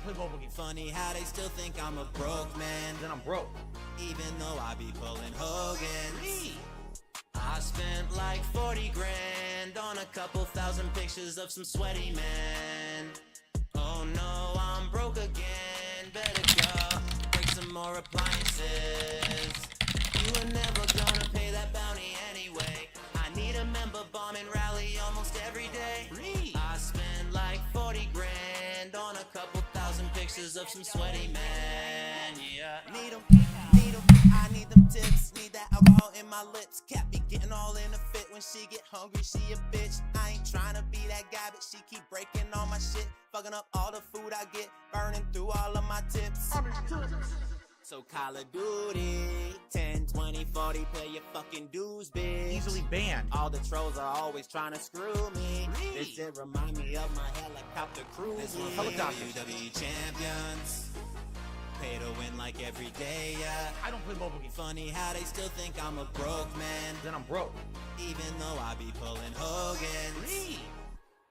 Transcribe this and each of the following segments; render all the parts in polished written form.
play mobile games. Funny how they still think I'm a broke man. Then I'm broke. Even though I be pulling Hogan's. I spent like 40 grand on a couple thousand pictures of some sweaty men. Oh no, I'm broke again. Better go break some more appliances. You were never gonna pay that bounty anyway. I need a member bomb and rally almost every day. I spend like 40 grand on a couple thousand pictures of some sweaty men. Yeah, need 'em, I need them tips. Need that alcohol in my lips. Cat be getting all in a fit when she get hungry. She a bitch. I ain't trying to be that guy, but she keep breaking all my shit, fucking up all the food I get, burning through all of my tips. So Call of Duty, 10, 20, 40, pay your fucking dues, bitch. Easily banned. All the trolls are always trying to screw me. This did remind me of my helicopter cruise. This one's helicopter. WWE champions, pay to win like every day, yeah. I don't play mobile games. Funny how they still think I'm a broke man. Then I'm broke. Even though I be pulling Hogan's.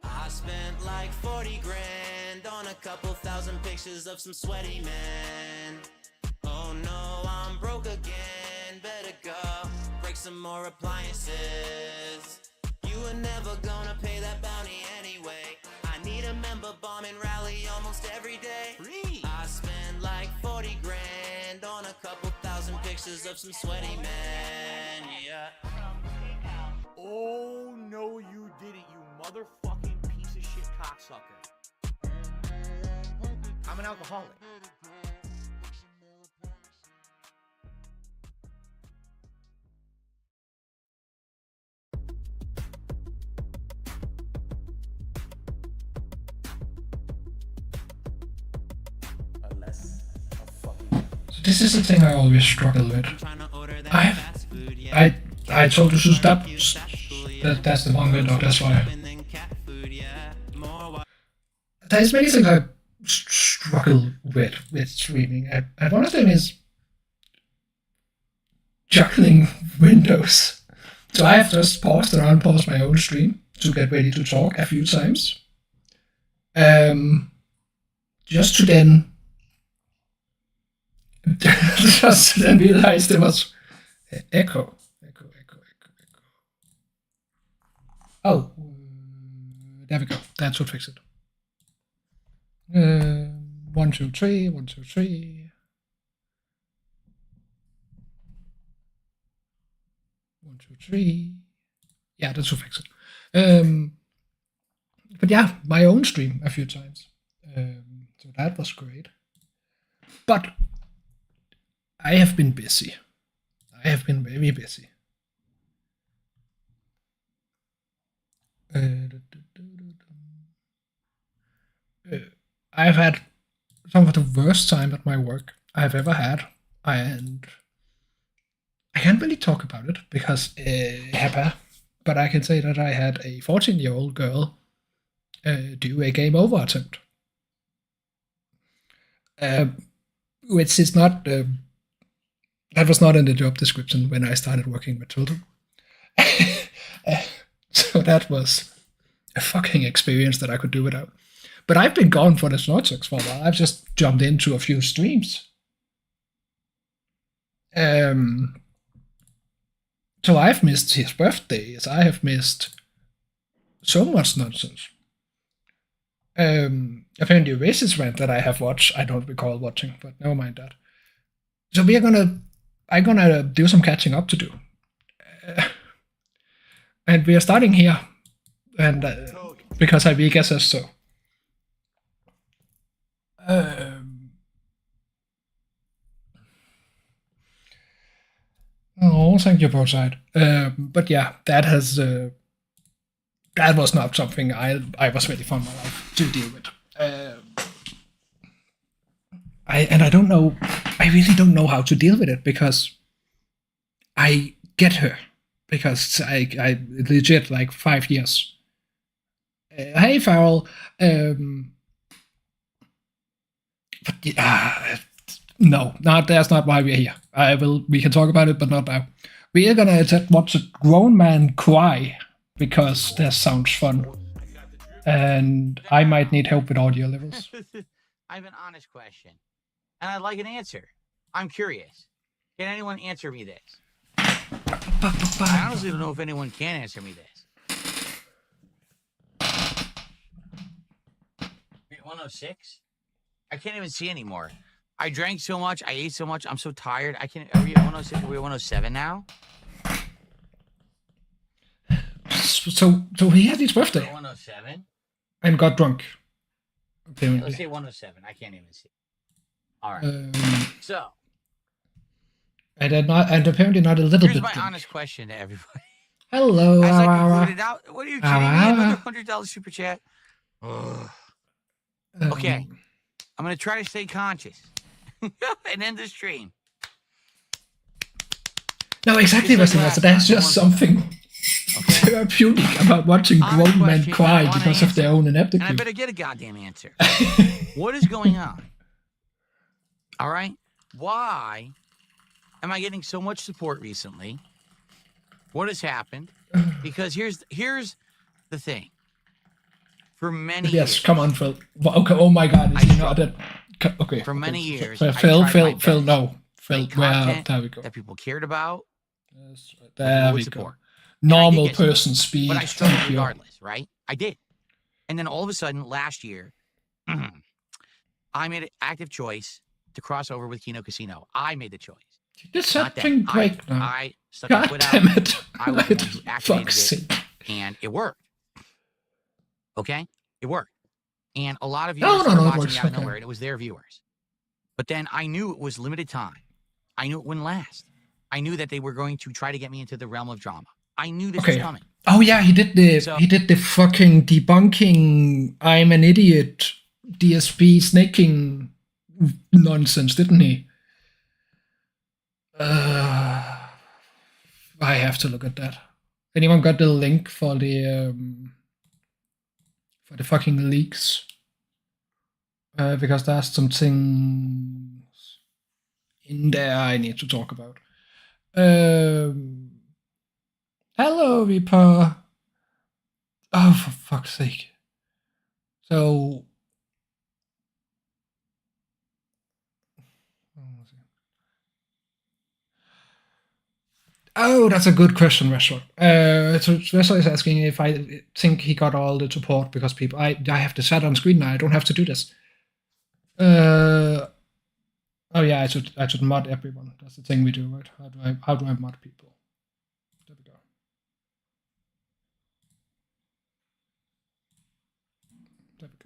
I spent like 40 grand on a couple thousand pictures of some sweaty men. Oh no, I'm broke again. Better go break some more appliances. You were never gonna pay that bounty anyway. I need a member bomb and rally almost every day. I spend like 40 grand on a couple thousand pictures of some sweaty men. Yeah. Oh no, you didn't, you motherfucking piece of shit cocksucker. I'm an alcoholic. This is the thing I always struggle with. I told you to stop. That's the wrong window, that's why. There's many things I struggle with streaming, and one of them is juggling windows. So I have just paused and unpaused my own stream to get ready to talk a few times. Just to then realize there was echo. Oh, there we go. That should fix it. 1, 2, 3, 1, 2, 3. 1, 2, 3. Yeah, that should fix it. But yeah, my own stream a few times. So that was great. But I have been busy. I have been very busy. I've had some of the worst time at my work I've ever had, and I can't really talk about it because HEPA, but I can say that I had a 14-year-old girl do a game over attempt. Which is not, that was not in the job description when I started working with children. So that was a fucking experience that I could do without. But I've been gone for the Snortix for a while. I've just jumped into a few streams. So I've missed his birthdays. I have missed so much nonsense. Apparently Racist Rant that I have watched, I don't recall watching, but never mind that. So I'm gonna do some catching up to do. And we are starting here, and because I Vegas says so. Oh, thank you, Broadside. But yeah, that has that was not something I was ready for in my life to deal with. I don't know. I really don't know how to deal with it because I get her. Because I legit like 5 years. Hey, Farrell. But no, that's not why we're here. We can talk about it, but not now. We are gonna watch a grown man cry because that sounds fun, and I might need help with audio levels. I have an honest question, and I'd like an answer. I'm curious. Can anyone answer me this? I honestly don't know if anyone can answer me this. Wait, 106? I can't even see anymore. I drank so much. I ate so much. I'm so tired. I can't. Are we at 106? Are we at 107 now? So he had his birthday 107? and got drunk. Let's Apparently. say 107. I can't even see. All right. So And apparently not a little here's bit my drunk. honest question to everybody. Hello. As I concluded out, what are you kidding me? Another $100 super chat. Ugh. Okay. I'm gonna try to stay conscious and end the stream. No, exactly, It's like Wesley. There's just something therapeutic about watching Honest grown men question, cry I wanna because of their answer. own And I ineptitude. better get a goddamn answer. What is going on? All right. Why am I getting so much support recently? What has happened? Because here's the thing. For many Yes, years, come on, Phil. Okay, oh my God, is I he not that? Okay. For many years, Phil, I Phil, tried my Phil, best no. Phil, make well, content there we go. that people cared about. Yes, that there people would we go. support. Normal get support, person speed. But I struggled Thank you. regardless, right? I did. And then all of a sudden, last year, I made an active choice to cross over with Kino Casino. I made the choice. Did Not them. something break now? I stuck my God foot out. damn it. I was the one who For activated fuck's it, sake. and it worked. Okay? It worked. And a lot of No, viewers no, started no, it watching works, me out of okay. nowhere, and it was their viewers. But then I knew it was limited time. I knew it wouldn't last. I knew that they were going to try to get me into the realm of drama. I knew this was Okay. coming. Oh yeah, he did the fucking debunking I'm an idiot DSP snaking nonsense, didn't he? I have to look at that. Anyone got the link for the fucking leaks? Because there's some things in there I need to talk about. Hello, Reaper. Oh, for fuck's sake. So. Oh, that's a good question, Restaurant. So Restaurant is asking if I think he got all the support because people. I have to set on screen now. I don't have to do this. Oh yeah, I should mod everyone. That's the thing we do, right? How do I mod people? There we go. There we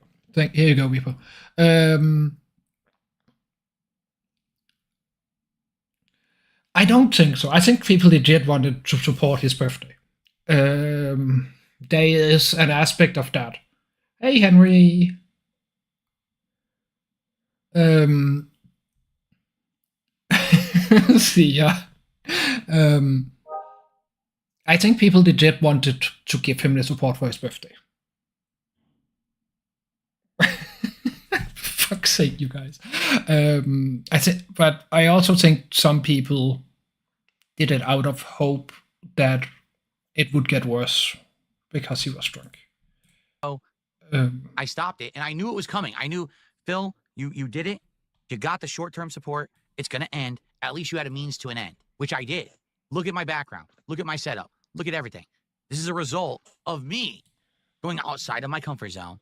go. Here you go, people. I don't think so. I think people legit wanted to support his birthday. There is an aspect of that. Hey, Henry. See, yeah. I think people legit wanted to give him the support for his birthday. Fuck's sake, you guys. But I also think some people did it out of hope that it would get worse because he was drunk. Oh, I stopped it, and I knew it was coming. I knew, Phil, you did it. You got the short-term support. It's going to end. At least you had a means to an end, which I did. Look at my background. Look at my setup. Look at everything. This is a result of me going outside of my comfort zone,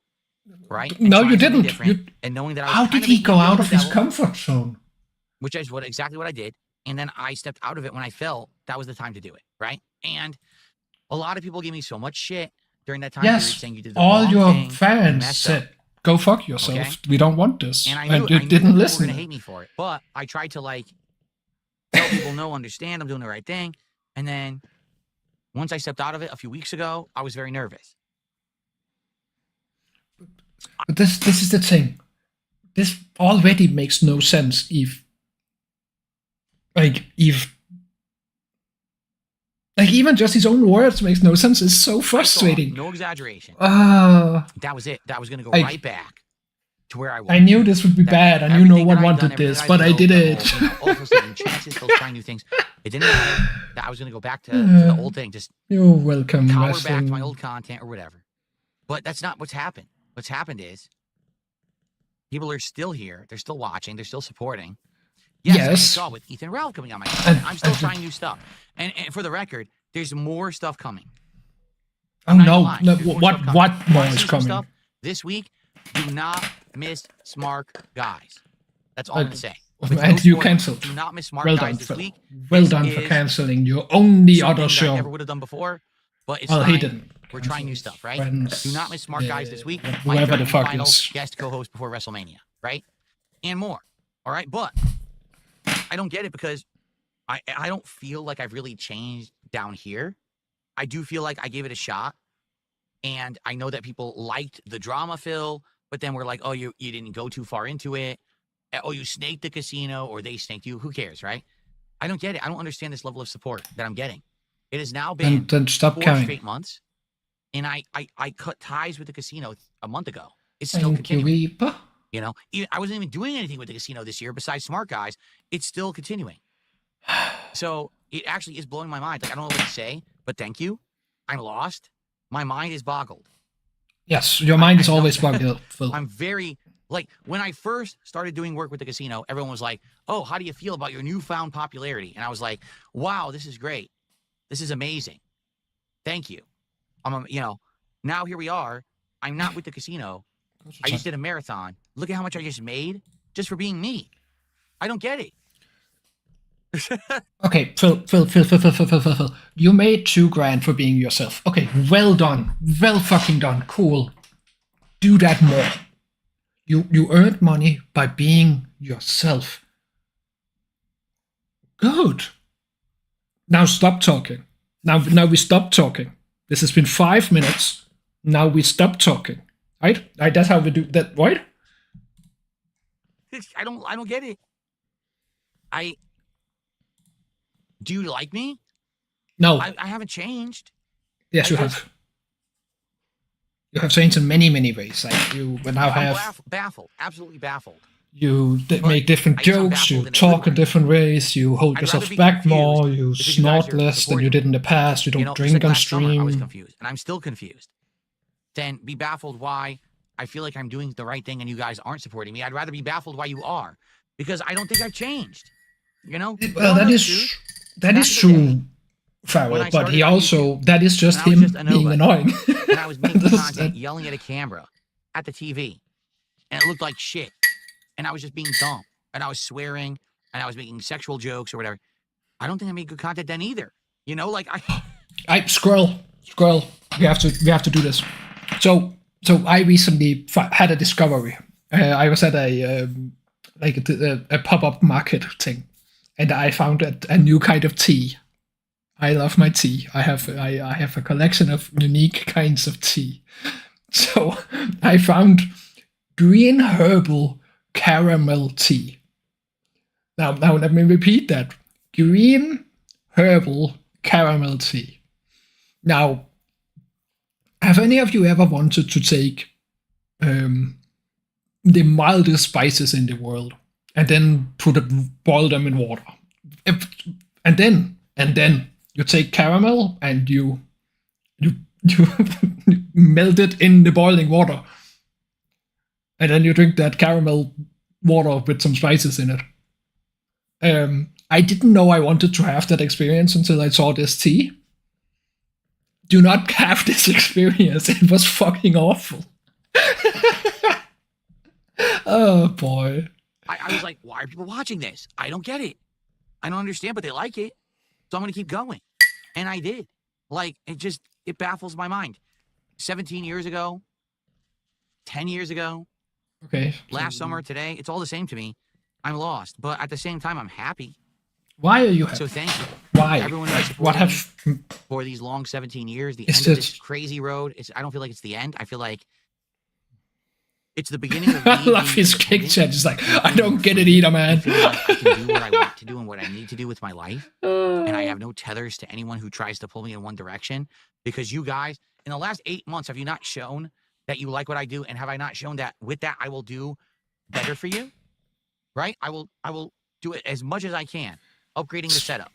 right? And No, trying you something didn't. different, and knowing that I was How kind did of he a go heel out to of the his devil, comfort zone? which is exactly what I did. And then I stepped out of it when I felt that was the time to do it, right? And a lot of people gave me so much shit during that time period Yes, saying you did the all wrong your thing, you fans messed up. said, "Go fuck yourself. Okay. We don't want this," And I knew, they I knew didn't people were listen. gonna hate me for it. But I tried to like tell people, no, understand, I'm doing the right thing. And then once I stepped out of it a few weeks ago, I was very nervous. But this is the thing. This already makes no sense if even just his own words makes no sense. It's so frustrating. No exaggeration. That was it. That was gonna go right back to where I was. I knew this would be bad. I knew no one wanted this, but I did it. Also taking chances, still trying new things. It didn't matter. That I was gonna go back to the old thing. Just You're welcome. cower Weston. back to my old content or whatever. But that's not what's happened. What's happened is People are still here. They're still watching. They're still supporting. Yes, I Yes. saw with Ethan Ralph coming on my channel. And- I'm still and- trying new stuff. And for the record, there's more stuff coming. Oh I'm not no, gonna lie. no There's more what stuff coming. what Wanna more see is some coming? stuff this week? Do not miss Smart Guys. That's all I'm gonna say. With no And you spoilers, cancelled. Do not miss Smart Well Guys done, this Phil. week. Well This done for is canceling your only Something other that I never show. would have done before, but it's Well, fine. he didn't. We're trying new stuff, right? Friends, Do not miss Smart Guys this week. My whoever third the and fuck final is. guest co-host before WrestleMania, right? And more. All right, but I don't get it because I don't feel like I've really changed down here. I do feel like I gave it a shot, and I know that people liked the drama, Phil, but then we're like, oh, you didn't go too far into it. Oh, you snaked the casino, or they snaked you. Who cares, right? I don't get it. I don't understand this level of support that I'm getting. It has now been Then stop 4 counting. straight months, and I cut ties with the casino a month ago. It's still Thank you, continuing. Reaper. You know, I wasn't even doing anything with the casino this year besides Smart Guys. It's still continuing. So it actually is blowing my mind. Like, I don't know what to say, but thank you. I'm lost. My mind is boggled. Yes, your mind is I know. always bugged, Phil. I'm very, like, when I first started doing work with the casino, everyone was like, oh, how do you feel about your newfound popularity? And I was like, wow, this is great. This is amazing. Thank you. Now here we are. I'm not with the casino. I just did a marathon. Look at how much I just made just for being me. I don't get it. Okay, Phil. You made $2,000 for being yourself. Okay, well done. Well fucking done. Cool. Do that more. You earned money by being yourself. Good. Now stop talking. Now we stop talking. This has been 5 minutes. Now we stop talking. Right? That's how we do that, right? I don't get it. Do you like me? No. I haven't changed. Yes, you have. You have changed in many, many ways. Like you now I'm have baffled, absolutely baffled. you But make different I guess I'm jokes. You baffled in a talk good in way. different ways. You hold I'd yourself rather be back confused more. You because you snort guys are less than you supporting did in the past. You don't Just drink like on last summer, I was stream. confused, and I'm still confused. Then be baffled why I feel like I'm doing the right thing and you guys aren't supporting me. I'd rather be baffled why you are, because I don't think I've changed. You know? We Well, all that know the is truth. that Back is in the day, true, when Farrell. I But started he on also that is just and I was him just a being nobody, annoying. and I was making This is- content, yelling at a camera, at the TV, and it looked like shit. And I was just being dumb, and I was swearing, and I was making sexual jokes or whatever. I don't think I made good content then either. You know, like I scroll. We have to do this. So I recently had a discovery. I was at a pop-up market thing, and I found a new kind of tea. I love my tea. I have a collection of unique kinds of tea. So I found green herbal caramel tea. Now let me repeat that. Green herbal caramel tea. Now, have any of you ever wanted to take the mildest spices in the world and then boil them in water? And then you take caramel and you melt it in the boiling water. And then you drink that caramel water with some spices in it. I didn't know I wanted to have that experience until I saw this tea. Do not have this experience. It was fucking awful. Oh boy. I was like, why are people watching this? I don't get it. I don't understand, but they like it. So I'm going to keep going. And I did. Like, it baffles my mind. 17 years ago, 10 years ago, Okay. last summer, today, it's all the same to me. I'm lost. But at the same time, I'm happy. Why are you happy? So thank you. Why? Everyone who's What supporting have me for these long 17 years, the Is end of this- this crazy road. I don't feel like it's the end. I feel like it's the beginning of I me love being his kick independent, chat. It's like, and I don't being get it free, either, and man. feeling like I can do what I want to do and what I need to do with my life. And I have no tethers to anyone who tries to pull me in one direction, because you guys, in the last 8 months, have you not shown that you like what I do? And have I not shown that with that I will do better for you? Right? I will do it as much as I can, upgrading the setup,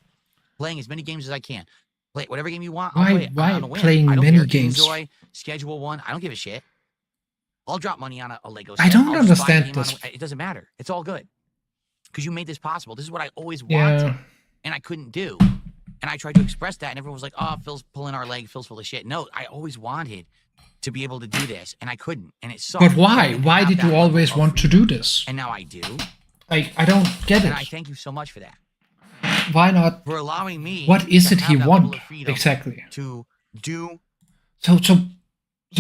playing as many games as I can. Play whatever game you want. I'll Why- play it. why I'm gonna win. playing I don't many care. games? Enjoy, schedule one. I don't give a shit. I'll drop money on a Lego I set. don't I'll just buy a understand game on this. it doesn't matter. It's all good. Because you made this possible. This is what I always Yeah. wanted, and I couldn't do. And I tried to express that, and everyone was like, "Oh, Phil's pulling our leg. Phil's full of shit." No, I always wanted to be able to do this, and I couldn't, and it sucked. But why? I didn't Why have did that you level always of want to freedom. do this? And now I do, Like, I don't get and I it. thank you so much for that, Why not? for allowing me. What is to it he have that level want of freedom exactly? to do? So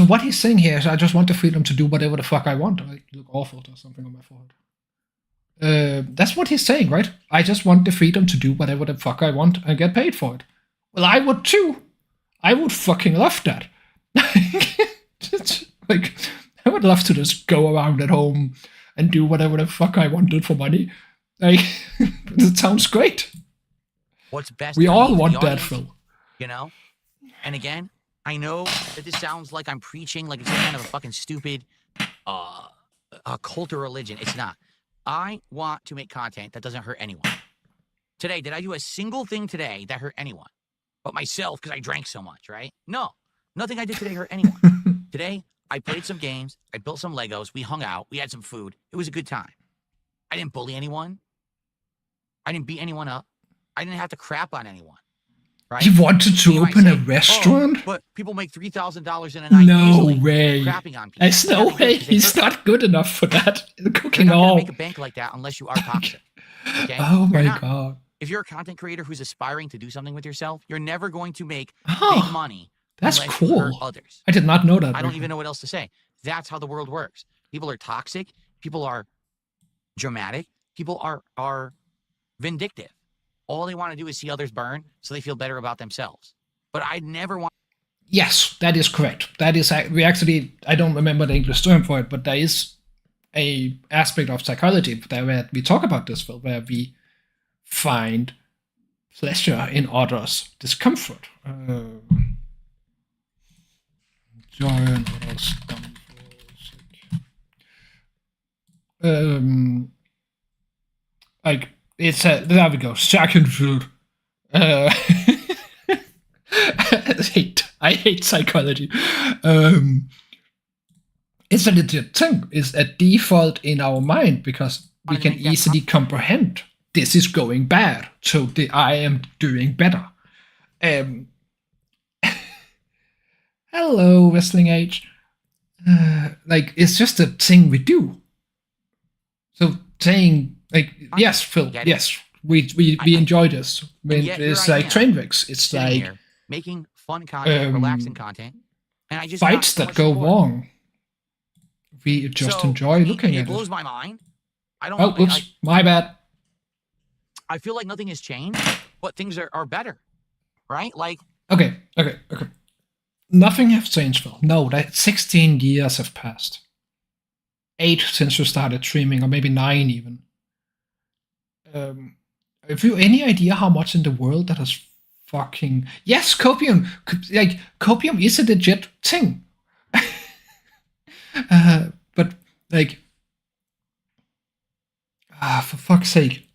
what he's saying here is, I just want the freedom to do whatever the fuck I want. I look awful or something on my forehead. That's what he's saying, right? I just want the freedom to do whatever the fuck I want and get paid for it. Well, I would too. I would fucking love that. Like, I would love to just go around at home and do whatever the fuck I wanted for money. Like, it sounds great. What's best? We for all me, for want the that, audience, Phil. You know. And again, I know that this sounds like I'm preaching, like it's some kind of a fucking stupid, a cult or religion. It's not. I want to make content that doesn't hurt anyone. Today, did I do a single thing today that hurt anyone? But myself, because I drank so much, right? No. Nothing I did today hurt anyone. Today, I played some games. I built some Legos. We hung out. We had some food. It was a good time. I didn't bully anyone. I didn't beat anyone up. I didn't have to crap on anyone. Right? He wanted to You might open a say, restaurant? "Oh, but people make $3,000 in a night. No easily way. crapping on people." There's no Yeah, they do, way. 'cause they He's hurt not good enough for that. You're Cooking not gonna all. make a bank like that unless you are toxic. Okay? Oh You're my not. god. If you're a content creator who's aspiring to do something with yourself, you're never going to make Oh, big money that's unless you hurt cool. others. I did not know that. I don't before. even know what else to say. That's how the world works. People are toxic. People are dramatic. People are vindictive. All they want to do is see others burn so they feel better about themselves. But I never want. Yes, that is correct. That is, we actually, I don't remember the English term for it, but there is a aspect of psychology that where we talk about this, Phil, where we find pleasure in others' discomfort. Joy in others' discomfort. Like, it's a, there we go, second food. I hate psychology. It's a legit thing. It's a default in our mind because we to can make that easily comprehend this is going bad, so I am doing better. Hello, Wrestling Age. Like, it's just a thing we do. So saying, like, yes, Phil, Get it? yes, we enjoy this. When yet here it's I like am, train wrecks. It's sitting like here making fun content, relaxing content, and I just got fights so that much go support. wrong. We just So, enjoy to me, looking it at blows it. my mind. I don't. Oh, oops, my bad. I feel like nothing has changed, but things are better, right? Like, Okay. Nothing has changed, Phil. No, that 16 years have passed. 8 since you started streaming, or maybe 9 even. Have you any idea how much in the world that has fucking... Yes, Copium! Like, Copium is a legit thing. But, like... for fuck's sake.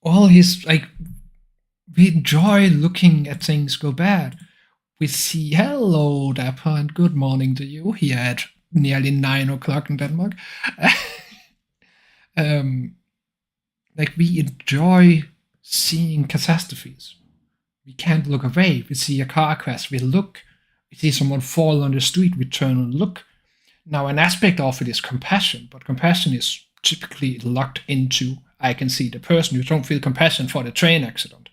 All his, like... We enjoy looking at things go bad. We see, hello, Dapper, and good morning to you here at nearly 9 o'clock in Denmark. Like, we enjoy seeing catastrophes. We can't look away. We see a car crash, we look. We see someone fall on the street, we turn and look. Now, an aspect of it is compassion, but compassion is typically locked into, I can see the person. You don't feel compassion for the train accident.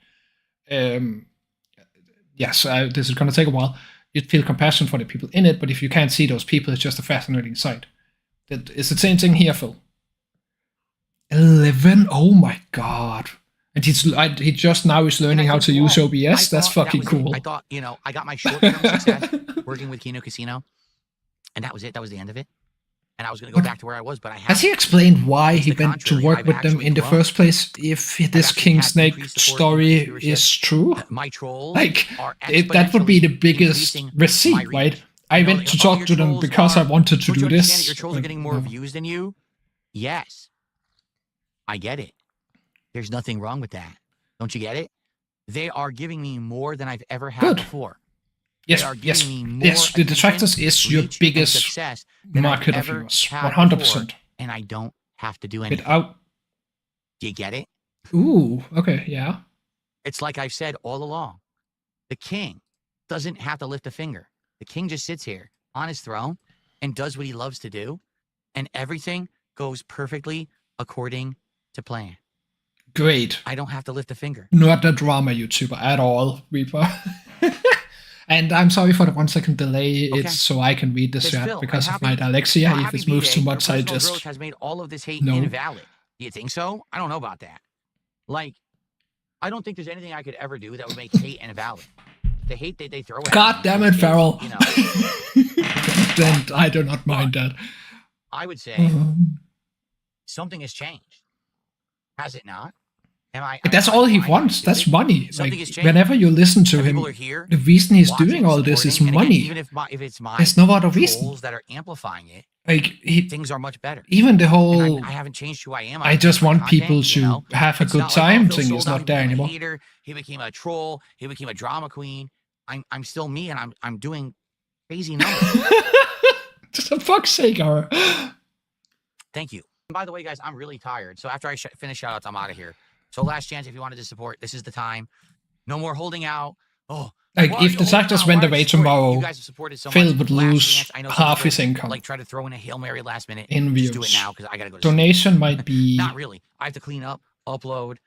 Yes, this is going to take a while. You'd feel compassion for the people in it, but if you can't see those people, it's just a fascinating sight. It's the same thing here, Phil. 11? Oh my god. And he just now is learning how to use OBS. That's fucking cool. I thought, I got my short-term success working with Kino Casino, and that was it. That was the end of it. And I was going to go back to where I was, but I Has he explained why he the went to contrary, work I've with them actually in the grown. first place? If this actually King had Snake increased support story and viewership. is true, my trolls like, are that would be the exponentially biggest increasing my receipt, reach. right? I You know, went to like, talk your to them trolls because I wanted to don't do you understand this. that your trolls are Like, getting more no. views than you? Yes. I get it. There's nothing wrong with that. Don't you get it? They are giving me more than I've ever had Good. before. Yes, They are yes, giving me more yes. The attention, detractors is your reach, and biggest success than I've market of ever yours. had 100%. before, and I don't have to do anything. Without. Do you get it? Ooh, okay, yeah. It's like I've said all along. The king doesn't have to lift a finger. The king just sits here on his throne and does what he loves to do, and everything goes perfectly according to plan. Great. I don't have to lift a finger. Not a drama YouTuber at all, Reaper. And I'm sorry for the 1 second delay. Okay. It's so I can read this Because chat Phil, because I'm of my happy- dyslexia. Well, If happy it moves too B-Day, much, your I personal just. growth has made all of this hate No. invalid. Do you think so? I don't know about that. Like, I don't think there's anything I could ever do that would make hate invalid. The hate that they throw at God me damn it, is, Farrell. You know, Then I do not mind that. I would say something has changed. Has it not? That's all he wants. Stupid? That's money. Something Like, has changed. whenever you listen to him, People are here. the reason he's watching, doing all this is supporting, and again, money. even if it's my There's no other reason. trolls that are amplifying it, Like things are much better. even the And whole I haven't changed who I am. I just my want content, people to you know? have a It's good not like, time Phil thing sold is out, not he there became a anymore. hater, he became a troll. He became a drama queen. I'm still me, and I'm doing crazy numbers. Just for fuck's sake, Ara. Thank you. And by the way, guys, I'm really tired. So after I finish shoutouts, I'm out of here. So last chance, if you wanted to support, this is the time. No more holding out. Oh, Like, why are if you the holding Dodgers out? went Why are away you supporting? tomorrow, You guys have supported so Phil much. would Last lose chance, I know some half his people, income like, try to throw in a Hail Mary last minute. in Just do it views. now because I gotta go to sleep. Donation might be Not really. I have to clean up, upload,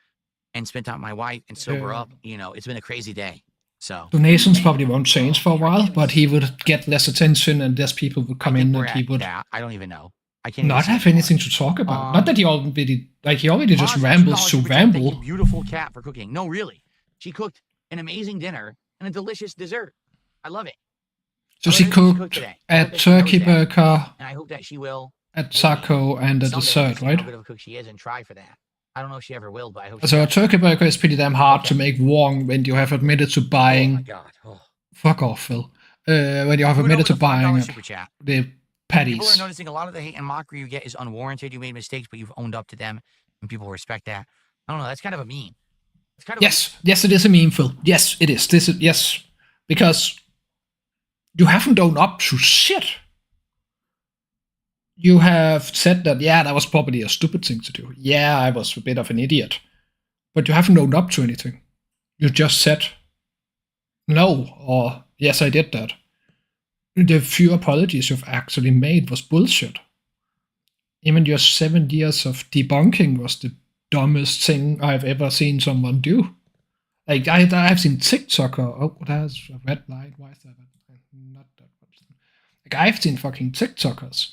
and spend time with my wife and sober Yeah. up. You know, it's been a crazy day. So donations probably won't change for a while, but he would get less attention and less people would come I think in we're and he at would that. I don't even know. I can't not even have see anymore. anything to talk about. Not that he already just Maz, rambles $2 to super chat. Thank you, ramble. beautiful cat for cooking. No, really. She cooked an amazing dinner and a delicious dessert. I love it. So I she don't know what she cooked today. I hope a that she knows turkey that. burger, And I hope that she will a taco, and a someday dessert, understand right? how good of a cook she is and try for that. I don't know if she ever will, but I hope she So a does. turkey burger is pretty damn hard Okay. to make wrong when you have admitted to Oh my buying. God. Oh. Fuck off, Phil. When you have Moving admitted over to to $5 buying super chat. the People are patties. noticing a lot of the hate and mockery you get is unwarranted. You made mistakes, but you've owned up to them, and people respect that. I don't know. That's kind of a meme. It's kind of Yes, it is a meme, Phil. Yes, it is. Yes, because you haven't owned up to shit. You have said that, yeah, that was probably a stupid thing to do. Yeah, I was a bit of an idiot. But you haven't owned up to anything. You just said, no, or yes, I did that. The few apologies you've actually made was bullshit. Even your 7 years of debunking was the dumbest thing I've ever seen someone do. Like, I've seen TikToker. Oh, that's a red light. Why is that? Not that much. Like, I've seen fucking TikTokers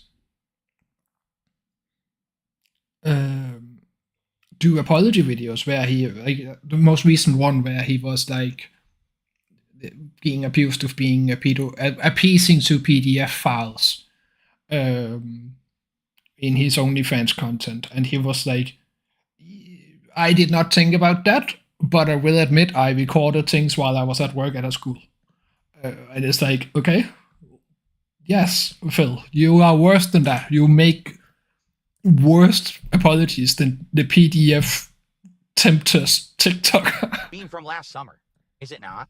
do apology videos where he, like, the most recent one where he was like being accused of being appeasing to PDF files in his OnlyFans content, and he was like, I did not think about that, but I will admit I recorded things while I was at work at a school. And it's like, okay, yes, Phil, you are worse than that. You make worse apologies than the PDF tempters TikTok. meme from last summer, is it not?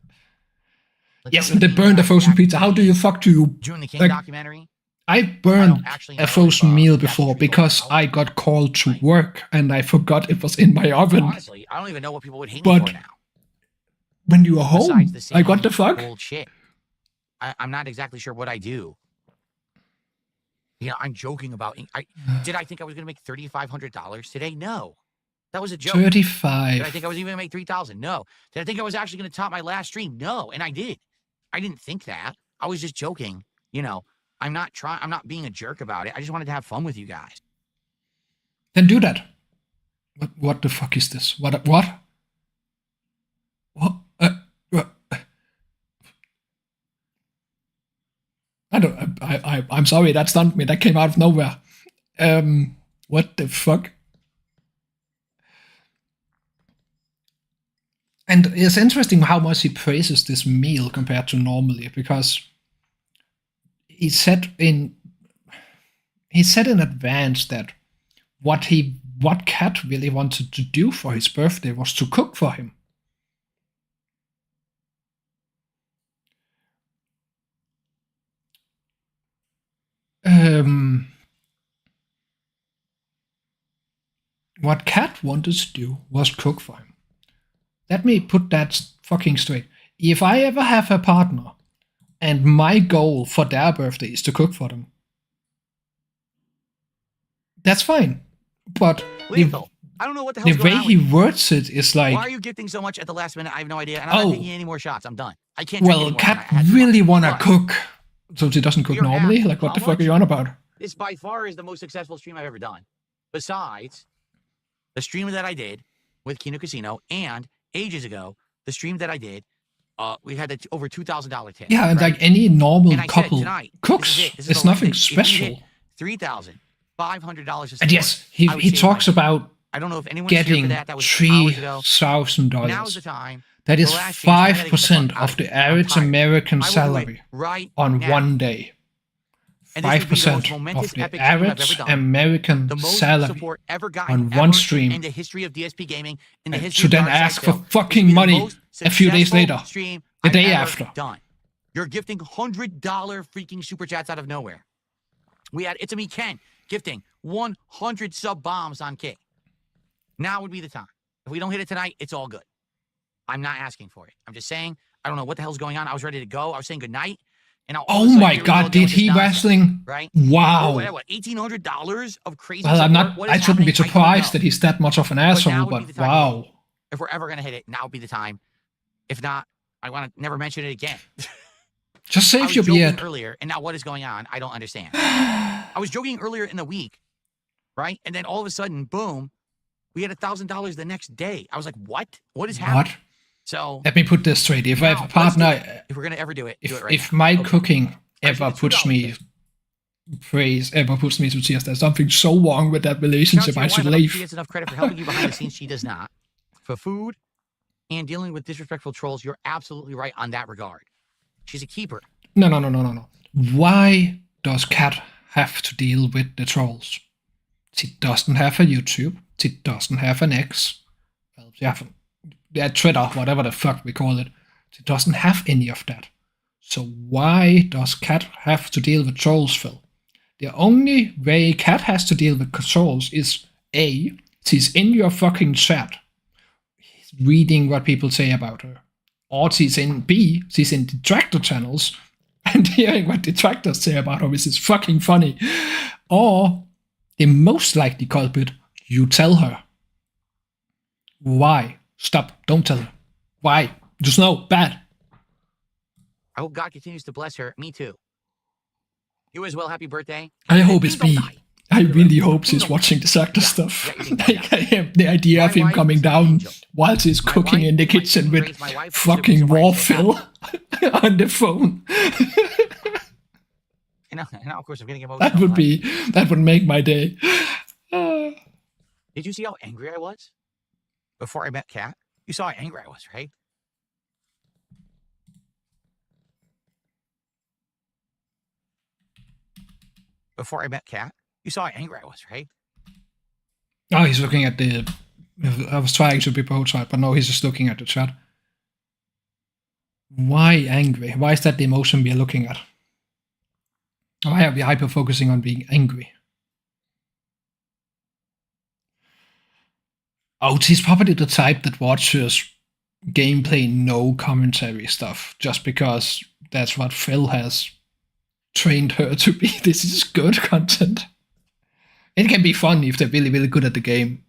Like, Yes, that and was they a meme burned a back frozen in pizza. How do you fuck to you? June the King like, documentary? I I burned don't actually know a if, frozen meal that's before real because or I not. got called to Like, work and I forgot it was in my oven. honestly, I don't even know what people would hate me But for now. when you are home, Besides the same like, what the fuck? old shit. I'm not exactly sure what I do. You know, I'm joking about. Did I think I was going to make $3,500 today? No, that was a joke. 35. Did I think I was even going to make $3,000? No. Did I think I was actually going to top my last stream? No, and I did. I didn't think that. I was just joking. You know, I'm not being a jerk about it. I just wanted to have fun with you guys. Then do that. What the fuck is this? What? What? I don't. I'm sorry. That stunned me. That came out of nowhere. What the fuck? And it's interesting how much he praises this meal compared to normally, because he said in advance that what Kat really wanted to do for his birthday was to cook for him. what Kat wanted to do was cook for him. Let me put that fucking straight. If I ever have a partner, and my goal for their birthday is to cook for them, that's fine. But Lethal. I don't know what the hell's the going way on he with you. words it is like, Why are you gifting so much at the last minute? I have no idea. And I'm not Oh. taking any more shots. I'm done. I can't drink well, anymore. Kat I had too really much. wanna But cook, so she doesn't cook You're normally. asking Like, what how the fuck are much? you on about? This by far is the most successful stream I've ever done. Besides the stream that I did with Kino Casino, and ages ago, the stream that I did, we had over $2,000 tip. Yeah, and right? like any normal And I said, couple tonight, cooks, this is it's the last nothing thing. If we hit special. $3,500 to And yes, support, he I would he save talks money. about I don't know if anyone's here getting for that. That was hours ago. $3,000. Now's the time. That is the last chance. I gotta get the 5% fuck out of of the here. I'm average tired. American I will do it salary right on now. one day. And this would be the most 5% momentous of the epic stream I've average ever done. American The most salary support ever gotten on one ever stream. in the history of DSP gaming, in the And history to of then Dark Side ask for Phil. This fucking would be the money most a few days successful later, stream the I've day ever after. done. You're gifting $100 freaking super chats out of nowhere. We had It's a Me Ken gifting 100 sub bombs on Kick. Now would be the time. If we don't hit it tonight, it's all good. I'm not asking for it. I'm just saying, I don't know what the hell's going on. I was ready to go. I was saying goodnight. And now all of a Oh sudden, my here we god, go again did with this he nonsense, wrestling? right? Wow. What, $1,800 of crazy Well, I'm support? not. What I is shouldn't be happening? I don't surprised know. that he's that much of an now asshole. would be But the time to wow, If we're ever going to hit it, now would be the time. If not, I want to never mention it again. just I save was your joking beard. earlier, and now what is going on? I don't understand. I was joking earlier in the week, right? And then all of a sudden, boom, we had $1,000 the next day. I was like, what? What is happening? What? So Let me put this straight. If I have a now, let's do partner, it. If we're going to ever do it, do it right if now. my Okay. cooking I ever see the puts $2 me to tears, there's something so wrong with that Shout out relationship. to I your should wife. I don't think leave. she gets enough credit for helping you behind the scenes. She does not. For food and dealing with disrespectful trolls, you're absolutely right on that regard. She's a keeper. No. Why does Kat have to deal with the trolls? She doesn't have a YouTube. She doesn't have an X. Well, she have a Twitter, whatever the fuck we call it. She doesn't have any of that. So why does Kat have to deal with trolls, Phil? The only way Kat has to deal with trolls is A, she's in your fucking chat, reading what people say about her. Or she's in B, she's in detractor channels and hearing what detractors say about her, which is fucking funny. Or the most likely culprit, you tell her. Why? Stop, don't tell her. Why? Just no, bad. I hope God continues to bless her. Me too. You as well. Happy birthday. I And hope it's please B. don't die. I really hope Please she's don't watching the Sakta Yeah, stuff. yeah, you think Like, I have the idea My of him wife coming is an down angel. while she's My cooking wife- in the my kitchen team with raised my wife, so fucking why raw is it Phil on the phone. And now, of course, I'm getting emotional. That would make my day. Did you see how angry I was before I met Kat? You saw how angry I was, right? Before I met Kat, you saw how angry I was, right? Oh, he's looking at the. I was trying to be both sides, but no, he's just looking at the chat. Why angry? Why is that the emotion we're looking at? Why are we hyper focusing on being angry? Oh, she's probably the type that watches gameplay, no commentary stuff, just because that's what Phil has trained her to be. This is good content. It can be fun if they're really, really good at the game.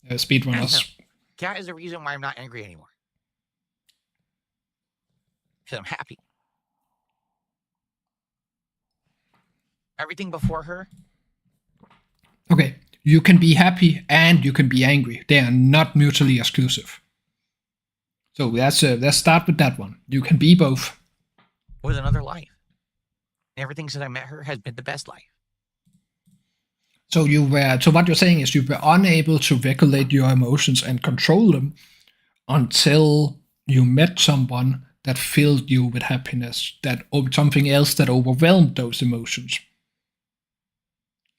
Speedrunners. Kat is the reason why I'm not angry anymore. Because I'm happy. Everything before her, Okay, you can be happy and you can be angry. They are not mutually exclusive. So let's start with that one. You can be both. was another life. Everything since I met her has been the best life. So what you're saying is you were unable to regulate your emotions and control them until you met someone that filled you with happiness, or something else that overwhelmed those emotions.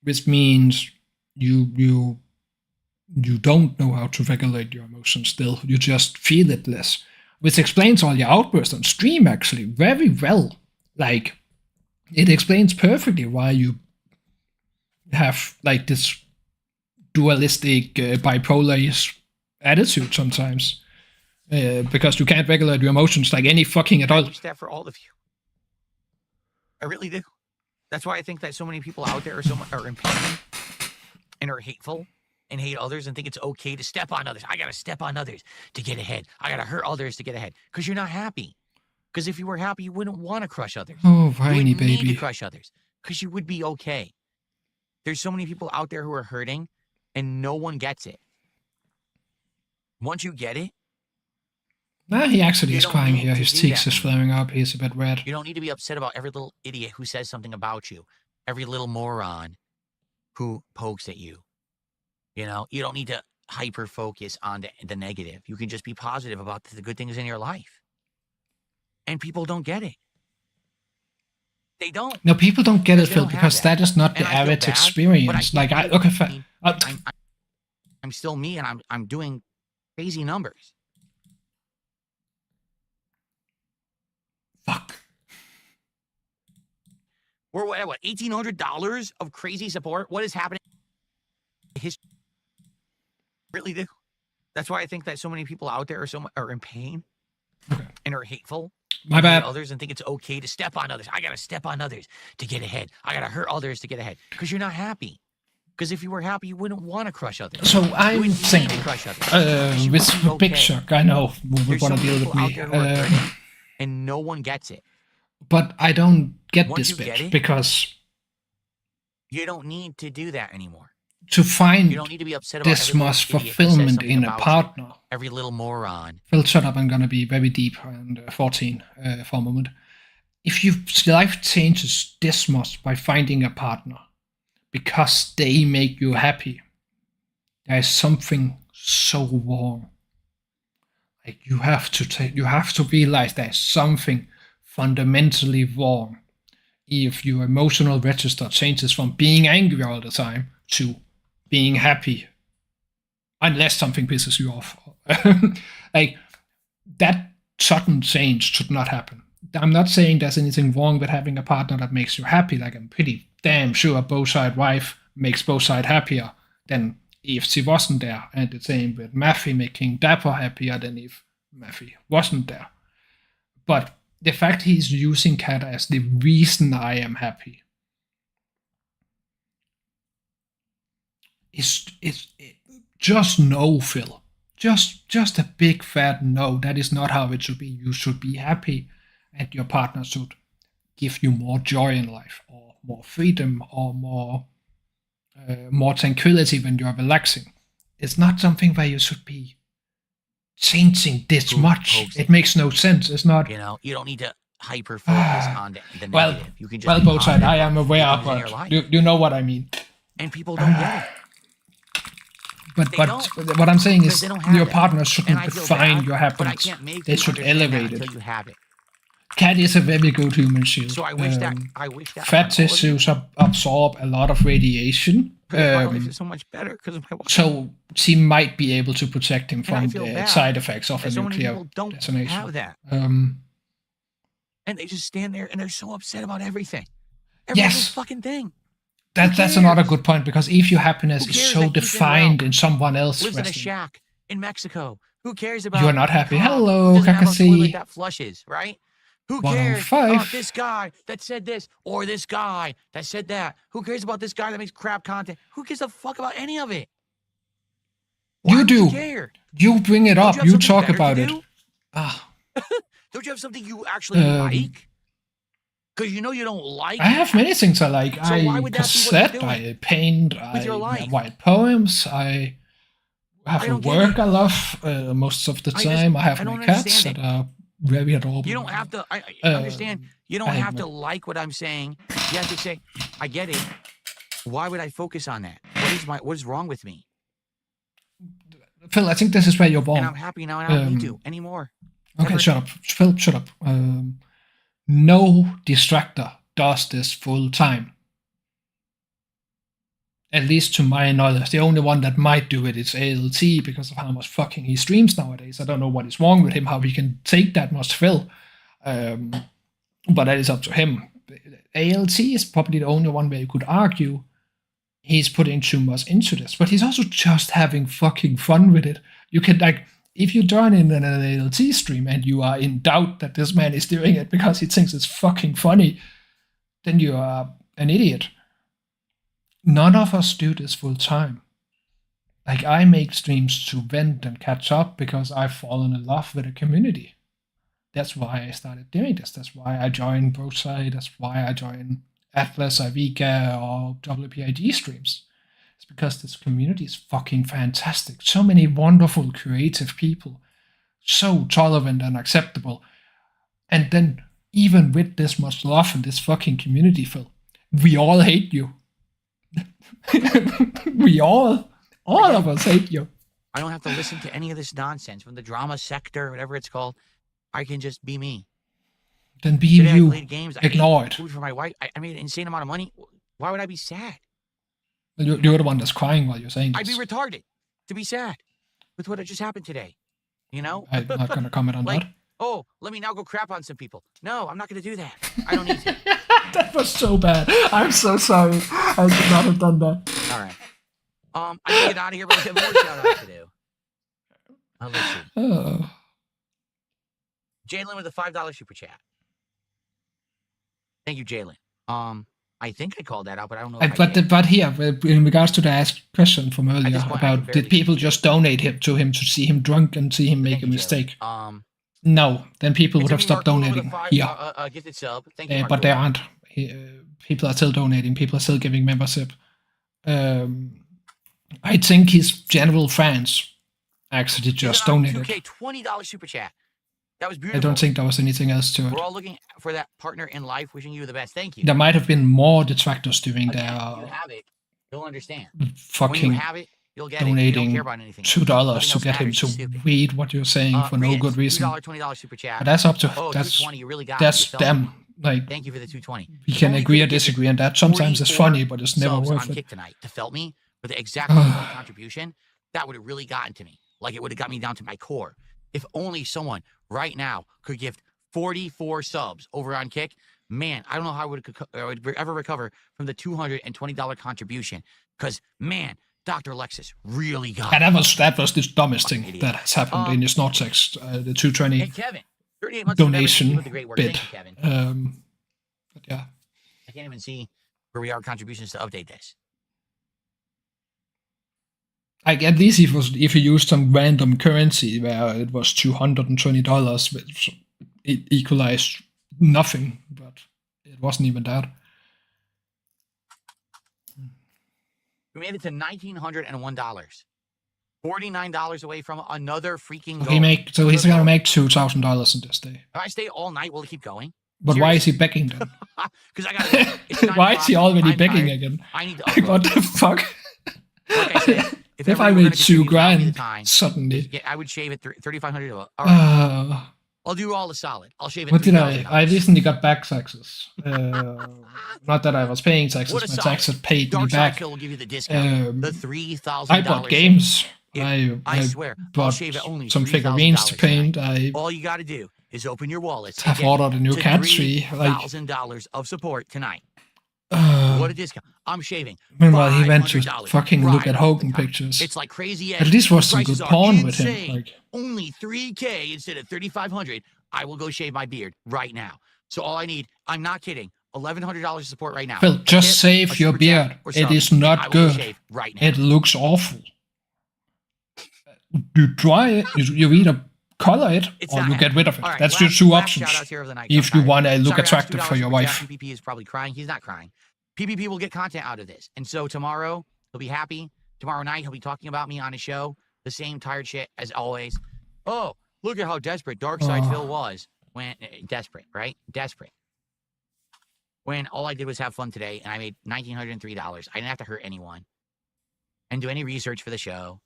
Which means you don't know how to regulate your emotions still. You just feel it less. Which explains all your outbursts on stream, actually, very well. Like, it explains perfectly why you have like this dualistic bipolar attitude sometimes because you can't regulate your emotions like any fucking I adult. wish that for all of you. I really do. That's why I think that so many people out there are in pain and are hateful and hate others and think it's okay to step on others. I gotta step on others to get ahead. I gotta hurt others to get ahead. Because you're not happy. Because if you were happy, you wouldn't want to crush others. Oh, You whiny wouldn't need to baby. crush others. Because you would be okay. There's so many people out there who are hurting and no one gets it. Once you get it, Nah, he actually You is don't crying need here. to His do cheeks that. is flaring up. He's a bit red. you don't need to be upset about every little idiot who says something about you. Every little moron who pokes at you. You know, you don't need to hyper focus on the negative. You can just be positive about the good things in your life. And people don't get it. They don't. No, people don't get it, They Phil, don't have because that. that is not the And I feel average bad, but I experience. can't Like, do okay, it. I fine. mean, I'm still me, and I'm doing crazy numbers. Fuck. We're at what, $1,800 of crazy support? What is happening? History really do. That's why I think that so many people out there are in pain Okay. and are hateful. My and hate bad. others and think it's okay to step on others. I gotta step on others to get ahead. I gotta hurt others to get ahead. Because you're not happy. Because if you were happy, you wouldn't want to crush others. So You I'm wouldn't need to single. crush others. Because you Which would is be a big okay. shock. I know we There's want so to many deal with people out me. there who are hurting, and no one gets it. But I don't get Once this you get bit it- because You don't need to do that anymore. to find You don't need to be upset about this every little much idiot who says fulfillment something in a about you. partner. Every little moron. Phil, shut up. I'm going to be very deep and 14 for a moment. If your life changes this much by finding a partner because they make you happy, there is something so wrong. Like you have to realize there's something fundamentally wrong if your emotional register changes from being angry all the time to being happy, unless something pisses you off. Like that sudden change should not happen. I'm not saying there's anything wrong with having a partner that makes you happy. Like I'm pretty damn sure a Bowside wife makes Bowside happier than if she wasn't there. And the same with Maffy making Dapper happier than if Maffy wasn't there. But the fact he's using Kat as the reason I am happy is just no, Phil. Just a big fat no. That is not how it should be. You should be happy, and your partner should give you more joy in life, or more freedom, or more tranquility when you are relaxing. It's not something where you should be changing this Who much. pokes It at makes no sense. It's not. You know, you don't need to hyper focus on the Well, negative. You can just Well, be both sides. positive I about am the aware, things in your but life. you know what I mean. And people don't get it. But They but don't. what I'm saying Because is they don't have your it. partner And shouldn't I feel define bad, your but I happiness. can't make They you should understand that elevate until it. you have it. Cat is a very good human shield. So I wish that Fat all of you. tissues absorb a lot of radiation. Because my life is so much better because of my wife. So she might be able to protect him And I from feel the bad side effects of a And so many nuclear people don't detonation. have that. And they just stand there and they're so upset about everything. Every Yes. little fucking thing. That's cares? another good point, because if your happiness Who is cares so that Ethan defined Ralph in someone else Lives in a resting, shack in Mexico. Who cares about you're not happy. Tom, Hello, who doesn't have a Kakasi. toilet that flushes, right? Who cares 105. about this guy that said this or this guy that said that? Who cares about this guy that makes crap content? Who gives a fuck about any of it? Why You would do. care? You bring it Don't up. have You something talk better to about it. do? Ah, Don't you have something you actually like? Because you know you don't like. I have many things I like. So why I would that be what cassette, you're doing I paint, with your I life? write poems, I have I a don't get work it. I love most of the I just- time. I have I my don't cats understand that are very adorable. You don't have to. I Uh, understand. You don't I have have to like what I'm saying. You have to say, I get it. Why would I focus on that? What is wrong with me? Phil, I think this is where you're wrong. And I'm happy now, and I don't need to anymore. Okay, Never- shut up. Phil, shut up. No distractor does this full time. At least to my knowledge. The only one that might do it is ALT because of how much fucking he streams nowadays. I don't know what is wrong with him, how he can take that much fill. But that is up to him. ALT is probably the only one where you could argue he's putting too much into this, but he's also just having fucking fun with it. You can, like, if you join in an LT stream and you are in doubt that this man is doing it because he thinks it's fucking funny, then you are an idiot. None of us do this full time. Like, I make streams to vent and catch up because I've fallen in love with a community. That's why I started doing this. That's why I joined Broadside. That's why I joined Atlas, Ivica, or WPIG streams. It's because this community is fucking fantastic. So many wonderful, creative people. So tolerant and acceptable. And then, even with this much love in this fucking community, Phil, we all hate you. We all of us hate you. I don't have to listen to any of this nonsense from the drama sector, whatever it's called. I can just be me. Then be Today you. I played games. Ignore I made it. food for my wife. I made an insane amount of money. Why would I be sad? You're the one that's crying while you're saying I'd this. be retarded to be sad with what had just happened today. You know? I'm not going to comment on Like, that. oh, let me now go crap on some people. No, I'm not going to do that. I don't need to. That was so bad. I'm so sorry. I should not have done that. All right. I can get out of here, but we have more shout outs to do. Let's see. Oh. Jalen with a $5 super chat. Thank you, Jalen. I think I called that out, but I don't know. If I did. But here, in regards to the asked question from earlier this point, I can about barely did people see just donate to him to see him drunk and see him make Thank a you, Jalen. mistake? No, then people would have It's stopped Mark Lula with donating a here. gifted sub. Thank you, Mark But they Lula. aren't. People are still donating. People are still giving membership. I think his general fans actually just donated. 2K $20 super chat. That was I beautiful. don't think there was anything else to it. We're all looking for that partner in life. Wishing you the best. Thank you. There might have been more detractors doing Again, their if you have it, you'll understand. When you fucking have it, you'll get it. You don't donating care about anything. $2 Nothing to else get him matters. to It's stupid. read what you're saying for no Reyes, good reason. $2, $20 super chat. But that's up to Oh, that's 220. You really got it. that's You felt me. them. Like, Thank you for the 220. we If can only you agree or could've given disagree on that. Sometimes it's 44 funny, but it's never subs worth on it. Kick tonight to felt me with the exact contribution. That would have really gotten to me. Like, it would have got me down to my core. If only someone right now could gift 44 subs over on Kick, man, I don't know how I would ever recover from the $220 contribution. Because, man, Dr. Alexis really got And that was the dumbest Fucking thing idiot. that has happened in his Nortex, the 220 Hey, Kevin, 38 months of membership. Keep donation up the great work. bit. Thank you, Kevin. But yeah, I can't even see where we are contributions to update this. like at least if you used some random currency where it was $220, which it equalized nothing, but it wasn't even that. We made it to $1,901. $49 away from another freaking So goal. he's gonna make $2,000 in this day. If I stay all night, will it keep going? But why is he begging then? Because I gotta. It's 9 Why is he o'clock, already I'm begging tired, again? I need to Like, upload. what the fuck? Like I said, If ever I you were made gonna contribute, $2,000 give me the time. suddenly. Yeah, I would shave it $3,500. All right, I'll do all the solid. I'll shave it. What did $3,000. I recently got back taxes. Not that I was paying taxes, What a my solid. taxes paid me Dark Side back. Phil will give you the discount. Um, The $3,000. I bought games. I I swear, I'll bought shave it only some $3,000 figurines to paint. I All you got to do is open your wallets. and have get ordered a new to cat tree. Like, $3,000 of support tonight. What a discount! I'm shaving. meanwhile, he went to $500 fucking look right at off the Hogan top. pictures. It's like crazy. At least was some good Prices are porn with him. insane. Like, Only $3K instead of $3,500. I will go shave my beard right now. So all I need, I'm not kidding, $1,100 support right now. Phil, A just tip, save a your super chat, beard. or It something. is I not will go good. shave right now. It looks awful. You dry it, you either color it It's or not you get rid of it. All right, That's your two options. shout-outs here of the night. If I'm you want to look Sorry, attractive $2 for your super chat. wife. PPP is probably crying. He's not crying. PPP will get content out of this. And so tomorrow, he'll be happy. Tomorrow night, he'll be talking about me on his show. The same tired shit as always. Oh, look at how desperate Dark Side Phil was when desperate, right? Desperate. When all I did was have fun today and I made $1,903. I didn't have to hurt anyone and do any research for the show.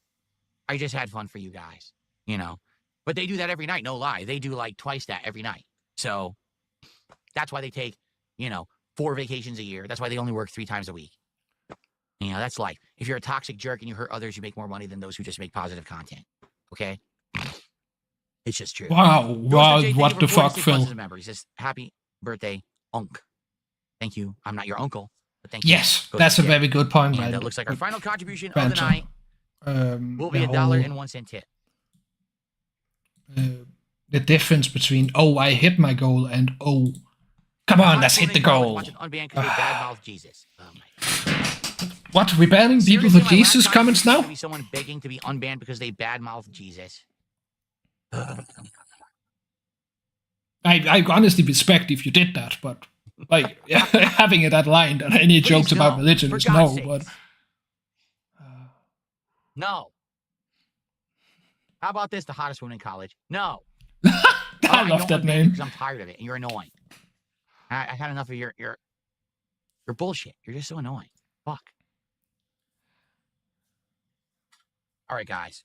I just had fun for you guys, you know. But they do that every night, no lie. They do like twice that every night. So that's why they take, 4 vacations a year. That's why they only work 3 times a week. That's life. If you're a toxic jerk and you hurt others, you make more money than those who just make positive content. Okay? It's just true. Wow, George wow, J, thank what you the for fuck, 46 months Phil? as a member. He says, happy birthday, Unk. Thank you. I'm not your uncle, But thank you. Yes, Goes that's to a Dick. very good point. And right? that looks like our final contribution of the Banter. night will be The $1.01 tip. the difference between I hit my goal and come on, let's hit the goal. Unbanned because they badmouth Jesus. Oh my. What? We banning people Seriously, for my Jesus last comments comment is now? gonna be someone begging to be unbanned because they badmouth Jesus. I honestly respect if you did that, but like having it that line that any Please jokes about don't, religion for is God's no. But sakes. No. How about this? The hottest woman in college? No. I love that name. Because I'm tired of it, and you're annoying. I had enough of your bullshit. You're just so annoying. Fuck. All right, guys.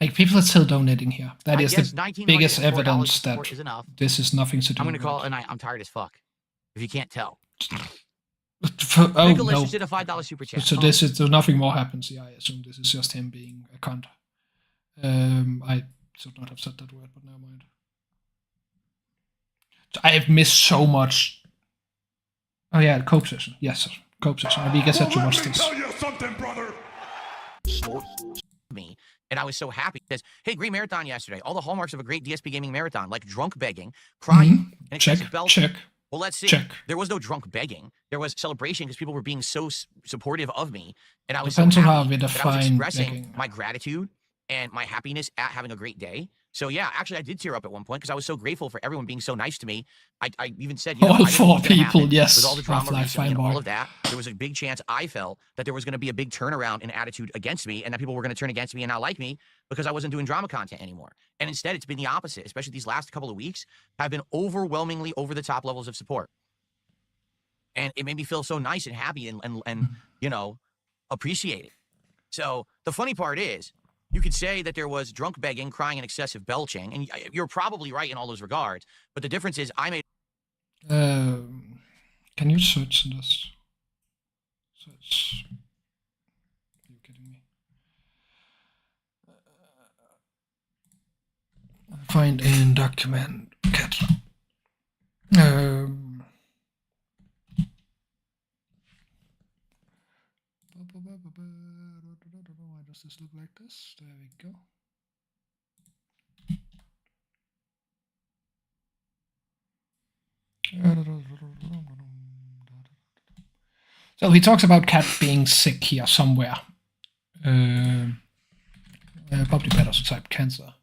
Like people are still donating here. That I is guess the biggest $1,904 evidence support that is enough. this is nothing to do. I'm gonna with call it a night. I'm tired as fuck. If you can't tell. No. Nicholas just did a $5 super chat. So this is so nothing more happens. Yeah, I assume this is just him being a cunt. I should not have said that word, but never mind. I have missed so much. Oh yeah, cope session. Yes, sir. Cope session. We get set to watch this. Tell you something, brother. Me, and I was so happy because hey, great marathon yesterday. All the hallmarks of a great DSP gaming marathon, like drunk begging, crying, and Check. excessive belch. Check. Well, let's see. Check. There was no drunk begging. There was celebration because people were being so supportive of me, and I was Depends so on happy how we that I was define expressing begging. my gratitude and my happiness at having a great day. So yeah, actually, I did tear up at one point because I was so grateful for everyone being so nice to me. I even said, you know, All I didn't know four what was gonna people, happen. yes. With all the drama Half-Life recently and fanboy. all of that, there was a big chance I felt that there was going to be a big turnaround in attitude against me, and that people were going to turn against me and not like me because I wasn't doing drama content anymore. And instead, it's been the opposite. Especially these last couple of weeks have been overwhelmingly over the top levels of support. And it made me feel so nice and happy and you know, appreciated. So the funny part is, you could say that there was drunk begging, crying, and excessive belching, and you're probably right in all those regards. But the difference is, I made. Can you search this? Search. Are you kidding me? Find in document cat. Why does this look like this? There we go. So he talks about Cat being sick here somewhere. Probably better to type cancer.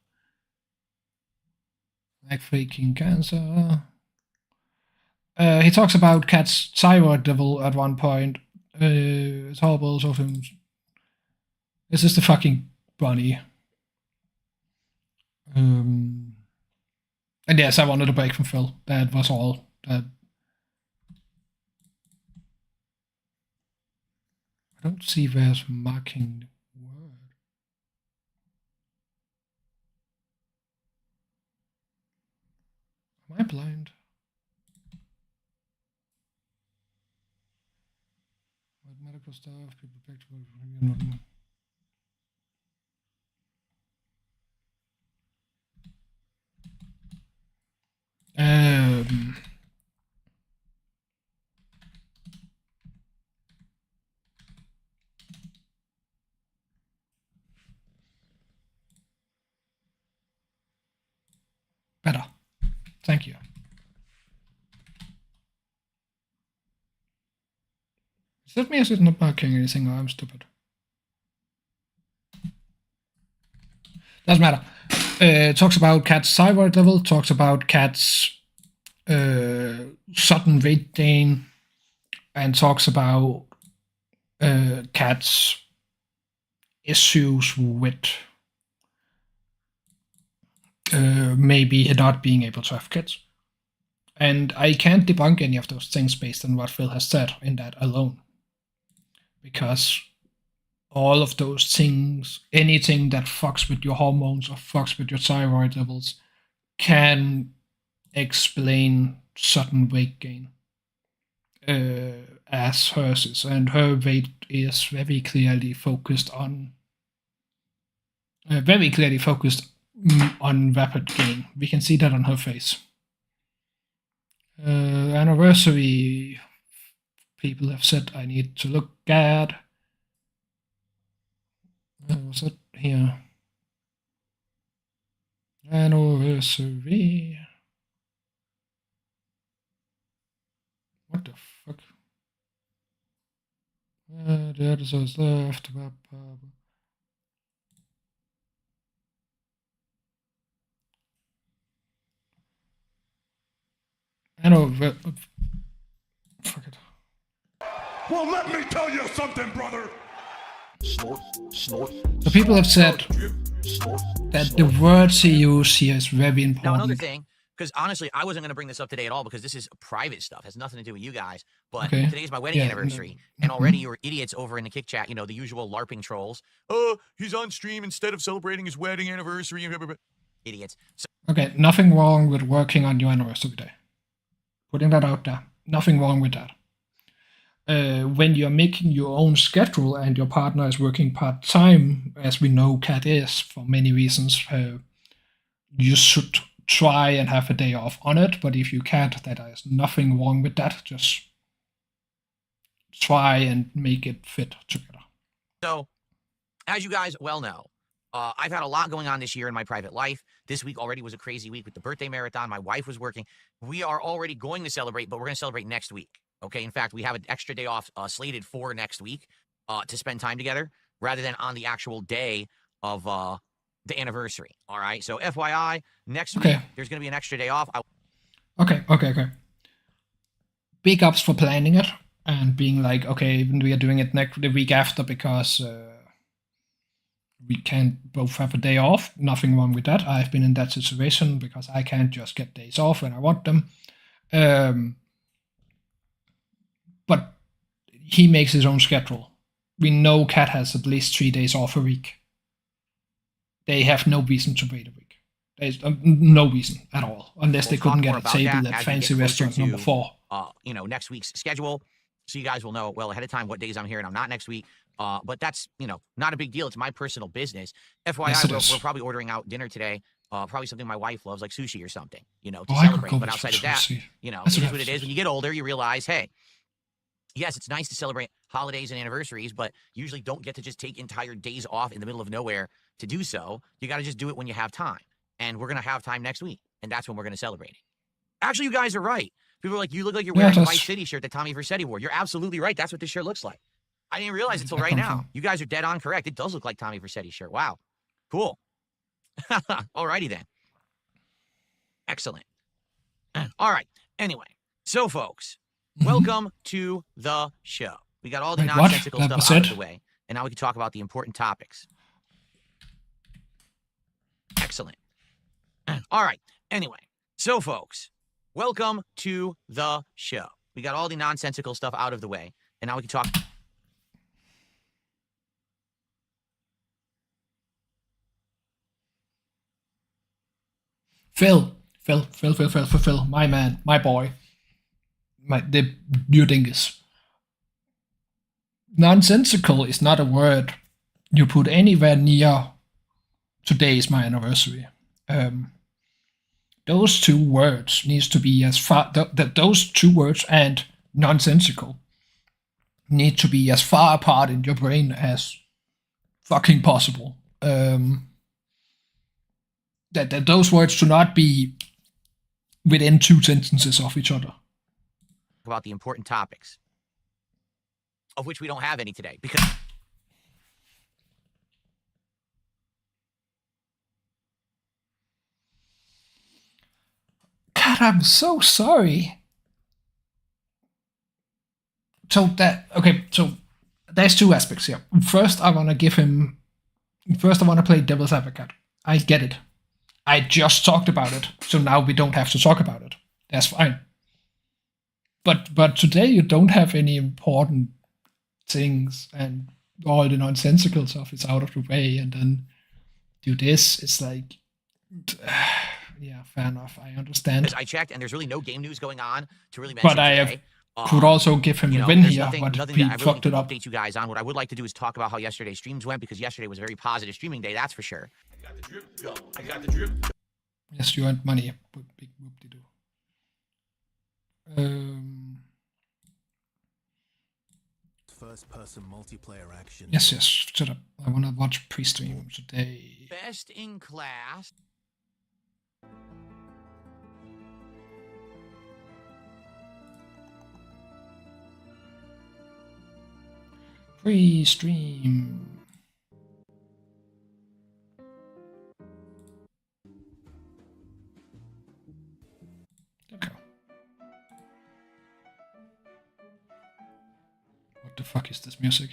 Like faking cancer. He talks about Cat's thyroid level at one point. It's horrible. So this is the fucking bunny. And yes, I wanted a break from Phil. That was all. I don't see where's marking the word. Am I blind? Medical staff, people back to better. Thank you. Is that me or is it not marking anything or I'm stupid? Doesn't matter. Talks about Cat's thyroid level, talks about Cat's sudden weight gain, and talks about Cat's issues with maybe not being able to have kids. And I can't debunk any of those things based on what Phil has said in that alone. Because all of those things, anything that fucks with your hormones or fucks with your thyroid levels, can explain sudden weight gain. As hers is. And her weight is very clearly focused on rapid gain. We can see that on her face. Anniversary people have said I need to look at. Was it here? Anniversary. What the fuck? The episodes left. I know. Fuck it. Well, let me tell you something, brother. So people have said that the words he used here is very important. Now, another thing, because honestly, I wasn't going to bring this up today at all because this is private stuff. It has nothing to do with you guys. But Okay. today is my wedding Yeah, anniversary. And already you're idiots over in the Kick Chat, you know, the usual LARPing trolls. Oh, he's on stream instead of celebrating his wedding anniversary. Idiots. So Okay, nothing wrong with working on your anniversary day. Putting that out there. Nothing wrong with that. When you're making your own schedule and your partner is working part-time, as we know Kat is for many reasons, you should try and have a day off on it, but if you can't, there is nothing wrong with that. Just try and make it fit together. So, as you guys well know, I've had a lot going on this year in my private life. This week already was a crazy week with the birthday marathon. My wife was working. We are already going to celebrate, but we're going to celebrate next week. Okay. In fact, we have an extra day off slated for next week to spend time together rather than on the actual day of the anniversary. All right. So, FYI, next week, there's going to be an extra day off. Okay. Big ups for planning it and being like, okay, we are doing it the week after because we can't both have a day off. Nothing wrong with that. I've been in that situation because I can't just get days off when I want them. But he makes his own schedule. We know Kat has at least 3 days off a week. They have no reason to wait a week. There's no reason at all, unless they couldn't get a table at fancy restaurant number 4. You know, next week's schedule, so you guys will know well ahead of time what days I'm here and I'm not next week. But that's, you know, not a big deal. It's my personal business. FYI, Yes, we're probably ordering out dinner today. Probably something my wife loves, like sushi or something, you know, to I could celebrate. go But with outside of that, sushi. you know, That's it is what what it is. When you get older, you realize, hey, yes, it's nice to celebrate holidays and anniversaries, but you usually don't get to just take entire days off in the middle of nowhere to do so. You got to just do it when you have time. And we're going to have time next week. And that's when we're going to celebrate it. Actually, you guys are right. People are like, you look like you're wearing a Vice City shirt that Tommy Vercetti wore. You're absolutely right. That's what this shirt looks like. I didn't realize it until right now. You guys are dead on correct. It does look like Tommy Vercetti's shirt. Wow. Cool. Alrighty then. Excellent. All right. Anyway, so folks, welcome to the show. We got all the nonsensical stuff out of the way, and now we can talk about the important topics. Excellent. All right. Anyway, so folks, welcome to the show. We got all the nonsensical stuff out of the way, and now we can talk. Phil, my man, my boy, the new dingus. Nonsensical is not a word you put anywhere near today is my anniversary. Those two words needs to be as far, those two words and nonsensical need to be as far apart in your brain as fucking possible. That those words should not be within 2 sentences of each other. About the important topics, of which we don't have any today, because God, I'm so sorry. So there's 2 aspects here. First, I want to play devil's advocate. I get it. I just talked about it, so now we don't have to talk about it. That's fine. But today you don't have any important things, and all the nonsensical stuff is out of the way, and then do this. It's like, yeah, fair enough. I understand. I checked, and there's really no game news going on to really mention. But I could also give him the win here. Nothing But that he I really fucked can it up. update you guys on. What I would like to do is talk about how yesterday's streams went, because yesterday was a very positive streaming day. That's for sure. I got the drip. Yes, you earned money. Big whoop-de-doo. first-person multiplayer action. Yes, shut up. I wanna watch pre-stream today. Best in class. Pre-stream. Okay. What the fuck is this music?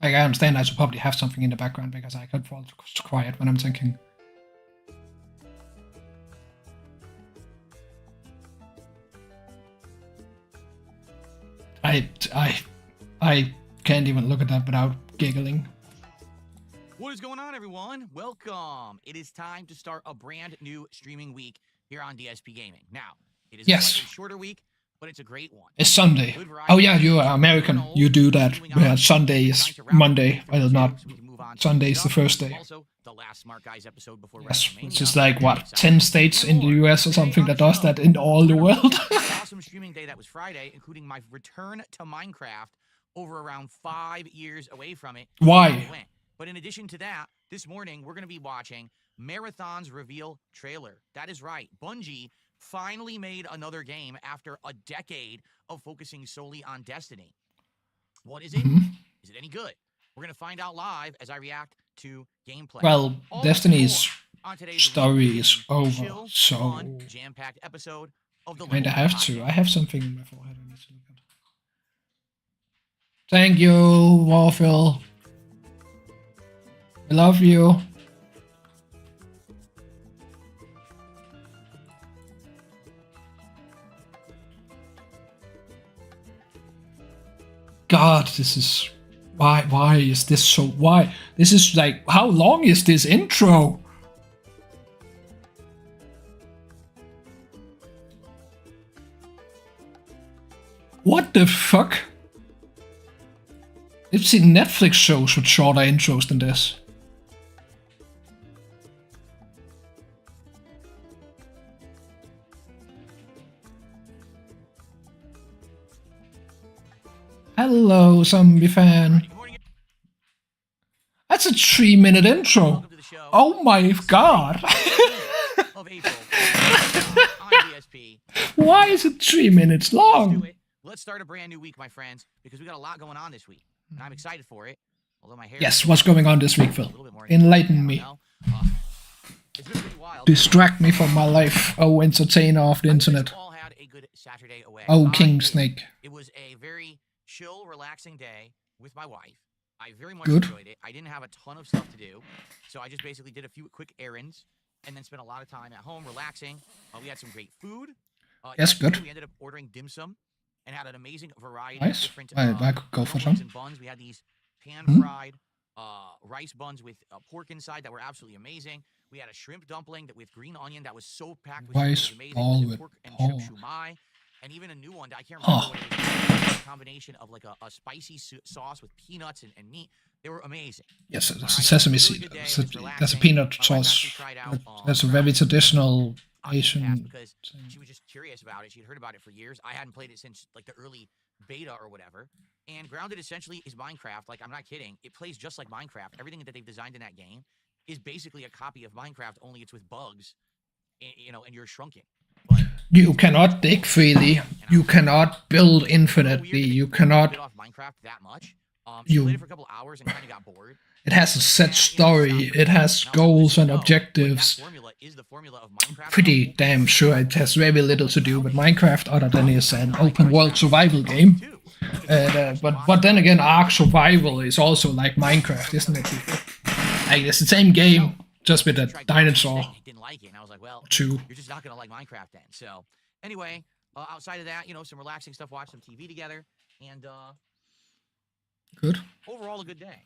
Like, I understand I should probably have something in the background because I can't fall quiet when I'm thinking. I can't even look at that without giggling. What is going on, everyone? Welcome. It is time to start a brand new streaming week here on DSP Gaming. Now, it is a slightly shorter week, but it's a great one. It's Sunday. Oh yeah, you are American. You do that. Where Sunday is Monday. Well, not. Sunday is the first day. Also, the last Smart Guys episode before Yes, which is like, what, 10 states in the US or something that does that in all the world? Awesome streaming day that was Friday, including my return to Minecraft over around 5 years away from it. Why? But in addition to that, this morning we're going to be watching Marathon's reveal trailer. That is right. Bungie finally made another game after a decade of focusing solely on Destiny. What is it? Is it any good? We're going to find out live as I react to gameplay. Well, All Destiny's on today's story is over, chill, so fun, jam-packed episode of the I kinda Lego have Podcast. to. I have something in my forehead I need to look at. Thank you, Warfil. I love you. God, this is... Why is this so... Why? This is like... How long is this intro? What the fuck? I've seen Netflix shows with shorter intros than this. Hello, zombie fan. Good morning, That's a 3-minute intro. welcome to the show. Oh my god. Of April on DSP. Why is it 3 minutes Let's do long? it. Let's start a brand new week, my friends, because we got a lot going on this week, and I'm excited for it. Although my hair Yes, what's going on this week, Phil? a little bit more Enlighten I me. don't know. It's been pretty wild. Distract me from my life, oh entertainer of the I hope that you internet. all had a good Saturday away. Oh I King did. Snake. It was a very chill, relaxing day with my wife. I very much Good. enjoyed it. I didn't have a ton of stuff to do, so I just basically did a few quick errands and then spent a lot of time at home relaxing. We had some great food. Yes, yesterday good. We ended up ordering dim sum and had an amazing variety Nice. of different I could go for dumplings some. and buns. We had these Mhm. pan-fried rice buns with pork inside that were absolutely amazing. We had a shrimp dumpling that with green onion that was so packed with Rice it was amazing. ball With with pork and pork. shrimp shumai, and even a new one that I can't remember Huh. what it was. A combination of like a spicy sauce with peanuts and meat. They were amazing. Yes, Alright, that's a sesame really seed. good day, That's it was a relaxing. peanut My wife sauce. actually tried out, That's a very traditional on Game Pass Asian because thing. she was just curious about it. She'd heard about it for years. I hadn't played it since like the early beta or whatever. And Grounded essentially is Minecraft. Like, I'm not kidding. It plays just like Minecraft. Everything that they've designed in that game is basically a copy of Minecraft, only it's with bugs, you know, and you're shrunken. But You cannot dig freely. You cannot build it's so weird infinitely. that they You bit cannot. off Minecraft that much. She You- played it for a couple hours and kind of got bored. It has a set story. It has goals and objectives. Pretty damn sure it has very little to do with Minecraft, other than it's an open world survival game. But then again, Ark Survival is also like Minecraft, isn't it? Like it's the same game, just with a dinosaur. Didn't like it, and I was like, well, Two. you're just not gonna like Minecraft then. So anyway, outside of that, you know, some relaxing stuff, watch some TV together, and Good. overall a good day.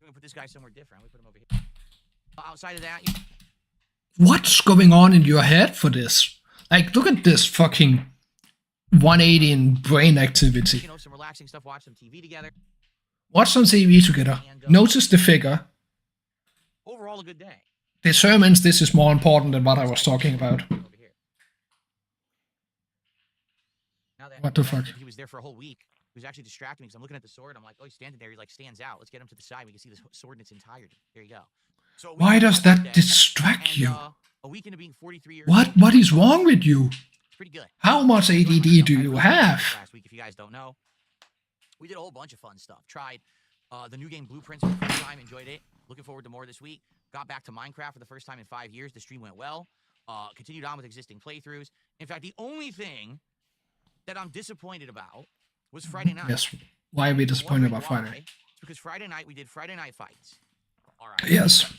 We're gonna put this guy somewhere different. We put him over here. Outside of that, What's going on in your head for this? Like, look at this fucking 180 in brain activity. you know, some relaxing stuff, watch some TV together. Watch some TV together. Notice the figure. Overall a good day. Determines this is more important than what I was talking about. Over here. Now that What the fuck? He was there for a whole week. He was actually distracting me because I'm looking at the sword. I'm like, oh, he's standing there. He like stands out. Let's get him to the side. We can see the sword in its entirety. There you go. So Why does that distract you? A week into being 43 years What? old, What is wrong with you? it's pretty good. How much ADD do you have? Last week, if you guys don't know, we did a whole bunch of fun stuff. Tried the new game Blueprints for the first time. Enjoyed it. Looking forward to more this week. Got back to Minecraft for the first time in 5 years. The stream went well. Continued on with existing playthroughs. In fact, the only thing that I'm disappointed about was Friday night. Yes. Why are we disappointed about Why? Friday? It's because Friday night we did Friday Night Fights. All right. Yes.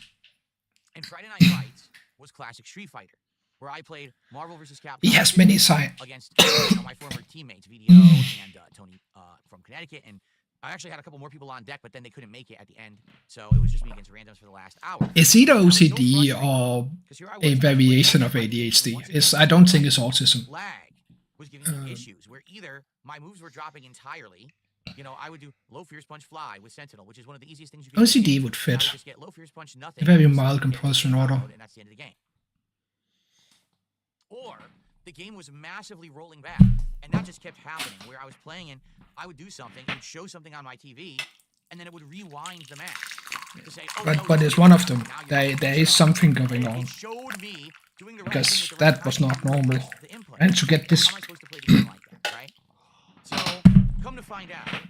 And Friday Night Fights was classic Street Fighter, where I played Marvel vs. Capcom. Yes, many sides. Against my former teammates, VDO and Tony from Connecticut. And I actually had a couple more people on deck, but then they couldn't make it at the end. So it was just me against randoms for the last hour. Is it OCD or a variation of ADHD? I don't think it's autism. Lag was giving me issues where either my moves were dropping entirely. You know, I would do low fierce punch fly with Sentinel, which is one of the easiest things you can do. OCD would fit. Just get low fierce punch, nothing. Very mild compulsion order. And that's the end of the game. Or the game was massively rolling back, and that just kept happening. Where I was playing and I would do something, it would show something on my TV, and then it would rewind the match to say, oh, But it's one of them. There is something going on. It showed me doing the right Because thing with the right that was timing not normal. with the input. And to get this... How am I supposed to play the game like that, right? So, come to find out,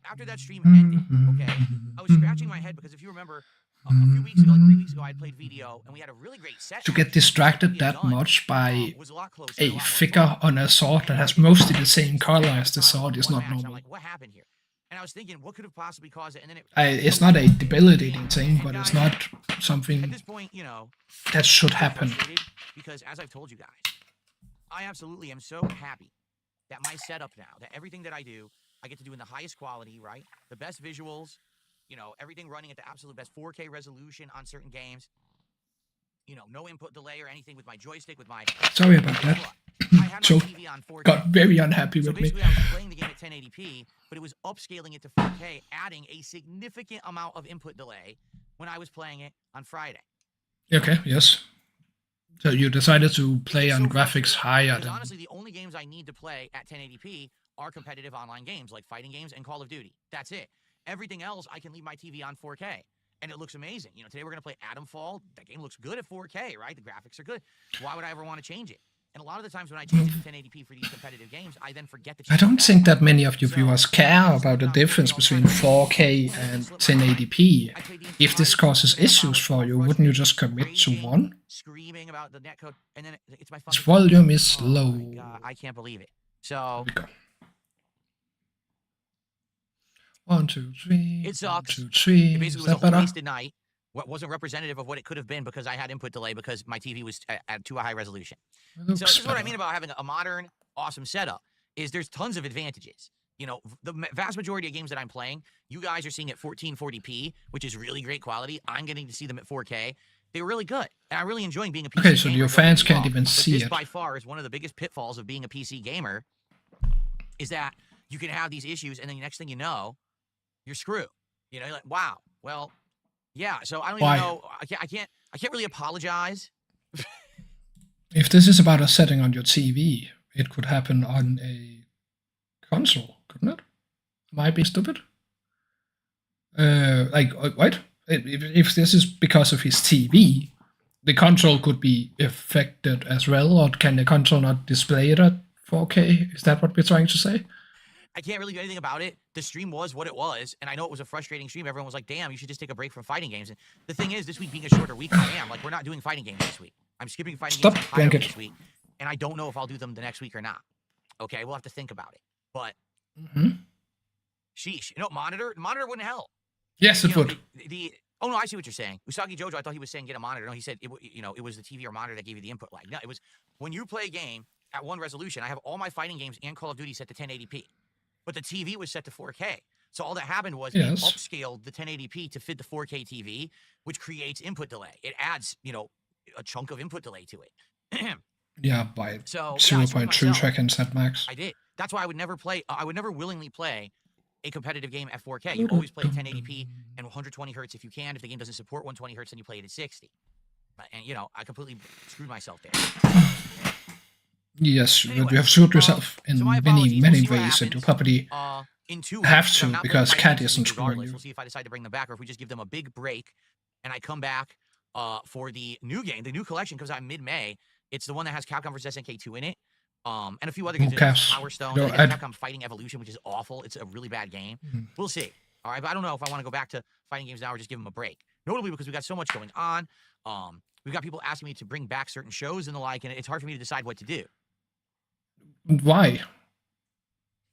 after that stream ended, okay, I was scratching my head because if you remember, a few weeks ago, like 3 weeks ago, I played VDO, and we had a really great set. To get distracted that much by was a lot closer, a lot more figure fun. on a sword that has mostly the same color as the sword is One not match, I'm normal. like, what happened here? And I was thinking, what could have possibly caused it? And then It's not a debilitating thing, but it's not at something this point, you know, that should I'm happen. frustrated because as I've told you guys, I absolutely am so happy that my setup now, that everything that I do, I get to do in the highest quality, right? The best visuals, you know, everything running at the absolute best 4K resolution on certain games. You know, no input delay or anything with my joystick, with my... Sorry about that. I had my Joe TV on 4K. got very unhappy So with me. basically, I was playing the game at 1080p, but it was upscaling it to 4K, adding a significant amount of input delay when I was playing it on Friday. Okay, yes. So you decided to play on So graphics frustrating, higher because than... honestly, the only games I need to play at 1080p are competitive online games like fighting games and Call of Duty. That's it. Everything else, I can leave my TV on 4K, and it looks amazing. You know, today we're going to play Atomfall. That game looks good at 4K, right? The graphics are good. Why would I ever want to change it? And a lot of the times when I change it to 1080p for these competitive games, I then forget to change I don't it think back. that many of you viewers care about the difference between 4K and 1080p. If this causes issues for you, wouldn't you just commit to one? Screaming about the netcode, and then it's my Its fucking volume is Oh low. my God, I can't believe it. So There we go. 1, 2, 3. It sucks. 1, 2, 3. it basically Is was a that whole better? wasted night. What wasn't representative of what it could have been because I had input delay because my TV was at too high resolution. It looks So this is what I better. mean about having a modern, awesome setup. Is there's tons of advantages. You know, the vast majority of games that I'm playing, you guys are seeing at 1440p, which is really great quality. I'm getting to see them at 4K. They were really good, and I'm really enjoying being a PC Okay, so gamer, your don't get fans me can't wrong, even but see this it. by far is one of the biggest pitfalls of being a PC gamer. Is that you can have these issues, and then the next thing you know, you're screwed. You know, you're like, wow, well, yeah. So I don't Why? even know. I can't really apologize. If this is about a setting on your TV, it could happen on a console, couldn't it? Am I being stupid? What? If this is because of his TV, the console could be affected as well, or can the console not display it at 4K? Is that what we're trying to say? I can't really do anything about it. The stream was what it was, and I know it was a frustrating stream. Everyone was like, damn, you should just take a break from fighting games. And the thing is, this week being a shorter week, I am. Like, we're not doing fighting games this week. I'm skipping fighting Stop, games entirely Blanket. this week, and I don't know if I'll do them the next week or not. Okay, we'll have to think about it. But, sheesh. You know, monitor wouldn't help. Yes, You it know, would. Oh, no, I see what you're saying. Usagi Jojo, I thought he was saying get a monitor. No, he said, it was the TV or monitor that gave you the input lag. No, it was when you play a game at one resolution, I have all my fighting games and Call of Duty set to 1080p. But the TV was set to 4K. So all that happened was Yes. it upscaled the 1080p to fit the 4K TV, which creates input delay. It adds, a chunk of input delay to it. Yeah, by So, yeah, I screwed 0.2 myself. seconds at max. I did. That's why I would never play. I would never willingly play a competitive game at 4K. You always play at 1080p and 120 hertz if you can. If the game doesn't support 120 hertz, then you play it at 60. And I completely screwed myself there. Yes, but Anyway, you have screwed yourself in so my many, apologies. many We'll see what ways, and you happens. probably In 2 have weeks, to, I'm not because looking Cat to isn't do screwing regardless. you. We'll see if I decide to bring them back or if we just give them a big break and I come back for the new game. The new collection comes out mid-May. It's the one that has Capcom vs. SNK2 in it. And a few other games. Cass. Power Stone. No, I think Capcom Fighting Evolution, which is awful. It's a really bad game. We'll see. All right, but I don't know if I want to go back to fighting games now or just give them a break. Notably because we got so much going on. We've got people asking me to bring back certain shows and the like, and it's hard for me to decide what to do. Why?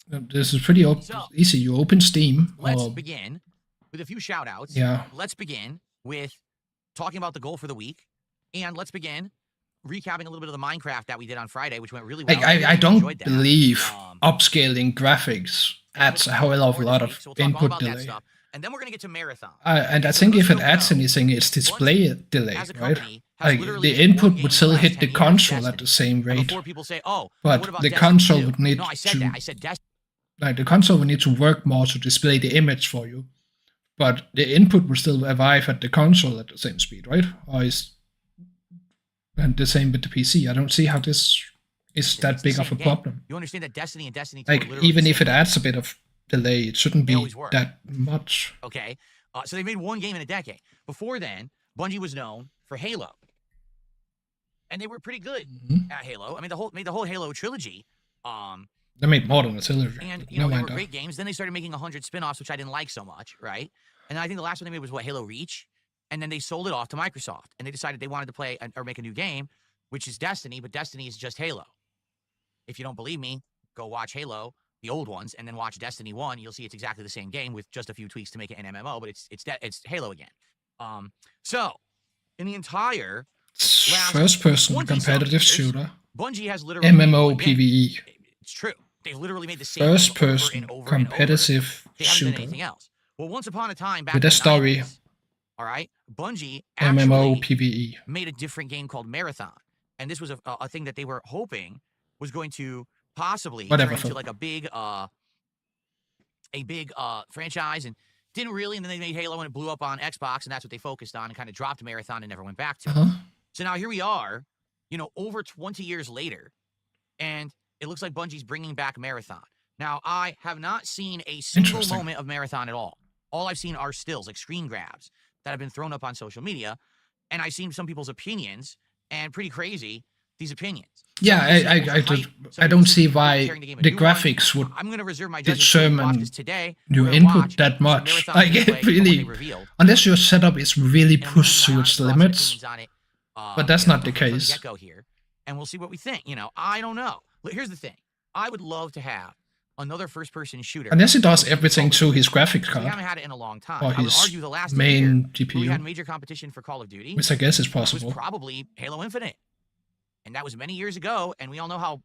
This is pretty easy. You open Steam. Let's begin with a few shout outs. Yeah. Let's begin with talking about the goal for the week. And let's begin recapping a little bit of the Minecraft that we did on Friday, which went really well. I don't believe upscaling graphics adds a hell of a lot of input delay. And then we're going to get to Marathon. And I think if it adds anything, it's display delay, right? Like, the input would still hit the console at the same rate. Before people say, oh, but the console would need no, I said to... that. I said Destiny. Like, the console would need to work more to display the image for you. But the input would still arrive at the console at the same speed, right? And the same with the PC. I don't see how this is that big of a problem. You understand that Destiny and Destiny 2 like, even if it adds a bit of delay, it shouldn't be that much. Okay, so they made one game in a decade. Before then, Bungie was known for Halo, and they were pretty good at Halo. I mean, made the whole Halo trilogy. They made more than a trilogy. And they were great games. Then they started making 100 spin-offs, which I didn't like so much, right? And I think the last one they made was Halo Reach, and then they sold it off to Microsoft, and they decided they wanted to play or make a new game, which is Destiny, but Destiny is just Halo. If you don't believe me, go watch Halo, the old ones, and then watch Destiny 1. You'll see it's exactly the same game with just a few tweaks to make it an MMO, but it's Halo again. So in the entire first-person competitive shooter, Bungie has literally MMO PvE. It's true. They've literally made the same first-person competitive they haven't shooter done anything else. Well, once upon a time, back with in a the story. 90s, all right, Bungie MMO actually PvE made a different game called Marathon, and this was a thing that they were hoping was going to possibly turn into like a big franchise, and didn't really. And then they made Halo, and it blew up on Xbox, and that's what they focused on, and kind of dropped Marathon and never went back to. So now here we are, over 20 years later, and it looks like Bungie's bringing back Marathon. Now, I have not seen a single moment of Marathon at all. All I've seen are stills, like screen grabs, that have been thrown up on social media, and I've seen some people's opinions, and pretty crazy, these opinions. Yeah, I don't see why the graphics would determine your input that much. Like, it really, unless your setup is really pushed to its limits, but that's not the case. And we'll see what we think. I don't know. Here's the thing. I would love to have another first-person shooter. Unless he does everything through his graphics card. We haven't had it in a long time. Or I would his argue the last main year, GPU. we had major competition for Call of Duty. Which I guess is possible. Was probably Halo Infinite. And that was many years ago, and we all know how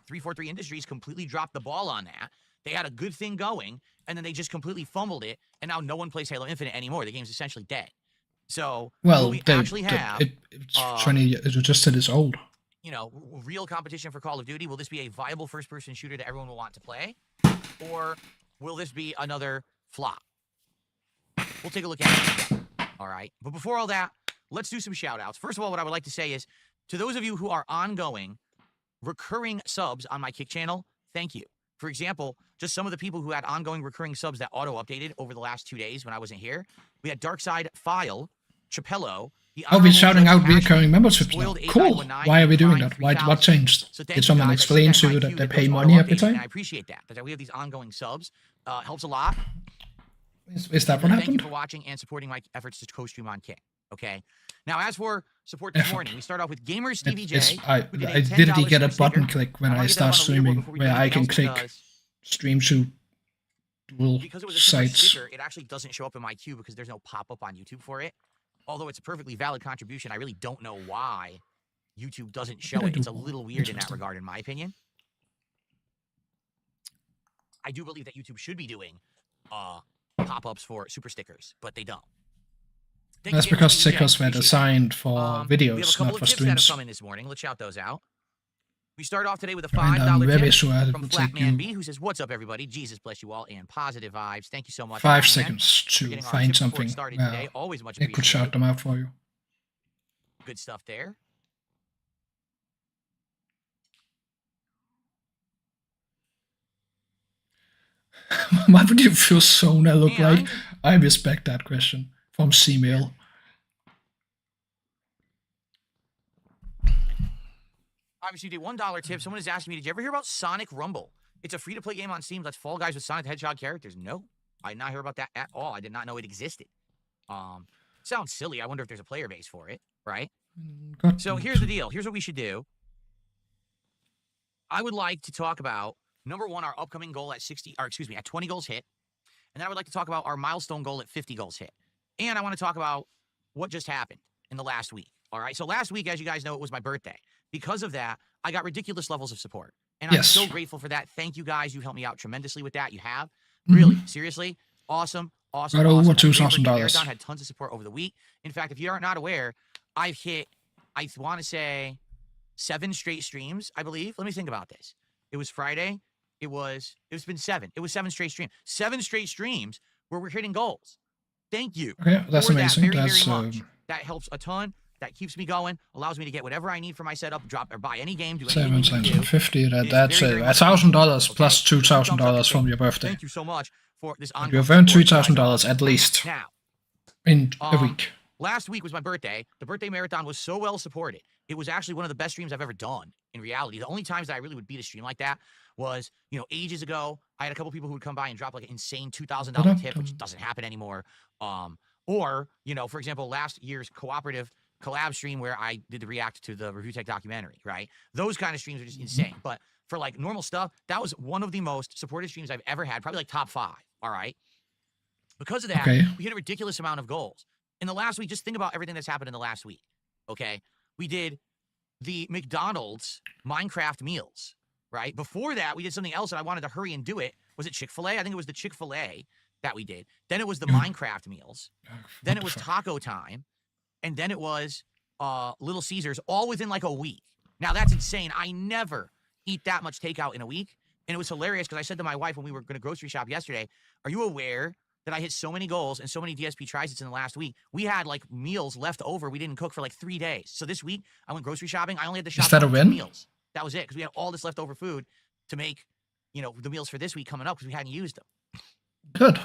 343 Industries completely dropped the ball on that. They had a good thing going, and then they just completely fumbled it, and now no one plays Halo Infinite anymore. The game's essentially dead. So, well, we actually have... It's 20 years. You just said it's old. Real competition for Call of Duty. Will this be a viable first-person shooter that everyone will want to play? Or will this be another flop? We'll take a look at it. All right. But before all that, let's do some shout-outs. First of all, what I would like to say is, to those of you who are ongoing, recurring subs on my Kick channel, thank you. For example, just some of the people who had ongoing recurring subs that auto-updated over the last 2 days when I wasn't here. We had Darkside File, Chapello. Oh, we're shouting out recurring memberships now. Cool. Why are we doing that? What changed? Did someone explain to you that they pay money every time? I appreciate that. That we have these ongoing subs. Helps a lot. Is that what happened? Thank you for watching and supporting my efforts to co-stream on Kick. Okay. Now, as for support this morning, we start off with Gamers Stevie J. I literally get a button click when I start streaming where I can click stream to dual because it was a sites. sticker, it actually doesn't show up in my queue because there's no pop-up on YouTube for it. Although it's a perfectly valid contribution, I really don't know why YouTube doesn't show it. It's a little weird in that regard, in my opinion. I do believe that YouTube should be doing pop-ups for super stickers, but they don't. That's because stickers were designed for videos, not for streams. We have a couple of tips that have come in this morning. Let's shout those out. We start off today with a $5 tip from Flatman B, who says, "What's up, everybody? Jesus bless you all and positive vibes. Thank you so much." 5 seconds to find something. Always much it could shout them out for you. Good stuff there. What would your persona look like? And- I respect that question from C-Mail. I received a $1 tip. Someone is asking me, did you ever hear about Sonic Rumble? It's a free-to-play game on Steam that's Fall Guys with Sonic the Hedgehog characters. No, I did not hear about that at all. I did not know it existed. Sounds silly. I wonder if there's a player base for it, right? So here's the deal. Here's what we should do. I would like to talk about, number one, our upcoming goal at 20 goals hit. And then I would like to talk about our milestone goal at 50 goals hit. And I want to talk about what just happened in the last week. All right. So last week, as you guys know, it was my birthday. Because of that, I got ridiculous levels of support. And I'm so grateful for that. Thank you guys. You helped me out tremendously with that. You have. Really, seriously. Awesome. Awesome. Got over awesome. $2,000. Marathon had tons of support over the week. In fact, if you are not aware, I've hit, I want to say, 7 straight streams, I believe. Let me think about this. It was Friday. It's been 7. It was 7 straight streams. 7 straight streams where we're hitting goals. Thank you. Okay, that's for amazing. That That's very much. That helps a ton. That keeps me going. Allows me to get whatever I need for my setup, drop or buy any game, do anything. 750. That's very, very much $1,000 plus appreciated. $2,000 from your birthday. Thank you so much for this. You've earned $3,000 at least Now, in a week. last week was my birthday. The birthday marathon was so well supported. It was actually one of the best streams I've ever done. In reality, the only times that I really would beat a stream like that was, ages ago. I had a couple people who would come by and drop like an insane $2,000 tip, which doesn't happen anymore. Or, for example, last year's cooperative collab stream where I did the react to the Review Tech documentary, right? Those kind of streams are just insane. But for like normal stuff, that was one of the most supported streams I've ever had, probably like top 5. All right. Because of that, we hit a ridiculous amount of goals. In the last week, just think about everything that's happened in the last week. Okay. We did the McDonald's Minecraft meals, right? Before that, we did something else and I wanted to hurry and do it. Was it Chick-fil-A? I think it was the Chick-fil-A that we did. Then it was the Minecraft meals. Then it was taco time. And then it was Little Caesars, all within like a week. Now, that's insane. I never eat that much takeout in a week. And it was hilarious because I said to my wife when we were going to grocery shop yesterday, are you aware that I hit so many goals and so many DSP tries in the last week? We had like meals left over. We didn't cook for like 3 days. So this week, I went grocery shopping. I only had to shop Is that a for win? 2 meals. That was it because we had all this leftover food to make, the meals for this week coming up because we hadn't used them. Good.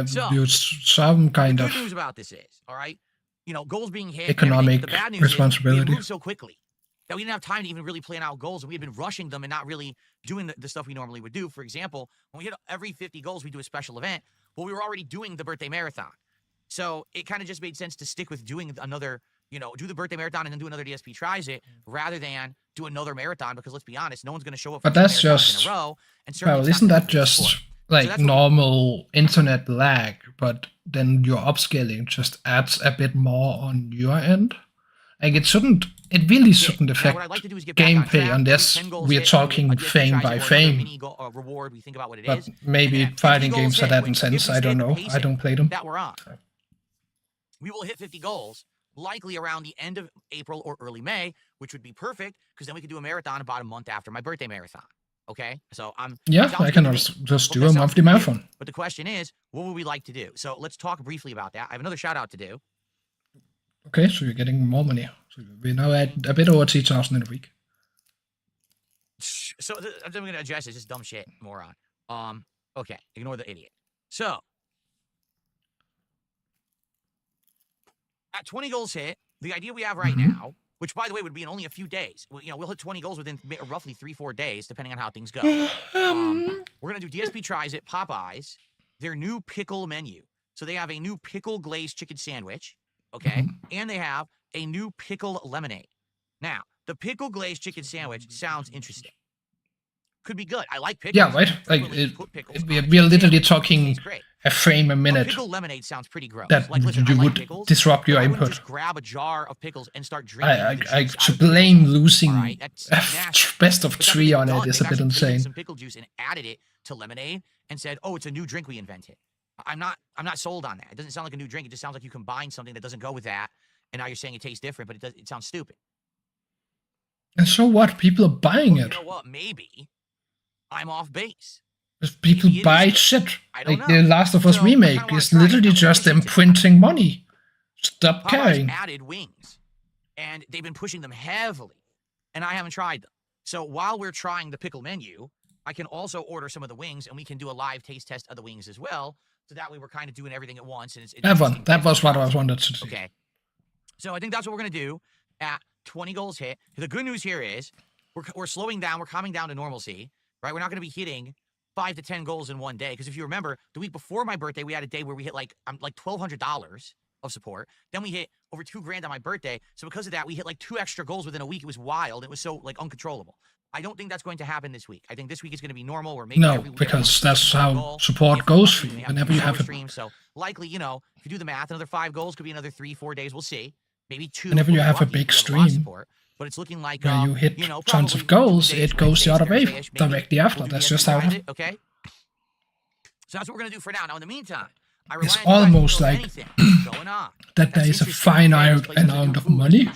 So, Some kind the of good news about this is, all right, goals being hit. economic the bad news responsibility. Is we moved so quickly that we didn't have time to even really plan out goals, and we had been rushing them and not really doing the stuff we normally would do. For example, when we hit every 50 goals, we do a special event. Well, we were already doing the birthday marathon. So it kind of just made sense to stick with doing another, do the birthday marathon and then do another DSP tries it rather than do another marathon because let's be honest, no one's going to show up for But that's 2 marathons just, in a row. And well, isn't that just like normal internet lag, but then your upscaling just adds a bit more on your end? Like it really shouldn't affect gameplay unless we're talking frame by frame. Reward, we think about what it but is. maybe fighting games are that intense, I don't know. I don't play them. That we're on. We will hit 50 goals likely around the end of April or early May, which would be perfect because then we could do a marathon about a month after my birthday marathon. Okay, so I can just do a monthly marathon. But the question is, what would we like to do? So let's talk briefly about that. I have another shout out to do. Okay, so you're getting more money. So we're now at a bit over 2,000 in a week. So I'm going to address this dumb shit, moron. Okay, ignore the idiot. So at 20 goals hit, the idea we have right now, which, by the way, would be in only a few days. We'll hit 20 goals within roughly 3-4 days, depending on how things go. We're going to do DSP Tries at Popeyes, their new pickle menu. So they have a new pickle glazed chicken sandwich, okay? And they have a new pickle lemonade. Now, the pickle glazed chicken sandwich sounds interesting. Could be good. I like pickles. Yeah, right? Like, we're literally talking a frame a minute. Pickle lemonade sounds pretty gross. That listen, you like would pickles, disrupt your I input. Just grab a jar of pickles and start drinking. I to blame losing a best of 3 on it is a bit insane. Some pickle juice and added it to lemonade and said, "Oh, it's a new drink we invented." I'm not sold on that. It doesn't sound like a new drink. It just sounds like you combine something that doesn't go with that, and now you're saying it tastes different, but it sounds stupid. And so what? People are buying it. You know what? Maybe I'm off base. People buy shit. Like the Last of Us remake is literally just them printing money. Stop caring. Added wings, and they've been pushing them heavily, and I haven't tried them. So while we're trying the pickle menu, I can also order some of the wings, and we can do a live taste test of the wings as well. So that way we're kind of doing everything at once. And it's That was what I wanted to see. Okay. So I think that's what we're going to do at 20 goals hit. The good news here is we're slowing down. We're coming down to normalcy, right? We're not going to be hitting 5 to 10 goals in one day. Because if you remember, the week before my birthday, we had a day where we hit like $1,200 of support. Then we hit over $2,000 on my birthday. So because of that, we hit like 2 extra goals within a week. It was wild. It was so like uncontrollable. I don't think that's going to happen this week. I think this week is going to be normal. Or maybe No, because that's how support goes for you. Whenever you have stream, so likely, you know, if you do the math, another 5 goals could be another 3-4 days. We'll see. Maybe 2. Whenever you have a big stream, but it's looking like where you hit tons of goals, it goes the other way directly after. That's just how. Okay. So that's what we're gonna do for now. Now, in the meantime, it's almost like that there is a finite amount of money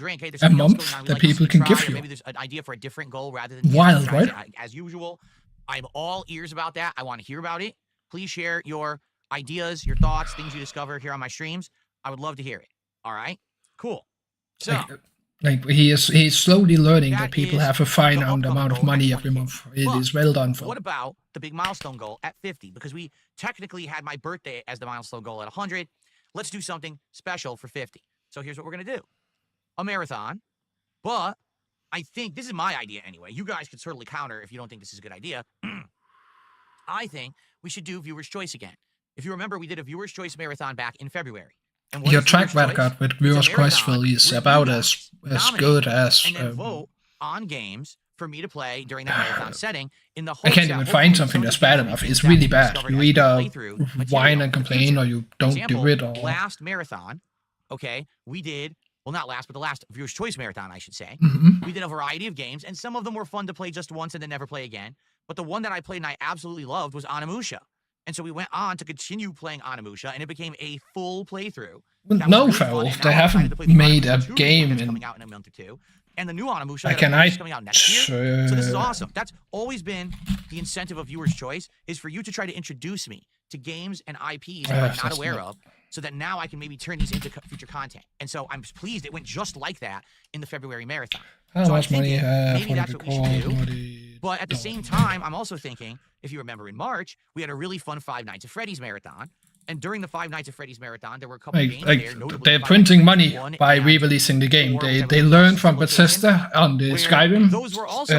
a month that people can give you. Maybe there's an idea for a different goal rather than wild, right? As usual, I'm all ears about that. I want to hear about it. Please share your ideas, your thoughts, things you discover here on my streams. I would love to hear it. All right. Cool. So. Like he's slowly learning that people have a finite amount of money every month. It is well done for. What about the big milestone goal at 50? Because we technically had my birthday as the milestone goal at 100. Let's do something special for 50. So here's what we're going to do. A marathon. But I think this is my idea anyway. You guys could certainly counter if you don't think this is a good idea. I think we should do Viewer's Choice again. If you remember, we did a Viewer's Choice marathon back in February. Your track record with Viewer's Choice is about as good as. And then vote on games for me to play during the marathon setting. In the I can't even find something that's bad enough. It's really bad. You either whine and complain, or you don't do it. Or last marathon, okay, we did. Well, not last, but the last Viewer's Choice marathon, I should say. We did a variety of games, and some of them were fun to play just once and then never play again. But the one that I played and I absolutely loved was Onimusha. And so we went on to continue playing Onimusha, and it became a full playthrough. No, really they haven't made a game coming out in a month or 2, and the new Onimusha is coming out next year. So this is awesome. That's always been the incentive of Viewer's Choice, is for you to try to introduce me to games and IPs that I'm not aware of, so that now I can maybe turn these into future content. And so I'm pleased it went just like that in the February marathon. So I'm thinking maybe that's what we should do. But at the same time, I'm also thinking, if you remember in March, we had a really fun Five Nights at Freddy's marathon. And during the Five Nights at Freddy's marathon, there were a couple of games there. They're printing money by re-releasing the game. They learned from Bethesda on the Skyrim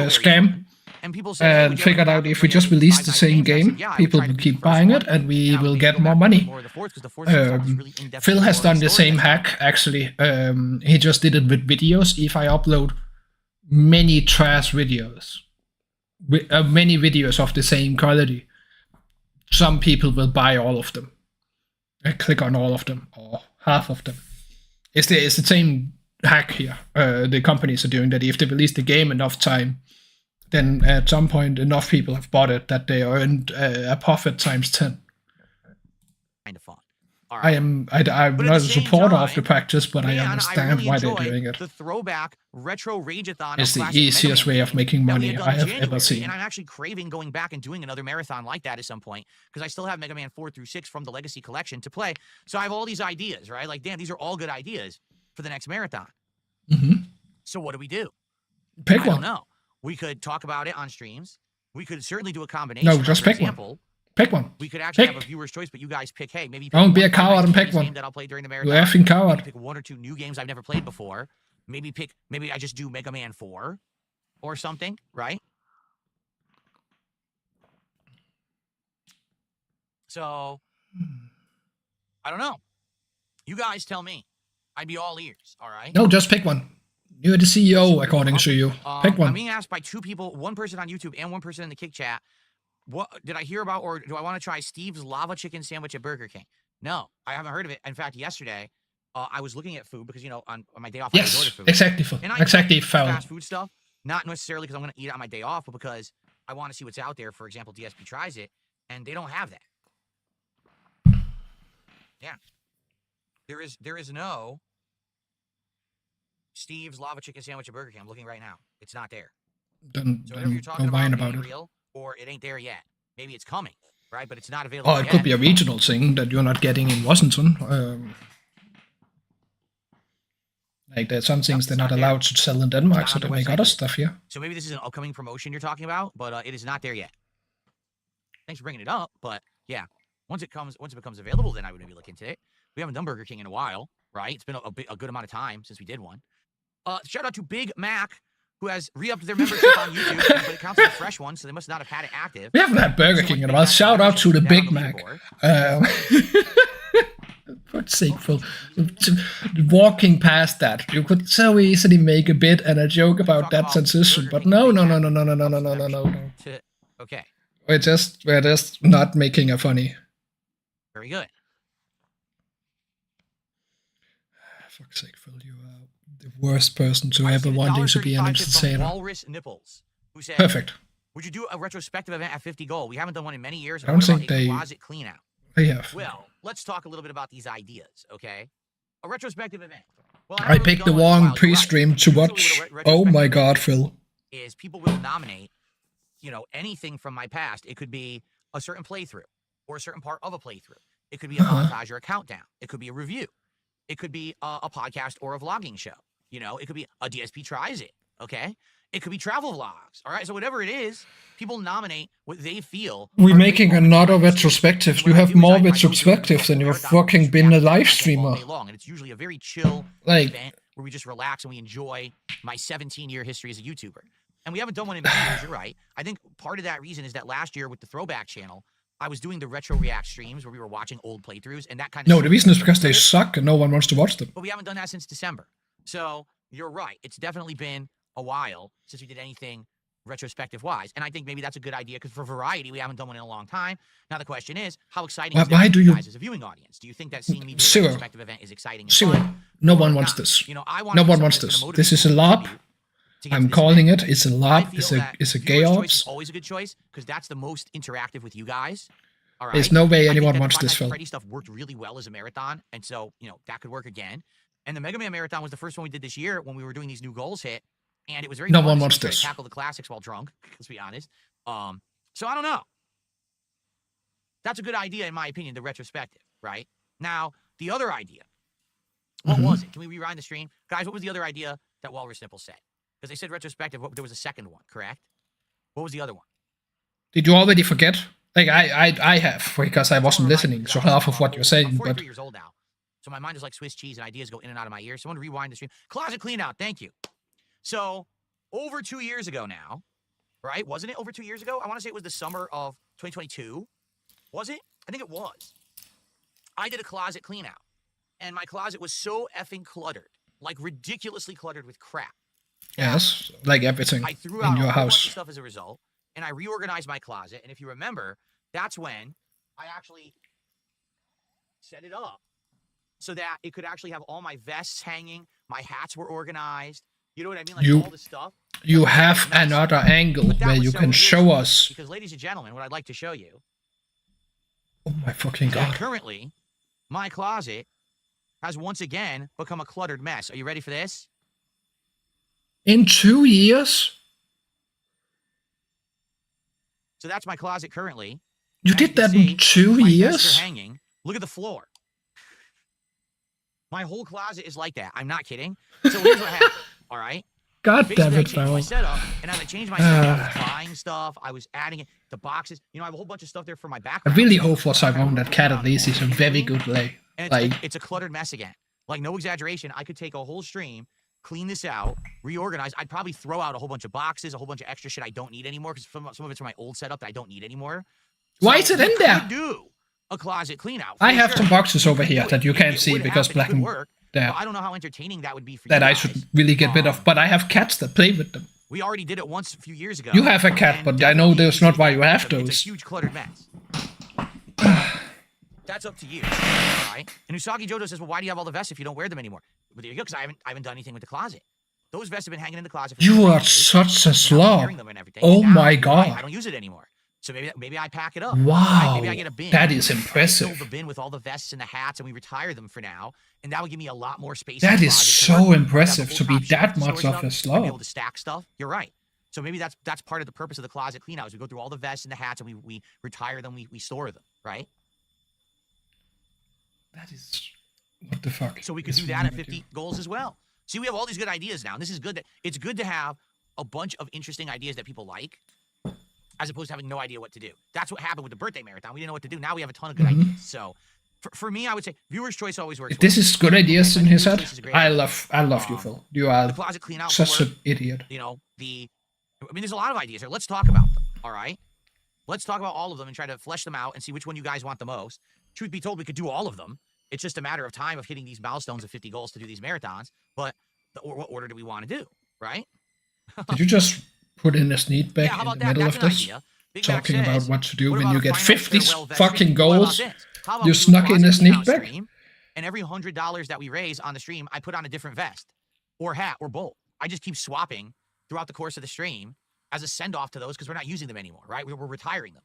scam and figured out if we just release the same game, people will keep buying it and we will get more money. Phil has done the same hack, actually. He just did it with videos. If I upload many trash videos, many videos of the same quality, some people will buy all of them. Click on all of them or half of them. It's the same hack here. The companies are doing that. If they release the game enough time, then at some point enough people have bought it that they earned a profit times 10. Kind of fun. I'm not a supporter of the practice, but I understand why they're doing it. The throwback retro Rageathon. It's the easiest way of making money I have ever seen. And I'm actually craving going back and doing another marathon like that at some point, because I still have Mega Man 4 through 6 from the Legacy Collection to play. So I have all these ideas, right? Like, damn, these are all good ideas for the next marathon. So what do we do? Pick one. I don't know. We could talk about it on streams. We could certainly do a combination. No, just pick one. Pick one. We could actually have a viewer's choice, but you guys pick. Hey, maybe don't be a coward and pick one. That I'll play during the marathon. You're effing coward. Pick 1 or 2 new games I've never played before. Maybe I just do Mega Man 4 or something, right? So I don't know. You guys tell me. I'd be all ears. All right. No, just pick one. You're the CEO, according to you. Pick one. I'm being asked by 2 people, 1 person on YouTube and 1 person in the Kick chat. What did I hear about, or do I want to try Steve's lava chicken sandwich at Burger King? No, I haven't heard of it. In fact, yesterday, I was looking at food because, on my day off, I order food. Exactly. Exactly. Fast food stuff, not necessarily because I'm going to eat it on my day off, but because I want to see what's out there. For example, DSP tries it, and they don't have that. Yeah, there is no Steve's lava chicken sandwich at Burger King. I'm looking right now. It's not there. Then don't whine about it. Real, or it ain't there yet. Maybe it's coming, right? But it's not available. Oh, it could be a regional thing that you're not getting in Washington. Like there's some things they're not allowed to sell in Denmark, so they make other stuff here. So maybe this is an upcoming promotion you're talking about, but it is not there yet. thanks for bringing it up. But yeah, once it becomes available, then I would maybe look into it. We haven't done Burger King in a while, right? It's been a good amount of time since we did one. Shout out to Big Mac, who has re-upped their membership on YouTube, but it counts as a fresh one, so they must not have had it active. We haven't had Burger King in a while. Shout out to the Big Mac. For sake, Phil. Walking past that, you could so easily make a bit and a joke about that transition, but no. Okay. We're just not making a funny. Very good. Fuck's sake, Phil, you are the worst person to ever wanting to be an entertainer. Walrus Nipples, who said, Perfect. Would you do a retrospective event at 50 gold? We haven't done one in many years. I don't think they closet clean out. They have. Well, let's talk a little bit about these ideas, okay? A retrospective event. Well, I picked the wrong pre-stream to watch. Oh my god, Phil. Is people will nominate, anything from my past. It could be a certain playthrough or a certain part of a playthrough. It could be a montage or a countdown. It could be a review. It could be a podcast or a vlogging show. It could be a DSP tries it, okay? It could be travel vlogs, all right? So whatever it is, people nominate what they feel. We're making another retrospective. You have more retrospectives than you've fucking been a live streamer. And it's usually a very chill event where we just relax and we enjoy my 17-year history as a YouTuber. And we haven't done one in many years, you're right. I think part of that reason is that last year with the Throwback channel, I was doing the Retro React streams where we were watching old playthroughs and that kind of No, the reason is because they suck and no one wants to watch them. But we haven't done that since December. So you're right. It's definitely been a while since we did anything retrospective-wise. And I think maybe that's a good idea because for variety, we haven't done one in a long time. Now the question is, how exciting is that for you guys as a viewing audience? Do you think that seeing me do a retrospective event is exciting and fun? No one wants this. No one wants this. This is a LARP. I'm calling it. It's a LARP. It's a gay ops. Always a good choice because that's the most interactive with you guys. All right. There's no way anyone wants this film. Freddy stuff worked really well as a marathon, and so that could work again. And the Mega Man Marathon was the first one we did this year when we were doing these new goals hit, and it was very no fun one to wants try this. to tackle the classics while drunk. Let's be honest. So I don't know. That's a good idea in my opinion. The retrospective, right? Now the other idea. What was it? Can we rewind the stream, guys? What was the other idea that Walrus Nipple said? Because they said retrospective. There was a second one, correct? What was the other one? Did you already forget? Like I have because I wasn't listening. So half of what you're saying, I'm 43 but years old now. So my mind is like Swiss cheese and ideas go in and out of my ears. Someone rewind the stream. Closet clean out. Thank you. So over 2 years ago now, right? Wasn't it over 2 years ago? I want to say it was the summer of 2022. Was it? I think it was. I did a closet clean out. And my closet was so effing cluttered. Like ridiculously cluttered with crap. yes, like everything I threw in out your a whole bunch house. of stuff as a result. And I reorganized my closet. And if you remember, that's when I actually set it up so that it could actually have all my vests hanging, my hats were organized. You know what I mean? Like all the stuff. You have another angle where you can show us. Because, ladies and gentlemen, what I'd like to show you Oh my fucking is that god! currently my closet has once again become a cluttered mess. Are you ready for this? In 2 years, So that's my closet currently. you And did you can that in see 2 my vests years. are hanging. Look at the floor. My whole closet is like that. I'm not kidding. So here's what happened. All right. God Basically, damn I it, changed my Val. setup, and as I changed my setup, I was buying stuff. I was adding it, the boxes. I have a whole bunch of stuff there for my I background. really hope what I own that cat at least is a very good lay. And Like it's a cluttered mess again. Like, no exaggeration. I could take a whole stream, clean this out, reorganize. I'd probably throw out a whole bunch of boxes, a whole bunch of extra shit I don't need anymore because some of it's from my old setup that I don't need anymore. Why is it in there? could do a closet clean out. I for have sure. some boxes over could here do that you It- can't it see would because happen. It black could and work. there. But I don't know how entertaining that would be for That you I guys. should really get rid of. But I have cats that play with them. We already did it once a few years ago. You have a cat, and but I know definitely that's not why you it's a- have It's a those. huge cluttered mess. That's up to you, all right? And Usagi Jojo says, well, why do you have all the vests if you don't wear them anymore? But there you go, because I haven't done anything with the closet. Those vests have been hanging in the closet for You 3 are years, such a and I'm slob. wearing them and everything. Oh And now my god. I don't use it anymore. So maybe I pack it up. Wow, Maybe I get a bin. that is Fill impressive. the bin with all the vests and the hats, and we retire them for now. And that would give me a lot more space. That in the is closet to so work. I'd have a impressive whole to be top shelf that to much store of stuff. a I'd slob. be able to stack stuff. You're right. So maybe that's part of the purpose of the closet clean out is we go through all the vests and the hats and we retire them, we store them, right? That is what the fuck. So we could is do that wrong at with 50 you? goals as well. See, we have all these good ideas now. And this is good. It's good to have a bunch of interesting ideas that people like. as opposed to having no idea what to do. That's what happened with the birthday marathon. We didn't know what to do. Now we have a ton of good ideas. So for me, I would say viewer's choice always works. If this is good ideas in his head, Choice is a great I idea. love you, Phil. You are The closet clean out such for, an idiot. you know, there's a lot of ideas here. Let's talk about them. All right. Let's talk about all of them and try to flesh them out and see which one you guys want the most. Truth be told, we could do all of them. It's just a matter of time of hitting these milestones of 50 goals to do these marathons. But what order do we want to do? Right? Did you just put in a sneak back Yeah, how in about the that? middle That's of an this? idea. Big Mac Talking about says, what to do what when about you a get final 50 farewell vested? fucking What about goals. this? How about You we do snuck in a closet sneak clean out back? stream, and every $100 that we raise on the stream, I put on a different vest or hat or both. I just keep swapping throughout the course of the stream as a send-off to those because we're not using them anymore, right? We're retiring them.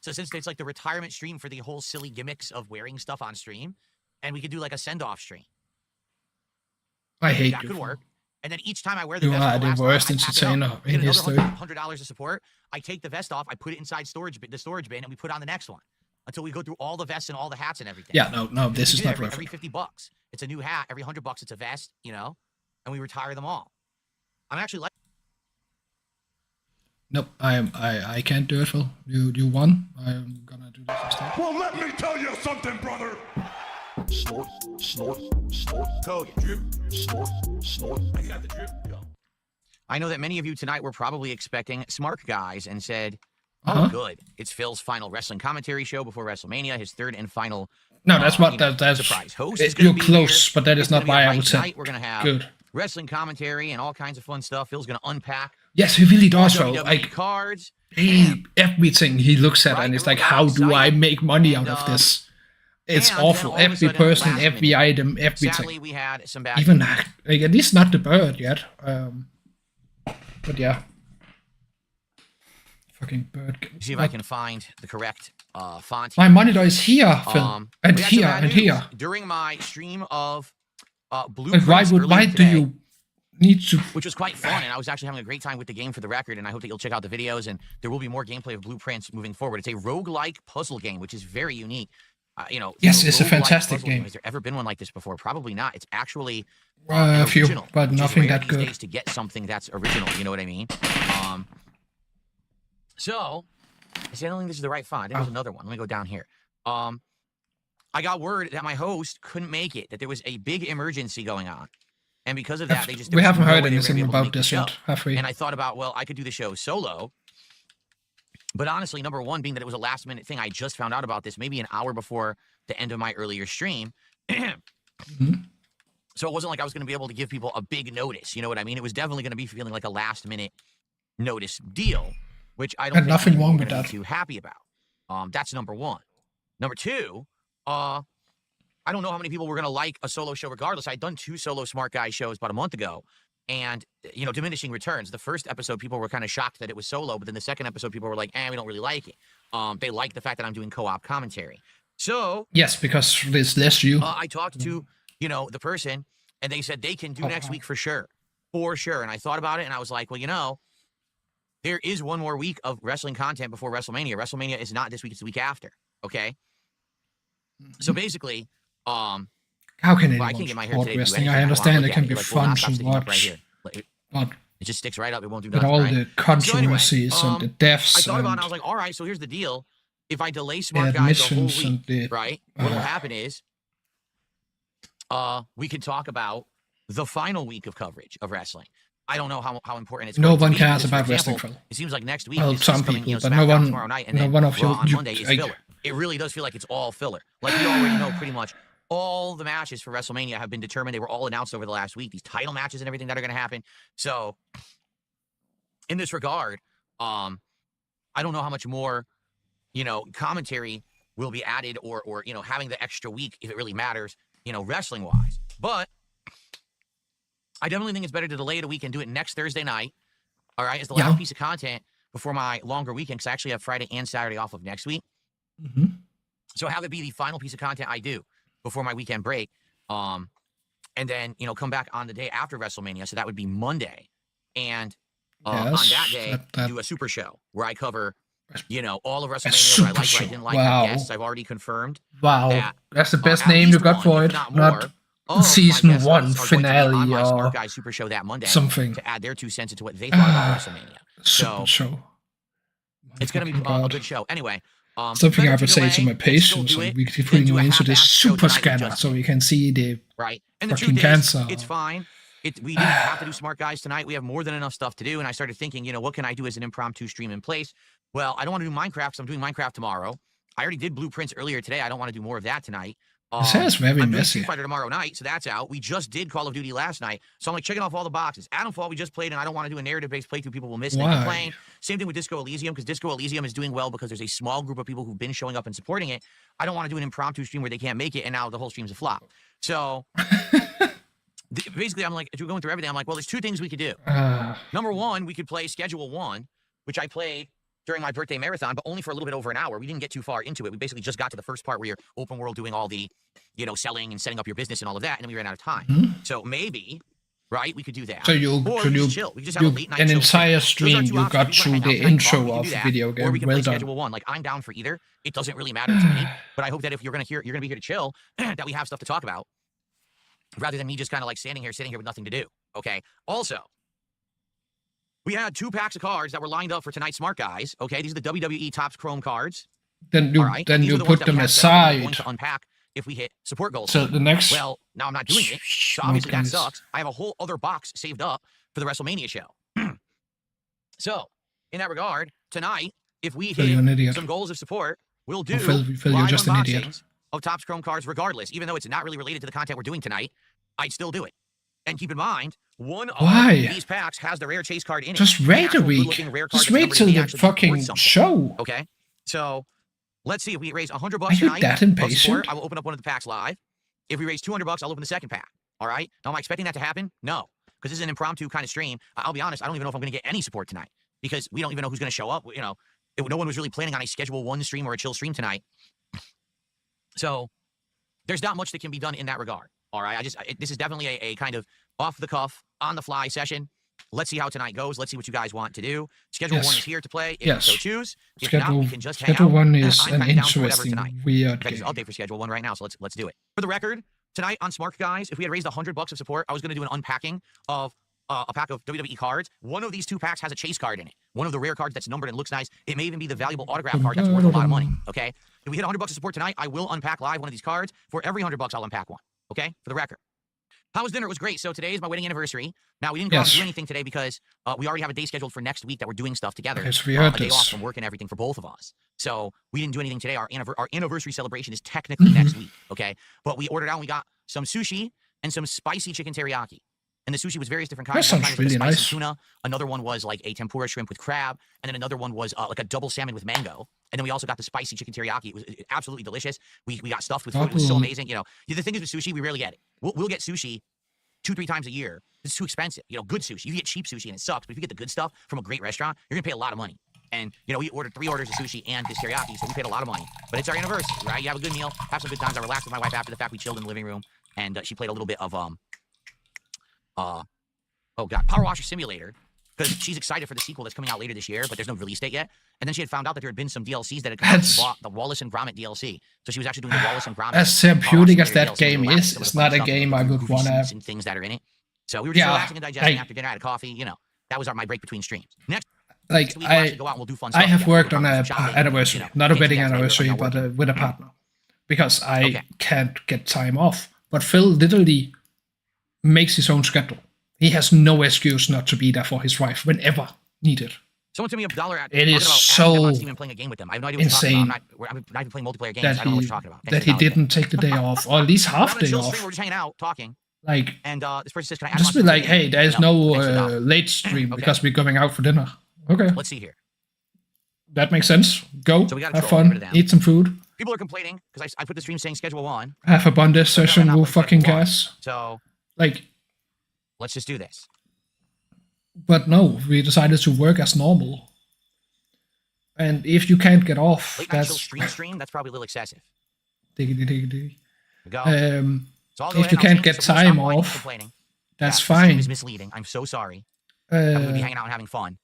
So since it's like the retirement stream for the whole silly gimmicks of wearing stuff on stream, and we could do like a send-off stream. I hate That you. could Phil. work. And then each time I wear the You vest, are for the last time, worst I pack it up. entertainer We in get history. another $100 of support. I take the vest off, I put it inside the storage bin, and we put on the next one until we go through all the vests and all the hats and everything. Yeah, no, this We is do not every, worth every it. $50. It's a new hat. Every $100, it's a vest, you know, and we retire them all. I'm actually like. Nope, I can't do it, Phil. You won. I'm gonna do this instead. Well, let me tell you something, brother. Snort, snort, snort. Cody, drip, snort, snort. I got the drip. Go. I know that many of you tonight were probably expecting smart guys and said, "Oh, Uh-huh. good, it's Phil's final wrestling commentary show before WrestleMania, his third and final." No, that's what you know, that's. surprise host is gonna You're be close, here. but that is It's not gonna be a why I hype would say night. We're gonna have good. wrestling commentary and all kinds of fun stuff. Phil's gonna unpack Yes, he really does, Phil. WWE Like cards. everything he looks at Right, and it's like, everyone how got do I excited. make money And, out of this? It's and then awful. all of a Every sudden, person, last every minute, item, everything. Sadly, we had some bad. Even like at least not the bird yet. But yeah. Fucking bird. See if I can find the correct font. My monitor is here, Phil. And we had some here bad and news here. during my stream of But Blueprints why earlier do today, you need to? which was quite fun, and I was actually having a great time with the game for the record, and I hope that you'll check out the videos, and there will be more gameplay of Blueprints moving forward. It's a roguelike puzzle game, which is very unique. You know, Yes, for it's a roguelike fantastic puzzle game. Has there ever been one like this before? Probably not. It's actually A few, original, but which is nothing rare that these good. days to get something that's original. You know what I mean? So, I said, I don't think this is the right font. There's another one. Let me go down here. I got word that my host couldn't make it, that there was a big emergency going on. And because of that, they just... We there was haven't no heard way they were anything gonna be able to about make the this show. yet, have we? And I thought about, well, I could do the show solo. But honestly, number one, being that it was a last minute thing, I just found out about this maybe an hour before the end of my earlier stream. So it wasn't like I was going to be able to give people a big notice. You know what I mean? It was definitely going to be feeling like a last minute notice deal, which I don't And think nothing people wrong are with gonna be that. too happy about. That's number one. Number two, I don't know how many people were going to like a solo show regardless. I'd done 2 solo Smart Guy shows about a month ago. And, you know, diminishing returns. The first episode, people were kind of shocked that it was solo. But then the second episode, people were like, we don't really like it. They like the fact that I'm doing co-op commentary. So... Yes, because there's less you. I talked to, you know, the person, and they said they can do next week for sure. For sure. And I thought about it, and I was like, well, you know, there is one more week of wrestling content before WrestleMania. WrestleMania is not this week, it's the week after. Okay? So basically, How can well, anyone I can't get my hair support today to do wrestling? anything. I Wow, understand look it at can it. be You're like, well, fun now stop to sticking up right watch, here. Like, but it just sticks right up. It won't do with nothing, all right? the controversies So anyway, and the deaths I thought about it, and and I was like, all right, so here's the deal. If I delay the Smart Guys the whole admissions and week, the right, what'll happen is we can talk about the final week of coverage of wrestling. I don't know how important it's no going to one be, cares because, for about wrestling, example, Phil. it seems like next week Well, is some coming, people, you know, but no SmackDown one- tomorrow night, and no then one of Raw you- on you- Monday is like- filler. It really does feel like it's all filler. Like we already know pretty much all the matches for WrestleMania have been determined. They were all announced over the last week. These title matches and everything that are going to happen. So, in this regard, I don't know how much more, you know, commentary will be added or you know, having the extra week if it really matters, you know, wrestling wise. But I definitely think it's better to delay it a week and do it next Thursday night. All right, as the last Yeah. piece of content before my longer weekend, because I actually have Friday and Saturday off of next week. Mhm. So have it be the final piece of content I do before my weekend break. And then, you know, come back on the day after WrestleMania. So that would be Monday. And on Yes, that day, that- do a super show where I cover, you know, all of WrestleMania, what I super like, what I show. didn't like, Wow. my guests. I've already confirmed. Wow, that, that's the best at name you least got one, for if it. not Not more, of my season guest one hosts are going to be on finale my or Smart Guy Super Show that Monday something. to add their 2 cents into what they thought about WrestleMania. Super So, show. It's going to be Fucking a God. good show. Anyway, Something I better would say to delay my than still patients, do and it we keep than putting do you a into this half-assed show super tonight with scanner just so you can see the right. And the fucking truth is, cancer. it's fine. We didn't have to do Smart Guys tonight. We have more than enough stuff to do. And I started thinking, what can I do as an impromptu stream in place? Well, I don't want to do Minecraft because I'm doing Minecraft tomorrow. I already did Blueprints earlier today. I don't want to do more of that tonight. This hair is very I'm doing messy. Street Fighter tomorrow night, so that's out. We just did Call of Duty last night, so I'm like checking off all the boxes. Adamfall we just played, and I don't want to do a narrative-based playthrough. People will miss and they Why? complain. Same thing with Disco Elysium, because Disco Elysium is doing well because there's a small group of people who've been showing up and supporting it. I don't want to do an impromptu stream where they can't make it, and now the whole stream's a flop. So basically, I'm like, as we're going through everything, I'm like, well, there's two things we could do. Number one, we could play Schedule 1, which I played during my birthday marathon, but only for a little bit over an hour. We didn't get too far into it. We basically just got to the first part where you're open world doing all the, selling and setting up your business and all of that, and then we ran out of time. So maybe, right, we could do that. So or you, we could just chill. We could just have a late night an chill entire stream. Those are stream two you options. got If you through wanna hang out the tonight, intro we can of do the that. video Or game. we can Well play done. Schedule 1. Like, I'm down for either. It doesn't really matter to me, but I hope that if you're gonna be here to chill, that we have stuff to talk about, rather than me just kind of like sitting here with nothing to do. Okay. Also, we had 2 packs of cards that were lined up for tonight's Smart Guys. Okay, these are the WWE Topps Chrome cards. Then you All right, then these are you the ones put that we them had set up and we're going aside. to unpack if we hit support goals. So the next. Well, now I'm not doing it, so obviously that sucks. I have a whole other box saved up for the WrestleMania show. So, in that regard, tonight, if we Phil, you're an hit idiot. some goals of support, we'll do Phil, you're live just an idiot. unboxings of Topps Chrome cards regardless. Even though it's not really related to the content we're doing tonight, I'd still do it. And keep in mind, one of Why? these packs has the rare chase card in it. Just The wait a actual week. good-looking rare card Just that's wait numbered till in the actually worth fucking something. show. Okay, so let's see if we raise $100 Are you tonight. that of impatient? support, I will open up one of the packs live. If we raise $200, I'll open the second pack. All right. Now, am I expecting that to happen? No, because this is an impromptu kind of stream. I'll be honest. I don't even know if I'm going to get any support tonight because we don't even know who's going to show up. No one was really planning on a Schedule 1 stream or a chill stream tonight. So there's not much that can be done in that regard. All right. This is definitely a kind of off the cuff, on the fly session. Let's see how tonight goes. Let's see what you guys want to do. Schedule 1 is here to play if you so choose. If not, we can just hang Schedule out. 1 is I'm an kinda down for whatever interesting, tonight. weird There's game. an update for Schedule 1 right now, so let's do it. For the record, tonight on Smart Guys, if we had raised $100 of support, I was going to do an unpacking of a pack of WWE cards. One of these 2 packs has a chase card in it. One of the rare cards that's numbered and looks nice. It may even be the valuable autograph card that's worth a lot of money. Okay. If we hit $100 of support tonight, I will unpack live one of these cards. For every $100, I'll unpack one. Okay. For the record. How was dinner? It was great. So today is my wedding anniversary. Now we didn't go out and do anything today because we already have a day scheduled for next week that we're doing stuff together. Okay, so we heard a day this. off from work and everything for both of us. So we didn't do anything today. Our anniversary celebration is technically next week. Okay. But we ordered out and we got some sushi and some spicy chicken teriyaki. And the sushi was various different kinds. That One sounds kind was really like a nice. spicy tuna. Another one was like a tempura shrimp with crab. And then another one was like a double salmon with mango. And then we also got the spicy chicken teriyaki. It was absolutely delicious. We got stuffed with food. It was so amazing. The thing is with sushi, we rarely get it. We'll get sushi 2-3 times a year. It's too expensive. Good sushi. You get cheap sushi and it sucks. But if you get the good stuff from a great restaurant, you're gonna pay a lot of money. And we ordered 3 orders of sushi and this teriyaki, so we paid a lot of money. But it's our anniversary, right? You have a good meal, have some good times. I relaxed with my wife after the fact. We chilled in the living room, and she played a little bit of Power Washer Simulator, because she's excited for the sequel that's coming out later this year, but there's no release date yet. And then she had found out that there had been some DLCs that had come out. She bought the Wallace and Gromit DLC, so she was actually doing the Wallace and Gromit. As therapeutic as Power Washer that DLC, game relaxing is, some of it's the not fun a stuff, game I the would goofy wanna. scenes and things that are in it. So we were just relaxing and digesting after dinner. I had a coffee. That was my break between streams. Next week, we'll actually go out and we'll do fun stuff. I have together. worked We'll on probably an do some shopping, anniversary, not a things wedding together, anniversary, but but with a partner, because I can't get time off. But Phil literally makes his own schedule. He has no excuse not to be there for his wife whenever needed. Someone sent me $1 at It is asking them so even playing a game with them. I have no idea what you're talking insane about. I'm not even playing multiplayer games. I don't know what you're talking about. that he didn't take the day off, or at least half day We're off. just hanging out, talking. Like, And this person says, "Can I add just be on to like, the hey, game?" there's No, no thanks a lot. late stream Okay. because we're going out for dinner. Okay, Let's see here. that makes sense. Go, So we gotta have troll, get rid fun, of them. eat some food, People are complaining because I put the stream saying schedule 1. have a bondage So they're session. not Who playing fucking schedule 1. cares? So Like, let's just do this. but no, we decided to work as normal. And if you can't get off, Late night chill that's stream. That's probably a little excessive. diggity. Here we go. So I'll go If ahead you and I'll can't change get this, so we'll stop time whining and off, complaining. that's This stream fine. is misleading. I'm so sorry. I would be Uh, hanging out and having fun.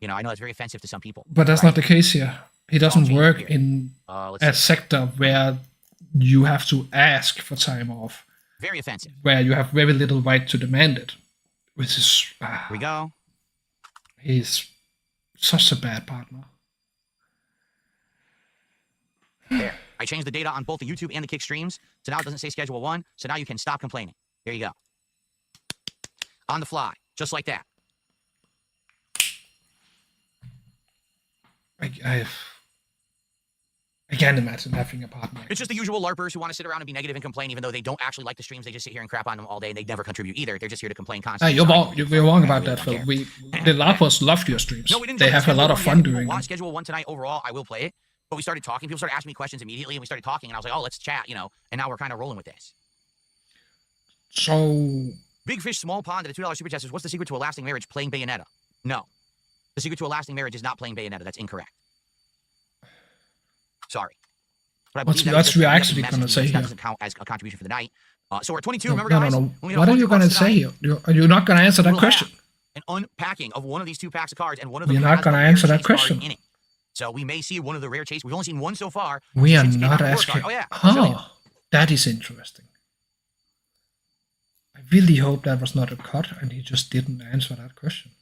I know that's very offensive to some people. but that's right? not the case here. He doesn't change it work here. in Let's a see. sector where you have to ask for time off, Very offensive. where you have very little right to demand it, which is Here we go. he's such a bad partner. There. I changed the data on both the YouTube and the Kick streams, so now it doesn't say schedule 1, so now you can stop complaining. There you go. On the fly, just like that. I can't imagine having a partner. It's just the usual LARPers who want to sit around and be negative and complain, even though they don't actually like the streams. They just sit here and crap on them all day, and they never contribute either. They're just here to complain constantly. You're So I wrong. don't You're really wrong care. about I that, really Phil. don't care. The LARPers loved your streams. No, we didn't They do have a Schedule lot of 1 fun yet. doing We'll it. watch Schedule 1 tonight overall. I will play it. But we started talking. People started asking me questions immediately, and we started talking, and I was like, oh, let's chat, and now we're kind of rolling with this. So, Big Fish Small Pond at a $2 super chat says, what's the secret to a lasting marriage? Playing Bayonetta. No. The secret to a lasting marriage is not playing Bayonetta. That's incorrect. Sorry. But I What's- believe that that's was just what you're a actually message, gonna which say here. doesn't count as a contribution for the night. So we're 22, no, remember, no, guys? no. When we have What are you 100 going to bucks say tonight, here? You're not going to answer that we'll question. have an unpacking of one of these 2 packs of cards, and one of them We're not has gonna a rare answer that chase card question. in it. So we may see one of the rare chase. We've only seen one so far. We are Shinsuke not Nakamura asking. card. Oh, yeah. I'll show you. Oh, that is interesting. I really hope that was not a cut and he just didn't answer that question.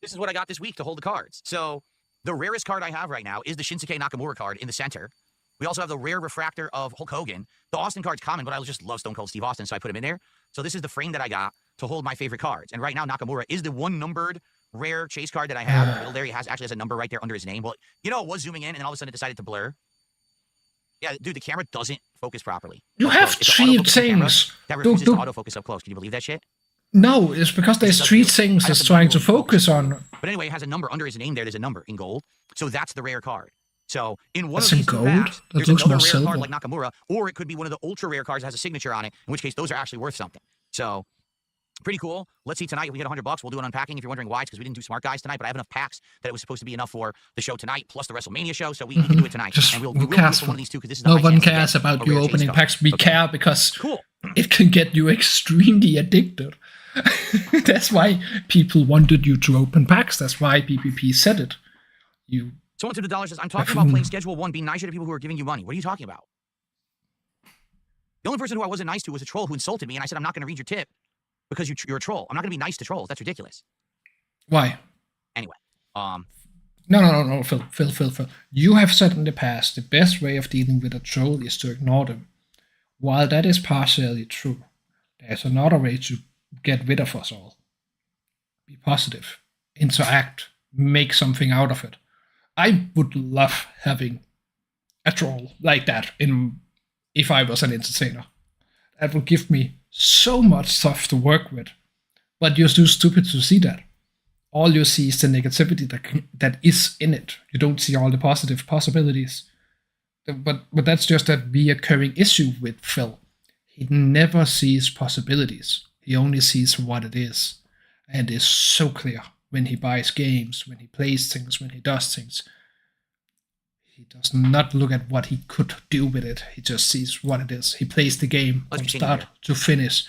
This is what I got this week to hold the cards. So the rarest card I have right now is the Shinsuke Nakamura card in the center. We also have the rare refractor of Hulk Hogan. The Austin card's common, but I just love Stone Cold Steve Austin, so I put him in there. So this is the frame that I got to hold my favorite cards. And right now, Nakamura is the 1 numbered rare chase card that I have. In the middle there, he actually has a number right there under his name. Well, it was zooming in, and then all of a sudden it decided to blur. Yeah, dude, the camera doesn't focus properly. You Up have close. It's an 3 autofocusing camera things. that Dude, refuses to dude. autofocus up close. Can you believe that shit? No, it's because there's This 3 doesn't do it. things I have it's the trying to visual focus on. But anyway, it has a number under his name there. There's a number in gold. So that's the rare card. So in one That's of in these 2 gold? packs, That there's looks another more rare silver. card like Nakamura, or it could be one of the ultra rare cards that has a signature on it, in which case those are actually worth something. So pretty cool. Let's see tonight if we hit $100. We'll do an unpacking. If you're wondering why, it's because we didn't do Smart Guys tonight, but I have enough packs that it was supposed to be enough for the show tonight, plus the WrestleMania show, so we can do it tonight. Just and we'll who do it cares for for- one of these 2, because this is the No high one chance to cares get about a you rare chase opening card. packs. We Okay. care because Cool. it can get you extremely addicted. That's why people wanted you to open packs. That's why PPP said it. You Someone to the dollar says, I'm talking about playing Schedule 1, being nicer to people who are giving you money. What are you talking about? The only person who I wasn't nice to was a troll who insulted me, and I said, I'm not going to read your tip because you're a troll. I'm not going to be nice to trolls. That's ridiculous. why? Anyway, No, Phil. You have said in the past the best way of dealing with a troll is to ignore them. While that is partially true, there's another way to get rid of us all. Be positive, interact, make something out of it. I would love having a troll like that if I was an entertainer. That would give me so much stuff to work with. But you're too stupid to see that. All you see is the negativity that is in it. You don't see all the positive possibilities. But that's just a reoccurring issue with Phil. He never sees possibilities. He only sees what it is. And it's so clear when he buys games, when he plays things, when he does things. He does not look at what he could do with it. He just sees what it is. He plays the game Let's from continue start here. to finish.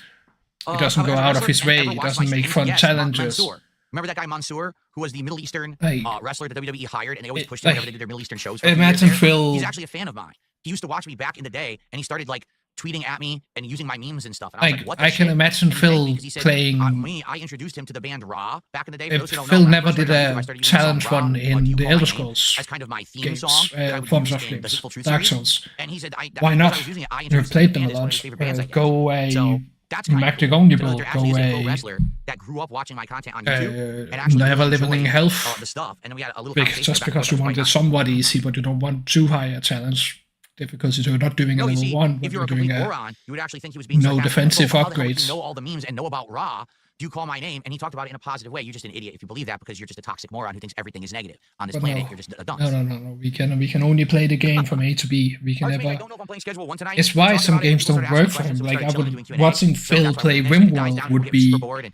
He doesn't go As a out of wrestler, his way. ever He watched doesn't my make streams? fun Yes, challenges. Mansoor. Remember that guy Mansoor, who was the Middle Eastern Hey. wrestler that WWE hired, and they always Hey, pushed him whenever hey. they did their Middle Eastern shows. For a few Imagine years there? Phil- He's actually a fan of mine. He used to watch me back in the day, and he started like tweeting at me and using my memes and stuff. And I was like, what the I can shit? imagine And he thanked me Phil 'cause he said, playing. I introduced him to the band Raw back in the day. For If those who don't know, Phil when I never first did started on YouTube, I a started using the song challenge Raw, one What Do in You the Call Elder My Name, Scrolls as kind of my theme games, song that I would forms use of in the games, Hateful Truth Dark series. Souls. And he said, Why as I not? was using it, I You've introduced him played to them the a band. It's one of his lot. favorite bands, I guess. Go away. So that's kind of Mac the cool. Goniable, So there go actually is a pro away. wrestler that grew up watching my content on YouTube and actually Never really living in enjoyed, health. the stuff. And then we had a little Big, conversation just back and because forth. you That's quite wanted nice. somewhat easy, but you don't want too high a challenge. Difficulty, so you're not doing a No, you level see, 1, but if you're you're a complete doing a. moron, you would actually think he was being no sarcastic. defensive Well, how the hell would upgrades. you know all the memes and know about Raw? Do you call my name? And he talked about it in a positive way. You're just an idiot if you believe that, because you're just a toxic moron who thinks everything is negative on this But planet. no. You're just a dunce. No. We can only play the game from A to B. We can Archmage, I never. don't know if I'm playing Schedule 1 tonight. It's We why talked some about it, games people don't started asking work for questions, him. so we Like, started I chilling, would doing Q&A. watching So Phil that's why play when the next dies Wimworld down, would people get be super bored and,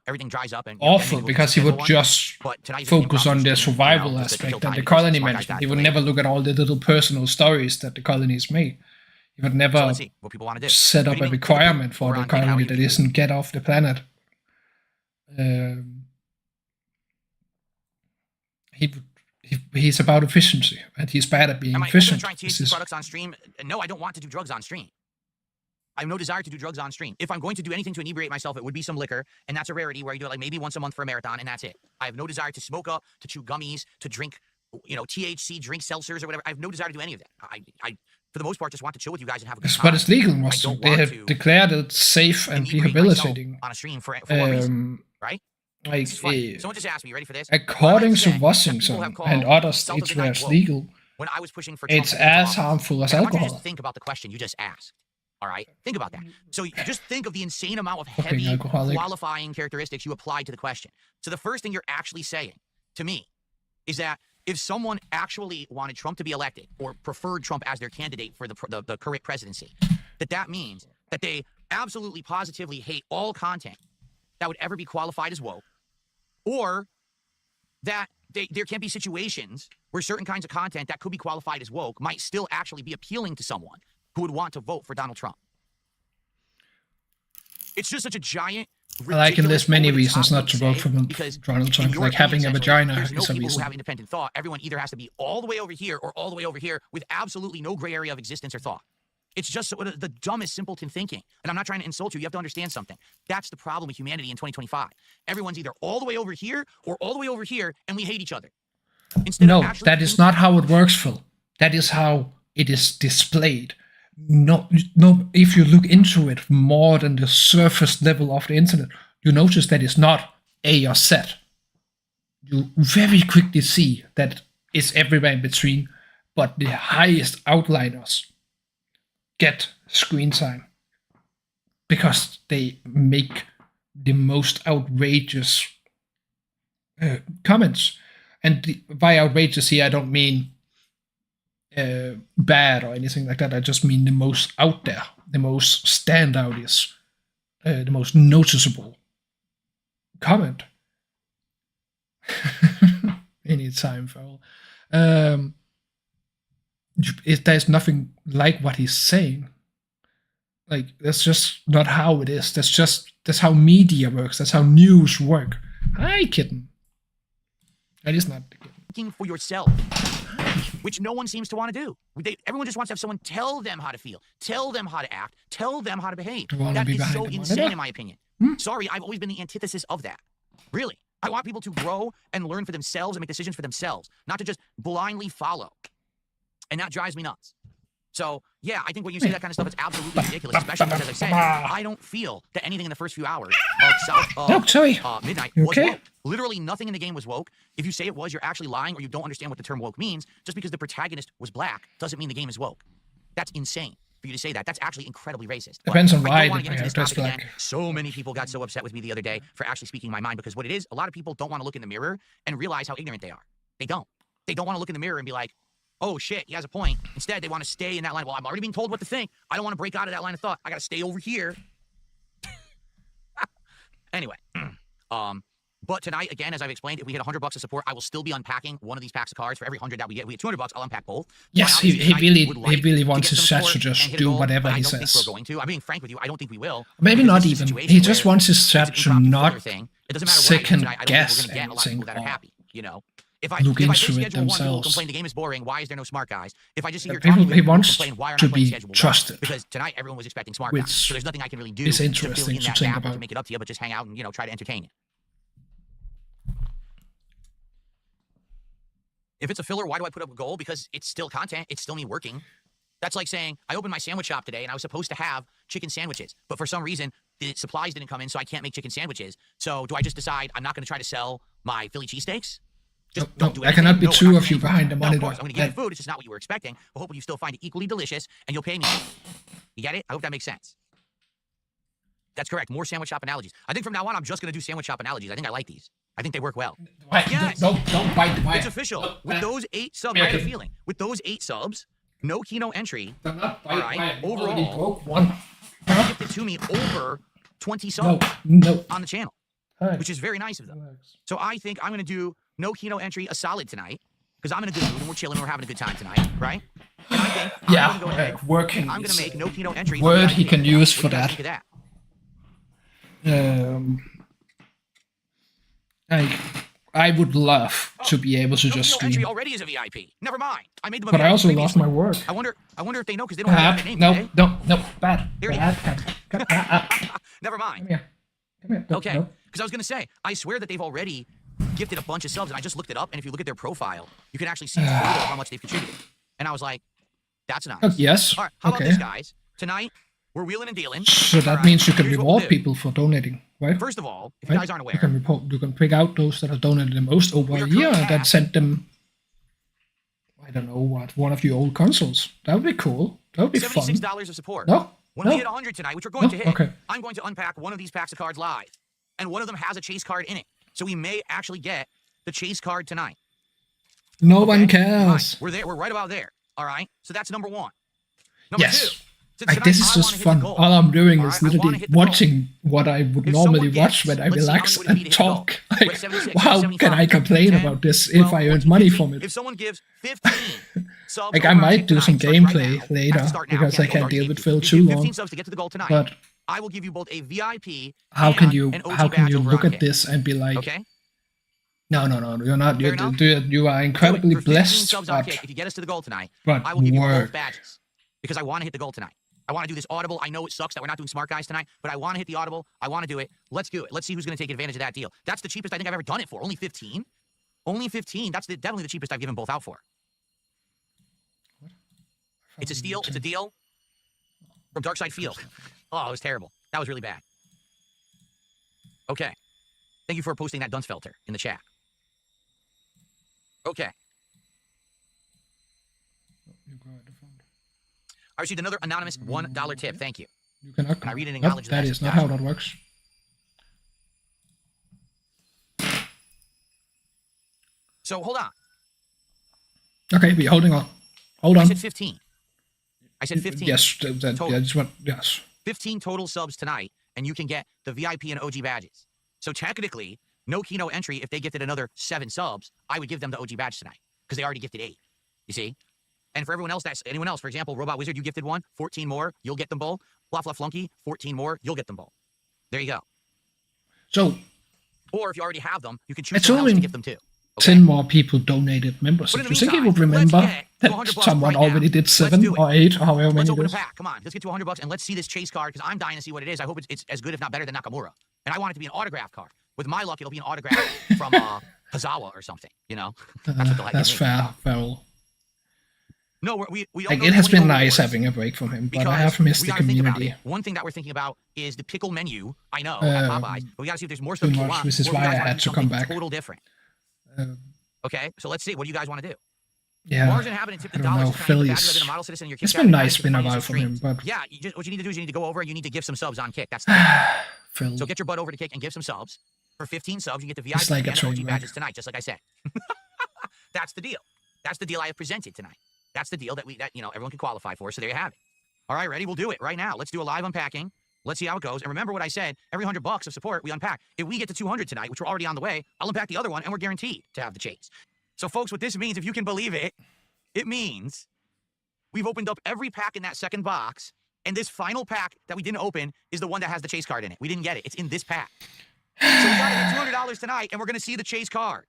everything dries up. And, then awful we'll because do he would Schedule 1. just But tonight's gonna be focus on the impromptu, survival just to kill aspect time and the because colony Smart Guys management. died He would later. never look at all the little personal stories that the colonies made. He would So never let's see what people want to do. set up a Anything? requirement for We're the on Big Howie colony that TV. isn't get off the planet. He's about efficiency, and he's bad at being Am I open to efficient. trying This THC is- products on stream? No, I don't want to do drugs on stream. I have no desire to do drugs on stream. If I'm going to do anything to inebriate myself, it would be some liquor, and that's a rarity where you do it like maybe once a month for a marathon, and that's it. I have no desire to smoke up, to chew gummies, to drink THC drink seltzers or whatever. I have no desire to do any of that. I for the most part, just want to chill with you guys and have a good time. But it's legal in I Russia. don't They want have to declared it safe and inebriate myself rehabilitating. on a stream for one reason, right? Like, This is funny. Someone just asked me, you ready for this? according to When I said that people Washington have called and other South states of where the it's Night legal, when I was pushing for Trump it's to get into as office. harmful as And I want you to alcohol. just think about the question you just asked. All right, think about that. So you just think of the insane amount of Fucking heavy alcoholic. qualifying characteristics you applied to the question. So the first thing you're actually saying to me is that if someone actually wanted Trump to be elected or preferred Trump as their candidate for the current presidency, that means that they absolutely positively hate all content that would ever be qualified as woke, or that there can be situations where certain kinds of content that could be qualified as woke might still actually be appealing to someone who would want to vote for Donald Trump. It's just such a giant. Well, I can list many ridiculous, reasons not to vote for over-the-top thing to say, Donald because Trump. in your Like having a opinion, vagina there's no is a people who reason. have independent thought. Everyone either has to be all the way over here or all the way over here with absolutely no gray area of existence or thought. It's just the dumbest simpleton thinking. And I'm not trying to insult you. You have to understand something. That's the problem with humanity in 2025. Everyone's either all the way over here or all the way over here, and we hate each other. Instead No, of actually that is thinking- not how it works, Phil. That is how it is displayed. No, if you look into it more than the surface level of the internet, you notice that it's not A or Z. You very quickly see that it's everywhere in between, but the highest outliners get screen time because they make the most outrageous comments. And by outrageous here, I don't mean bad or anything like that. I just mean the most out there, the most standout is the most noticeable comment. Anytime, Phil. There's nothing like what he's saying. Like, that's just not how it is. That's how media works. That's how news work. Hi, kitten. That is not the kitten. thinking for yourself, which no one seems to want to do. Everyone just wants to have someone tell them how to feel, tell them how to act, tell them how to behave. You wanna That be is behind so the insane, monitor? in my opinion. Sorry, I've always been the antithesis of that. Really. I want people to grow and learn for themselves and make decisions for themselves, not to just blindly follow. And that drives me nuts. So, yeah, I think when you say that kind of stuff, it's absolutely ridiculous, especially because, as I said, I don't feel that anything in the first few hours of sorry. midnight You was okay? woke. Literally nothing in the game was woke. If you say it was, you're actually lying or you don't understand what the term woke means. Just because the protagonist was black doesn't mean the game is woke. That's insane for you to say that. That's actually incredibly racist. But Depends on I why don't want the to get into this character's topic again. black. So many people got so upset with me the other day for actually speaking my mind, because what it is, a lot of people don't want to look in the mirror and realize how ignorant they are. They don't. They don't want to look in the mirror and be like, oh shit, he has a point. Instead, they want to stay in that line. Well, I'm already being told what to think. I don't want to break out of that line of thought. I got to stay over here. Anyway, but tonight, again, as I've explained, if we hit $100 of support, I will still be unpacking one of these packs of cards. For every 100 that we get $200, I'll unpack both. Yes, But obviously he tonight really would like wants to get his some set support to just and hit a do goal, whatever but he I don't think says. we're going to. I'm being frank with you. I don't think we will. Maybe because not this is a even. situation He just where wants his it's set an to impromptu not filler thing. It doesn't matter what I do second tonight. I don't guess think we're going to get a lot of people that are anything or happy. You know, if I look if I into say it schedule one, people themselves. complain the game is boring. Why is there no smart guys? If I just sit here People- talking to he you, people wants complain, why aren't to I playing be schedule one? trusted. Because tonight everyone was expecting smart Which guys, so there's nothing I can really do is to fill interesting in to that think gap or to about. make it up to you, but just hang out and try to entertain you. If it's a filler, why do I put up a goal? Because it's still content. It's still me working. That's like saying, I opened my sandwich shop today and I was supposed to have chicken sandwiches, but for some reason, the supplies didn't come in, so I can't make chicken sandwiches. So do I just decide I'm not going to try to sell my Philly cheesesteaks? Just No, don't do there anything? cannot be No, we're two not of doing you anything. behind the No, of monitor. course, I'm going to give you That- food. It's just not what you were expecting, but hopefully you still find it equally delicious and you'll pay me. You get it? I hope that makes sense. That's correct. More sandwich shop analogies. I think from now on, I'm just going to do sandwich shop analogies. I think I like these. I think they work well. Why? Yes. Don't bite the wire. It's official. With those 8 subs, Yeah, I have a okay. feeling. With those 8 subs, no Kino entry, Do not bite All the right, wire. You already overall- broke one. gifted to me over 20 No, subs no. on the channel, Hi. which is very nice of them. So I think I'm going to do no Kino entry a solid tonight, because I'm in a good mood and we're chilling and we're having a good time tonight, right? And I think Yeah, I'm going to go ahead. working. I'm going is to make a no Kino entry. word the he can VIP. use What for do you guys that. think of that? I would love to be able to No just Kino entry stream, already is a VIP. Never mind. I made them a but I VIP also lost previously. my work. I wonder if they know, because they don't have Bad. a name No, today. no, bad. Here he Bad. Come Never mind. here. Come here. No, Okay, no. because I was going to say, I swear that they've already gifted a bunch of subs, and I just looked it up, and if you look at their profile, you can actually see a total of how much they've contributed. And I was like, that's nice. Yes. All right, how about Okay. this, guys? Tonight, we're wheeling and dealing. So that All right, means you can here's what we'll reward do. people for donating, right? First of all, if Right? you guys aren't You aware, can report. You can pick out those that have donated the most over We a are year, currently and then at- send them. I don't know what, one of your old consoles. That would be cool. That would be fun. $76 of support. No. When No. we hit 100 tonight, which we're going No, to hit, okay. I'm going to unpack one of these packs of cards live. And one of them has a chase card in it. So we may actually get the chase card tonight. No one Okay? cares. Right. We're there. We're right about there. All right. So that's number one. Number Yes. two. So Like, tonight, this is I just wanna hit the fun. goal. All I'm doing All is right, I wanna literally hit the goal. watching what I would If normally someone watch gets- when I let's see how relax many would it be and to hit the goal. talk. We're Like, at 76, how 75, can I complain 10, about this well, if I earned 14, money 15. from it? If someone gives 15 subs, Like, I over might do tonight, some starting right gameplay now, have later to start now, because I go can't dark deal game. with Phil If too you give long. 15 subs to get to the goal tonight, But I will give you both a VIP how can and you an OG how can badge you over look on at Kick. this and be like, Okay? no, you're not. Fair enough? You are incredibly For 15 blessed, subs on but Kick, if you get us to the goal tonight, but I will give you both work. badges because I want to hit the goal tonight. I want to do this audible. I know it sucks that we're not doing smart guys tonight, but I want to hit the audible. I want to do it. Let's do it. Let's see who's going to take advantage of that deal. That's the cheapest I think I've ever done it for. Only 15. Only 15. That's definitely the cheapest I've given both out for. It's a steal. It's a deal from Darkside Field. Oh, it was terrible. That was really bad. Okay. Thank you for posting that Dunsfelter in the chat. Okay. I received another anonymous $1 tip. Thank you. You cannot. Can I read and Nope, acknowledge that that? is not Gotcha. how that works. So hold on. Okay, we're holding on. Hold I on. said 15. I said 15. Yes, Total. that's what. Yes. 15 total subs tonight, and you can get the VIP and OG badges. So technically, no Kino entry. If they gifted another 7 subs, I would give them the OG badge tonight because they already gifted 8. You see? And for everyone else, that's anyone else. For example, Robot Wizard, you gifted 1, 14 more, you'll get them both. Fluff Fluff Flunky, 14 more, you'll get them both. There you go. So Or if you already have them, you can choose It's someone else only to gift them too. 10 more people donated memberships. But in You the think he meantime, would remember let's get to that 100 bucks someone right now. already did Let's 7 do it. or 8 or however Let's many open it a is? pack. Come on, let's get to 100 bucks and let's see this chase card because I'm dying to see what it is. I hope it's as good, if not better, than Nakamura. And I want it to be an autograph card. With my luck, it'll be an autograph from Hazawa or something. You know, that's what they'll like. That's to me. fair, Farrell. No, we don't. Like, know it has the been 20 nice awards having a break from him, but I because have missed we the gotta think about community it. One thing that we're thinking about is the pickle menu. I know at Popeyes, but we got to see if there's more stuff too people much, want. which is or if you why I guys wanna had do to come something back. Total different. Um, Okay, so let's see. What do you guys want to do? yeah, Mars Inhabitant tip I the don't dollars. know. to try and get the badge Phillies. of a model citizen in your Kick It's chat been and nice, badge been a to while your from him, streams. but Yeah, what you need to do is you need to go over and you need to give some subs on Kick. That's the thing. Phil. So get your butt over to Kick and give some subs. For 15 subs, you get the VIP It's like a and train OG wreck. badges tonight, just like I said. That's the deal. That's the deal I have presented tonight. That's the deal that everyone can qualify for. So there you have it. All right, ready? We'll do it right now. Let's do a live unpacking. Let's see how it goes. And remember what I said, every 100 bucks of support, we unpack. If we get to 200 tonight, which we're already on the way, I'll unpack the other one, and we're guaranteed to have the chase. So, folks, what this means, if you can believe it, it means we've opened up every pack in that second box, and this final pack that we didn't open is the one that has the chase card in it. We didn't get it. It's in this pack. So we got to hit $200 tonight, and we're going to see the chase card.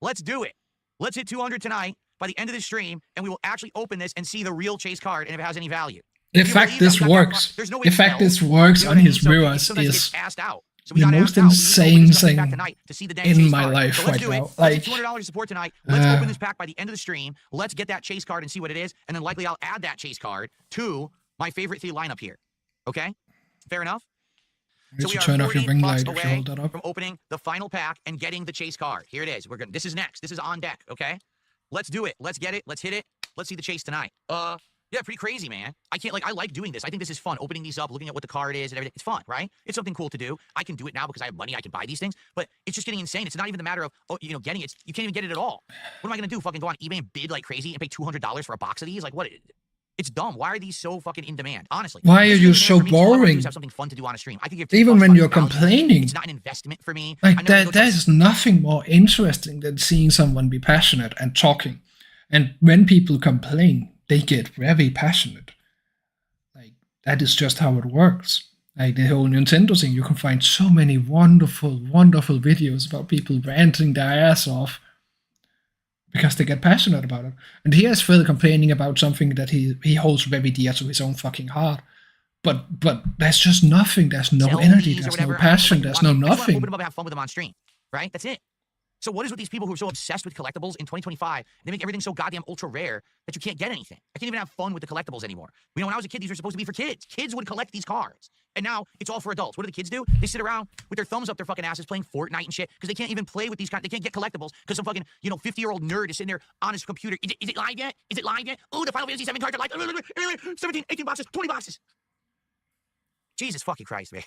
Let's do it. Let's hit 200 tonight by the end of this stream, and we will actually open this and see the real chase card and if it has any value. The If you fact believe this that we got that works, far, there's no way the to fact tell. this works You know on what I his mean? So viewers sometimes it is gets asked out. So the we gotta most ask out. We need to insane open this fucking pack thing tonight to see the dang in chase my card. life So let's right do it. now. Let's Like, hit $200 support tonight. Let's open this pack by the end of the stream. Let's get that chase card and see what it is, and then likely I'll add that chase card to my favorite 3 lineup here. Okay, fair enough. you So need we to are turn off your 40 ring bucks light if you away hold that up. from opening the final pack and getting the chase card. Here it is. This is next. This is on deck. Okay, let's do it. Let's get it. Let's hit it. Let's see the chase tonight. Yeah, pretty crazy, man. I like doing this. I think this is fun. Opening these up, looking at what the card is and everything. It's fun, right? It's something cool to do. I can do it now because I have money. I can buy these things. But it's just getting insane. It's not even the matter of, getting it. You can't even get it at all. What am I going to do? Fucking go on eBay and bid like crazy and pay $200 for a box of these? Like, what? It's dumb. Why are these so fucking in demand? Honestly. Why are This is you in so demand for me. All I wanna do boring? is have something fun to do on a stream. I could give Even $10 when for you're value. complaining. It's not an investment for me. Like, I'm never gonna go to there's nothing more interesting than seeing someone be passionate and talking. And when people complain, they get very passionate. Like, that is just how it works. Like the whole Nintendo thing, you can find so many wonderful, wonderful videos about people ranting their ass off because they get passionate about it. And here's Phil complaining about something that he holds very dear to his own fucking heart. But there's just nothing. There's no sell energy. these or There's no whatever. passion. I There's just no wanna nothing. open them up and have fun with them on stream, right? That's it. So what is with these people who are so obsessed with collectibles in 2025? They make everything so goddamn ultra rare that you can't get anything. I can't even have fun with the collectibles anymore. You know, when I was a kid, these were supposed to be for kids. Kids would collect these cards. And now it's all for adults. What do the kids do? They sit around with their thumbs up their fucking asses playing Fortnite and shit because they can't even play with these kind. They can't get collectibles because some fucking, 50-year-old nerd is sitting there on his computer. Is it live yet? Is it live yet? Oh, the Final Fantasy 7 cards are live. 17, 18 boxes, 20 boxes. Jesus fucking Christ, man.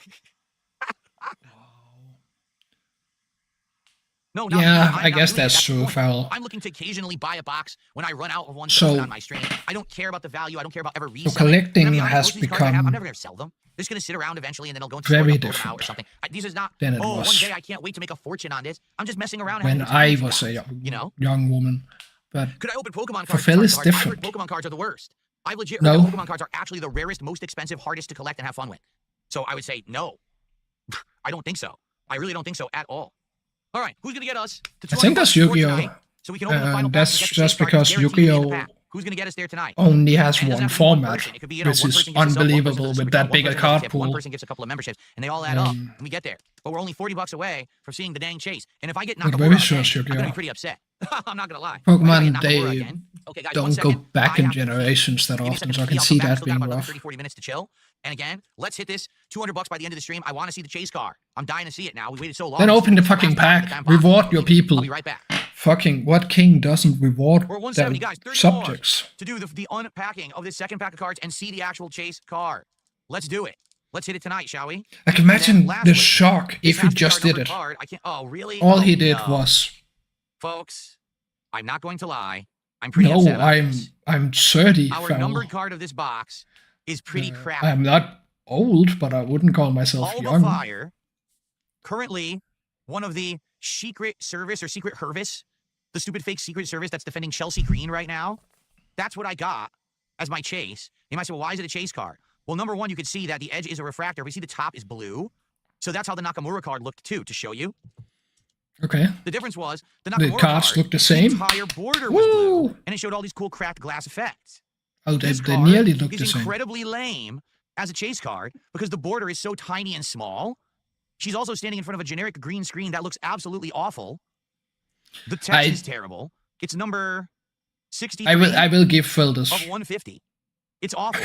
No, Yeah, I'm I not guess doing it. that's the true, point. Farrell. I'm looking to occasionally buy a box when I run out of one So- on my stream. I don't care about the value. I don't care about ever So reselling. collecting And I mean, has most of these cards I have, become I'm never going to sell them. They're just going to sit around eventually, and then I'll go into very store and throw them out different or something. These is not, than it one was day I can't wait to make a fortune on this. I'm just messing around. when having I experience was with a guys, young, young woman. But Could I open Pokemon cards? For Phil, it's I've heard different. Pokemon cards are the worst. I've legit No. heard that Pokemon cards are actually the rarest, most expensive, hardest to collect and have fun with. So I would say no. I don't think so. I really don't think so at all. All right, who's gonna get us to I think 200 that's for Yu-Gi-Oh! tonight, so we can open the final pack That's and get the just chase card because guaranteed to get in the Yu-Gi-Oh! pack. Who's gonna get us there tonight? Only has And it doesn't one have to be one format, person. It could be, which one is person gets a sub, one person unbelievable gets a with super that one bigger person gets a card tip, one pool. person gives a couple of memberships, and they all add up, Um, and we get there. But we're only $40 away from seeing the dang chase. And if I get But Nakamura very again, sure I'm Yu-Gi-Oh! gonna be pretty upset. I'm not gonna lie. Pokemon, If I get Nakamura they again- okay, guys, one don't go second. back I in have to pee. generations that Give me a often, second so I to can pee. I'll see come back. that Still got being about another rough. 30, 40 minutes to chill. And again, let's hit this $200 by the end of the stream. I want to see the chase car. I'm dying to see it now. We waited so long. Then This open the is fucking last box, the pack. damn box. Reward your people. I'll be right back. Fucking what king doesn't reward We're at their 170, guys. 30 more subjects? to do the unpacking of this second pack of cards and see the actual chase card. Let's do it. Let's hit it tonight, shall we? I can And imagine then the lastly, shock this if he has to be just our did numbered it. Card. I can't. Oh, really? All Oh, he did no. was, Folks, I'm not going to lie. I'm pretty no, upset about this. I'm 30, Our Farrell. numbered card of this box is pretty crap. I'm not old, but I wouldn't call myself Alba young. Fire, currently one of the secret service or secret Hervis, the stupid fake secret service that's defending Chelsea Green right now. That's what I got as my chase. You might say, well, why is it a chase card? Well, number one, you can see that the edge is a refractor. We see the top is blue. So that's how the Nakamura card looked too, to show you. Okay. The difference was the Nakamura cards card, looked the same? entire border was blue, Woo! and it showed all these cool cracked glass effects. Oh, they This card nearly look is the same. incredibly lame as a chase card because the border is so tiny and small. She's also standing in front of a generic green screen that looks absolutely awful. The text is terrible. It's number 63 I will give Phil this. of 150. It's awful.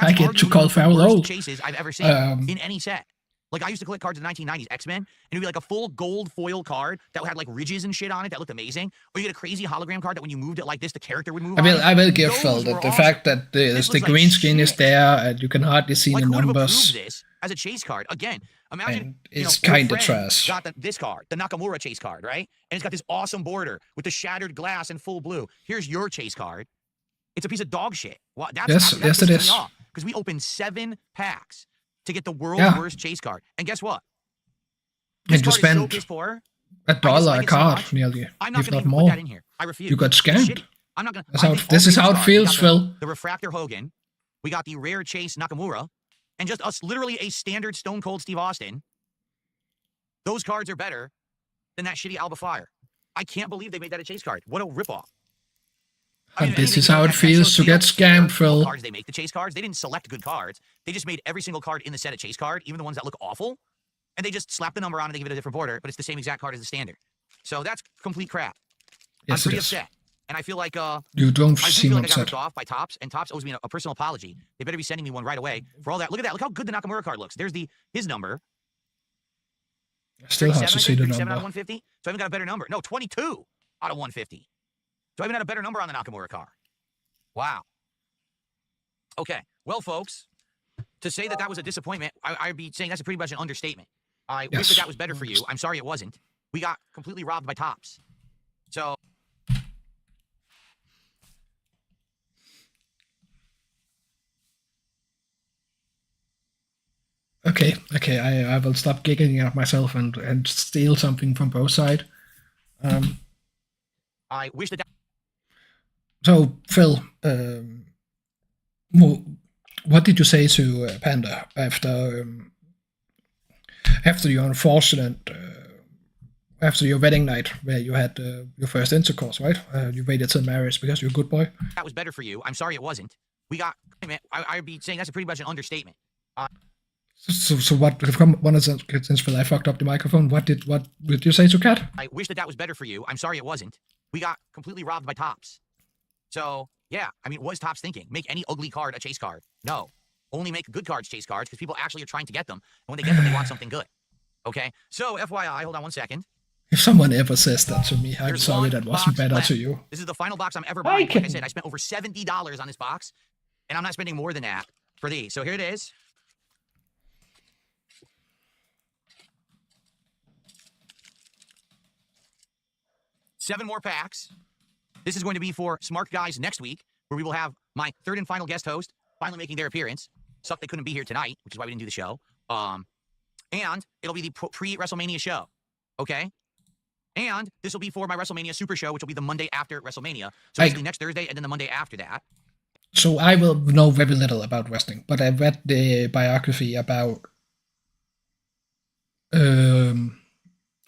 I get to arguably call one of the Farrell worst old. chases I've ever seen in any set. Like, I used to collect cards in the 1990s, X-Men, and it'd be like a full gold foil card that had like ridges and shit on it that looked amazing. Or you get a crazy hologram card that when you moved it like this, the character would move on it. I will give Those Phil were that the awesome. fact that This the looks like green screen is shit. there and you can hardly see Like, the who would have numbers. approved this as a chase card? Again, imagine And you know, it's your kinda friend trash. Got this card, the Nakamura chase card, right? And it's got this awesome border with the shattered glass and full blue. Here's your chase card. It's a piece of dog shit. Well, that's Yes, it is. Because we opened 7 packs to get the world's Yeah. worst chase card. And guess what? And This you card is so spent piss poor. $1 dislike a it so card, much. nearly, I'm not if going to not even put more. that in here. I refuse. You got It's scammed. shitty. I'm not going to. That's how this is how it feels, Phil. The refractor Hogan. We got the rare chase Nakamura. And just us, literally a standard Stone Cold Steve Austin. Those cards are better than that shitty Alba Fire. I can't believe they made that a chase card. What a ripoff. And this anything is how like it that feels shows to they get don't care scammed, what Phil. Cards they make the chase cards. They didn't select good cards. They just made every single card in the set a chase card, even the ones that look awful. And they just slap the number on and they give it a different border, but it's the same exact card as the standard. So that's complete crap. Yes, I'm it pretty is. upset. And I feel like You don't I do seem feel like I got upset. ripped off by Topps, and Topps owes me a personal apology. They better be sending me one right away for all that. Look at that. Look how good the Nakamura card looks. There's his number. Still has to 37, see the 37 out of number. 150. So I haven't got a better number. No, 22 out of 150. So I haven't had a better number on the Nakamura card. Wow. Okay. Well, folks, to say that that was a disappointment, I'd be saying that's pretty much an understatement. I wish that was better for you. I'm sorry it wasn't. We got completely robbed by Topps. So. Okay, I will stop giggling at myself and steal something from both sides. I wish that. So, Phil, what did you say to Panda after your unfortunate, after your wedding night where you had your first intercourse, right? You waited till marriage because you're a good boy. That was better for you. I'm sorry it wasn't. We got. I'd be saying that's pretty much an understatement. So what? From one of the since Phil, I fucked up the microphone. What did you say to Kat? I wish that was better for you. I'm sorry it wasn't. We got completely robbed by Topps. So, yeah, I mean, what was Topps thinking? Make any ugly card a chase card. No. Only make good cards chase cards because people actually are trying to get them. And when they get them, they want something good. Okay? So, FYI, hold on 1 second. If someone ever says that to me, I'm There's sorry one that wasn't box better left. to you. This is the final box I'm ever buying. Like I said, I spent over $70 on this box, and I'm not spending more than that for these. So here it is. Seven more packs. This is going to be for Smart Guys next week, where we will have my third and final guest host finally making their appearance. Sucked they couldn't be here tonight, which is why we didn't do the show. And it'll be the pre-WrestleMania show. Okay? And this will be for my WrestleMania Super Show, which will be the Monday after WrestleMania. So basically next Thursday and then the Monday after that. So I will know very little about wrestling, but I read the biography about.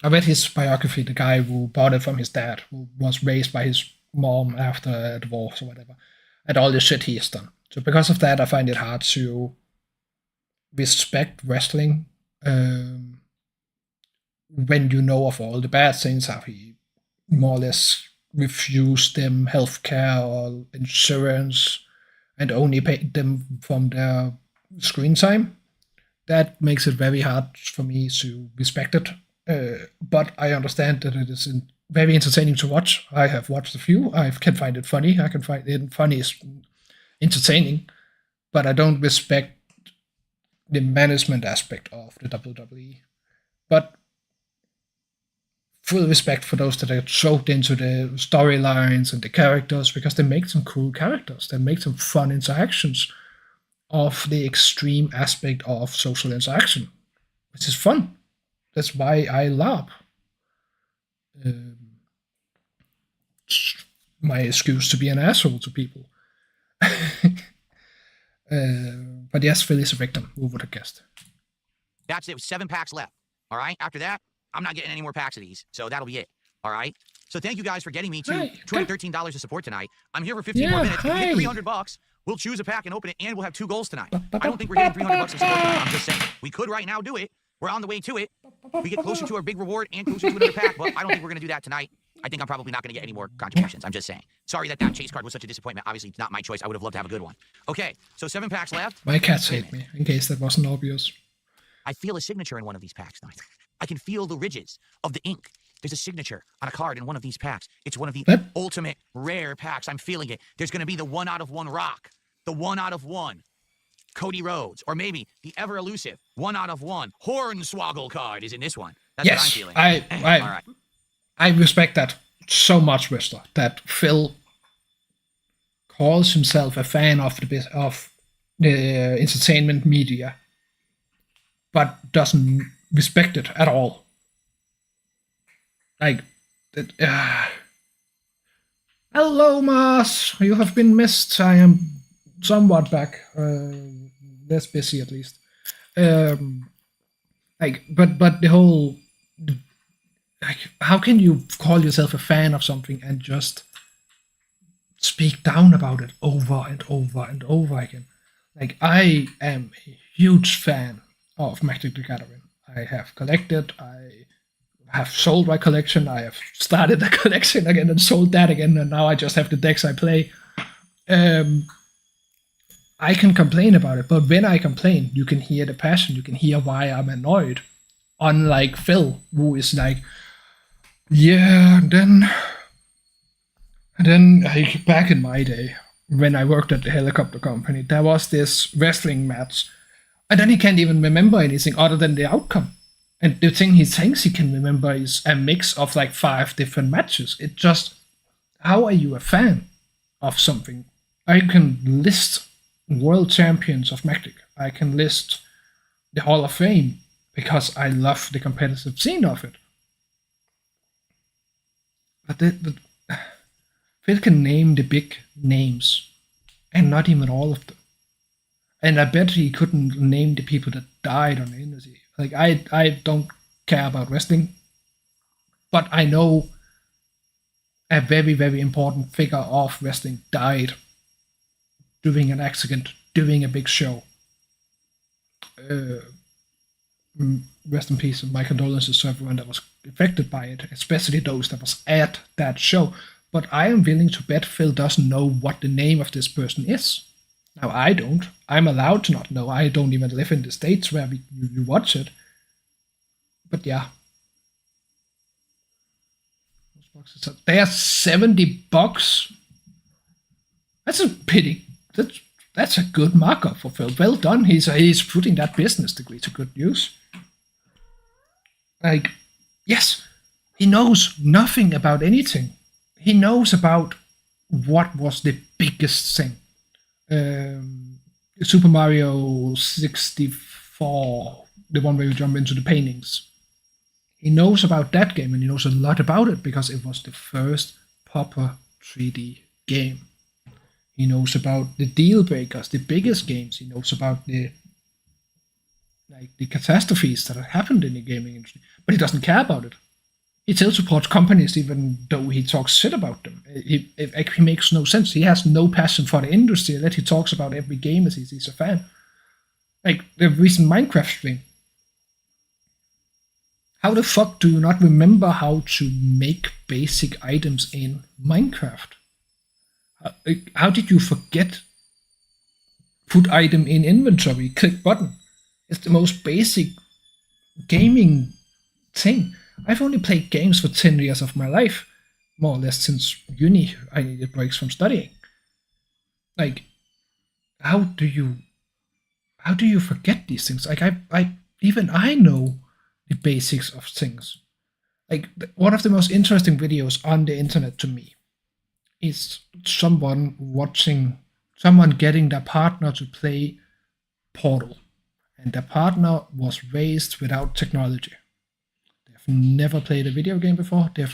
I read his biography, the guy who bought it from his dad, who was raised by his mom after a divorce or whatever, and all the shit he has done. So because of that, I find it hard to respect wrestling when you know of all the bad things, how he more or less refused them healthcare or insurance and only paid them from their screen time. That makes it very hard for me to respect it. But I understand that it is very entertaining to watch. I have watched a few. I can find it funny. I can find it funny is entertaining, but I don't respect the management aspect of the WWE. But full respect for those that are soaked into the storylines and the characters, because they make some cool characters. They make some fun interactions of the extreme aspect of social interaction, which is fun. That's why I love my excuse to be an asshole to people. But yes, Phil is a victim. Who would have guessed? That's it. 7 packs left. All right. After that, I'm not getting any more packs of these. So that'll be it. All right. So thank you guys for getting me to $213 of support tonight. I'm here for 15 more minutes. If we hit $300, we'll choose a pack and open it, and we'll have 2 goals tonight. I don't think we're hitting $300 of support tonight. I'm just saying. We could right now do it. We're on the way to it. We get closer to our big reward and closer to another pack, but I don't think we're going to do that tonight. I think I'm probably not going to get any more contributions. I'm just saying. Sorry that chase card was such a disappointment. Obviously, it's not my choice. I would have loved to have a good one. Okay, so 7 packs left. My cats hate me, in case that wasn't obvious. I feel a signature in one of these packs tonight. I can feel the ridges of the ink. There's a signature on a card in one of these packs. It's one of the ultimate rare packs. I'm feeling it. There's going to be the 1 out of 1 rock. The 1 out of 1 Cody Rhodes. Or maybe the ever elusive 1 out of 1 Hornswoggle card is in this one. That's what I'm feeling. All right. I respect that so much, Whistler, that Phil calls himself a fan of the entertainment media, but doesn't respect it at all. Like, hello, Mars. You have been missed. I am somewhat back. Less busy, at least. But the whole, like, how can you call yourself a fan of something and just speak down about it over and over and over again? Like, I am a huge fan of Magic the Gathering. I have collected, I have sold my collection, I have started a collection again and sold that again, and now I just have the decks I play. I can complain about it, but when I complain, you can hear the passion, you can hear why I'm annoyed. Unlike Phil, who is like, yeah, and then like, back in my day, when I worked at the helicopter company, there was this wrestling match, and then he can't even remember anything other than the outcome. And the thing he thinks he can remember is a mix of like 5 different matches. It just, how are you a fan of something? I can list world champions of Magic. I can list the Hall of Fame because I love the competitive scene of it. But Phil can name the big names, and not even all of them. And I bet he couldn't name the people that died on the industry. Like, I don't care about wrestling, but I know a very, very important figure of wrestling died during an accident, during a big show. rest in peace, my condolences to everyone that was affected by it, especially those that was at that show. But I am willing to bet Phil doesn't know what the name of this person is. Now, I don't. I'm allowed to not know. I don't even live in the States where you watch it. But yeah. They are $70. That's a pity. That's a good markup for Phil. Well done. He's putting that business degree to good use. Like, yes, he knows nothing about anything. He knows about what was the biggest thing. Super Mario 64, the one where you jump into the paintings. He knows about that game, and he knows a lot about it because it was the first proper 3D game. He knows about the deal breakers, the biggest games. He knows about the catastrophes that have happened in the gaming industry, but he doesn't care about it. He still supports companies even though he talks shit about them. It actually makes no sense. He has no passion for the industry that he talks about every game as he's a fan. Like the recent Minecraft stream. How the fuck do you not remember how to make basic items in Minecraft? How did you forget put item in inventory, click button? It's the most basic gaming thing. I've only played games for 10 years of my life, more or less since uni. I needed breaks from studying. Like, how do you forget these things? Like, I know the basics of things. Like, one of the most interesting videos on the internet to me is someone getting their partner to play Portal. And their partner was raised without technology. They've never played a video game before. They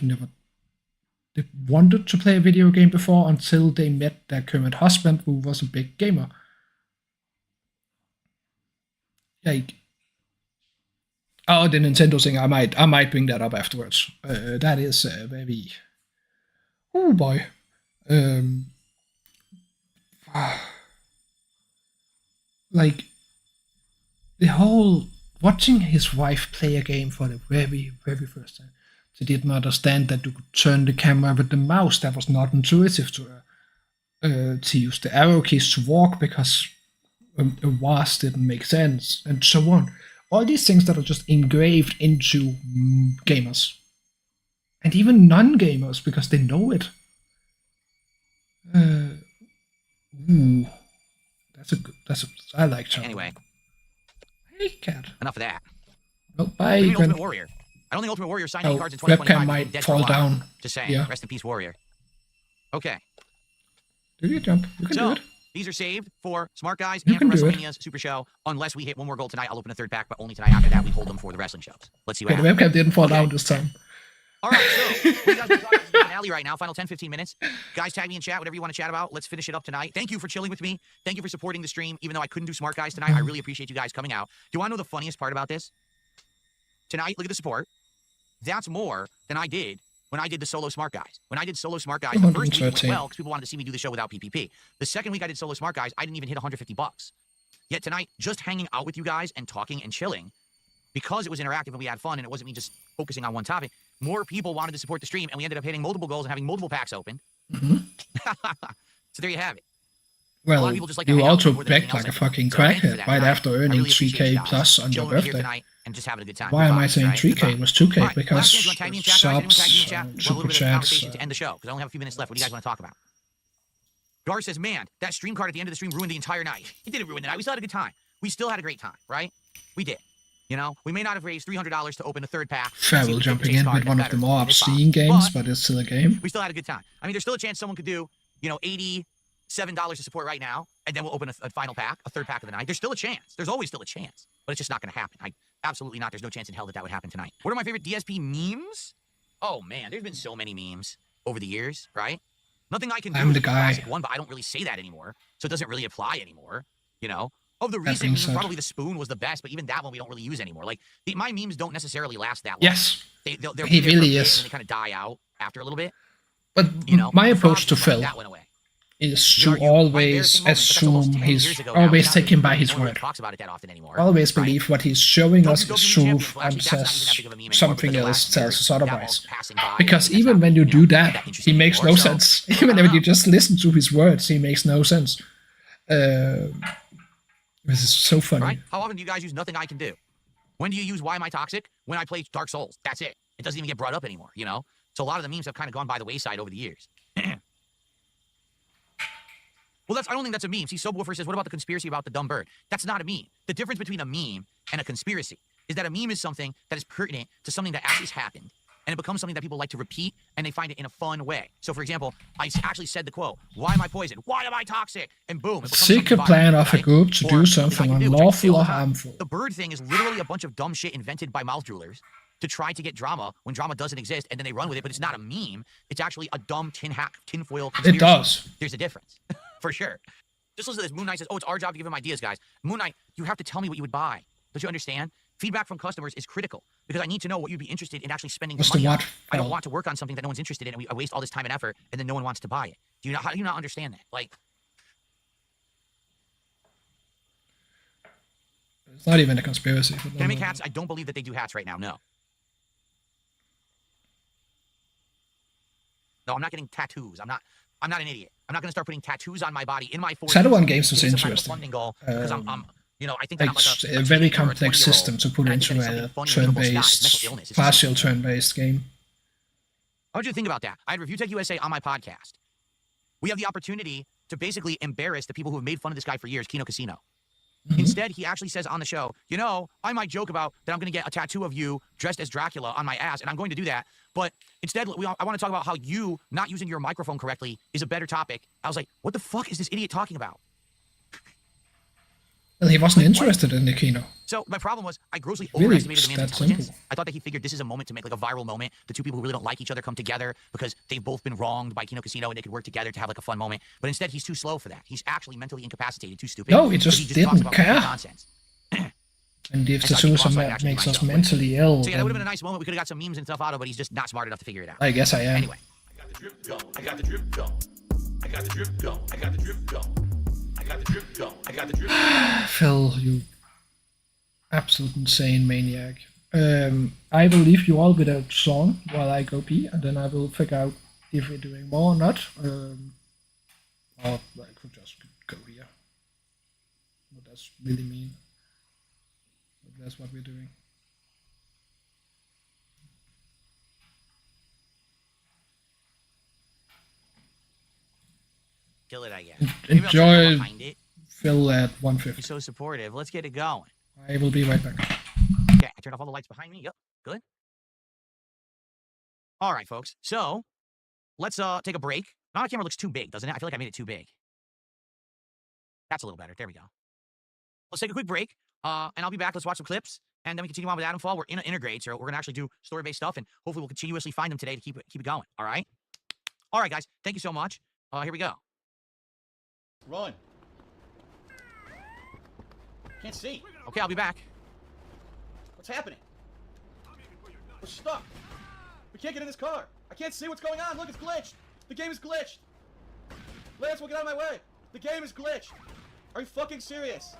wanted to play a video game before until they met their current husband, who was a big gamer. Like, oh, the Nintendo thing, I might bring that up afterwards. That is very... Oh boy. Like, the whole watching his wife play a game for the very, very first time. She didn't understand that you could turn the camera with the mouse. That was not intuitive to her. To use the arrow keys to walk because a WASD didn't make sense, and so on. All these things that are just engraved into gamers. And even non-gamers, because they know it. I like Chuck. Anyway. Hey, cat. Enough of that. Oh, bye, Ultimate Warrior. I don't think Ultimate Warrior signed any cards in 2025. Webcam might fall down. Just saying. Yeah. Rest in peace, Warrior. Okay. Do you jump? You can do it. These are saved for Smart Guys You and can for do it. WrestleMania's Super Show. Unless we hit one more goal tonight, I'll open a third pack, but only tonight. After that, we hold them for the wrestling shows. Let's see what Yeah, the happens. webcam didn't fall down this time. All right, so we guys are talking to the finale right now. Final 10-15 minutes. Guys, tag me in chat, whatever you want to chat about. Let's finish it up tonight. Thank you for chilling with me. Thank you for supporting the stream, even though I couldn't do Smart Guys tonight. I really appreciate you guys coming out. Do you want to know the funniest part about this? Tonight, look at the support. That's more than I did when I did the solo Smart Guys. When I did solo Smart Guys, the first week went well because people wanted to see me do the show without PPP. The second week I did solo Smart Guys, I didn't even hit $150. Yet tonight, just hanging out with you guys and talking and chilling, because it was interactive and we had fun and it wasn't me just focusing on one topic, more people wanted to support the stream and we ended up hitting multiple goals and having multiple packs open. So there you have it. Well, just like to you hang out also more than anything begged like a else I do. fucking So thank you for crackhead that right tonight. after I earning really appreciate you 3k guys plus on your chilling with me here birthday. tonight and just having a good time. Why am I Goodbye, saying right? 3k? Goodbye. It was 2k All right, because last chance, tag me in chat, guys. Anyone tag me in subs, chat? We'll have a super little bit of chats. conversation to end the show because I only have a few minutes left. What do you guys want to talk about? Gar says, man, that stream card at the end of the stream ruined the entire night. It didn't ruin the night. We still had a good time. We still had a great time, right? We did. You know, we may not have raised $300 to open a third pack. Farrell jumping in with one of the more obscene games, but it's still a game. We still had a good time. I mean, there's still a chance someone could do, you know, $87 to support right now, and then we'll open a final pack, a third pack of the night. There's still a chance. There's always still a chance, but it's just not going to happen. Absolutely not. There's no chance in hell that would happen tonight. What are my favorite DSP memes? Oh, man, there's been so many memes over the years, right? Nothing I can do I'm is the a guy. classic one, but I don't really say that anymore, so it doesn't really apply anymore, you know? Of the That recent being memes, said. probably the spoon was the best, but even that one we don't really use anymore. Like, my memes don't necessarily last that long. Yes, They're he there for a really bit, is. and they kind of die out after a little bit. But You know, my the approach to Frosty one, Phil that went away. is You to argue my always embarrassing moment, but that's almost assume 10 years he's ago now. always Now take him by nobody his really word. talks about it that often anymore. Always right? believe what he's showing us is WWE truth champion, well, and actually, that's not even that says big of a meme anymore something because the else last year, tells us that otherwise. was passing by, Because and even that's when not, you do that, he interesting makes no anymore, so, sense. I Even don't if you know. just listen to his words, he makes no sense. This is so funny. Right? How often do you guys use nothing I can do? When do you use why am I toxic? When I play Dark Souls. That's it. It doesn't even get brought up anymore, you know? So a lot of the memes have kind of gone by the wayside over the years. Well, I don't think that's a meme. See, Subwoofer says, what about the conspiracy about the dumb bird? That's not a meme. The difference between a meme and a conspiracy is that a meme is something that is pertinent to something that actually has happened, and it becomes something that people like to repeat, and they find it in a fun way. So, for example, I actually said the quote, why am I poisoned? Why am I toxic? And boom, it becomes Seek something a plan viral, of a right? group to Or do something something I can do, which I say unlawful all or the time. harmful. The bird thing is literally a bunch of dumb shit invented by mouth droolers to try to get drama when drama doesn't exist, and then they run with it, but it's not a meme. It's actually a dumb tinfoil conspiracy. It does. There's a difference, for sure. Just listen to this. Moon Knight says, oh, it's our job to give him ideas, guys. Moon Knight, you have to tell me what you would buy. Don't you understand? Feedback from customers is critical because I need to know what you'd be interested in actually spending What's the money the on. what? I don't want to work on something that no one's interested in, and I waste all this time and effort, and then no one wants to buy it. How do you not understand that? Like, It's not even a conspiracy. But can I make hats? I don't believe that they do hats right now. No. No, I'm not getting tattoos. I'm not an idiot. I'm not going to start putting tattoos on my body in my 40s. Shadowrun games was It's some kind of a interesting. funding goal because I'm I think I'm It's like a very teenager or complex 20-year-old, system to put and I think into that it's a something funny, relatable stuff. It's turn-based, mental illness. It's partial turn-based game. How would you think about that? I had Review Tech USA on my podcast. We have the opportunity to basically embarrass the people who have made fun of this guy for years, Kino Casino. Instead, he actually says on the show, I might joke about that I'm going to get a tattoo of you dressed as Dracula on my ass, and I'm going to do that. But instead, I want to talk about how you not using your microphone correctly is a better topic. I was like, what the fuck is this idiot talking about? Well, he wasn't interested in the Kino. So my problem was I grossly Really, overestimated it's the man's that intelligence. simple. I thought that he figured this is a moment to make like a viral moment. The two people who really don't like each other come together because they've both been wronged by Kino Casino and they could work together to have like a fun moment. But instead, he's too slow for that. He's actually mentally incapacitated, too stupid. No, he because just talks didn't about care. nonsense. And if I the thought he was suicide also map actually makes my us joke. mentally ill, So yeah, that would have been a then nice moment. We could have got some memes and stuff out of it, but he's just not smart enough to figure it out. I guess I am. Anyway. I got the drip going. I got the drip going. I got the drip going. I got the drip going. I got the drip going. I got the drip going. Phil, you absolute insane maniac. I will leave you all with a song while I go pee, and then I will figure out if we're doing more or not. Or I could just go here. What does really mean? But that's what we're doing. Kill it, I guess. Maybe I'll try to Enjoy go behind it. Phil at You're 150. so supportive. Let's get it going. I will be right back. Okay, I turned off all the lights behind me. Yep, good. All right, folks. So let's take a break. Now my camera looks too big, doesn't it? I feel like I made it too big. That's a little better. There we go. Let's take a quick break, and I'll be back. Let's watch some clips, and then we continue on with Adam Fall. We're in an integrate, so we're gonna actually do story-based stuff, and hopefully we'll continuously find them today to keep it going. All right. All right, guys. Thank you so much. Here we go. Run. Can't see. Okay, I'll be back. What's happening? We're stuck. We can't get in this car. I can't see what's going on. Look, it's glitched. The game is glitched. Lance, will get out of my way. The game is glitched. Are you fucking serious?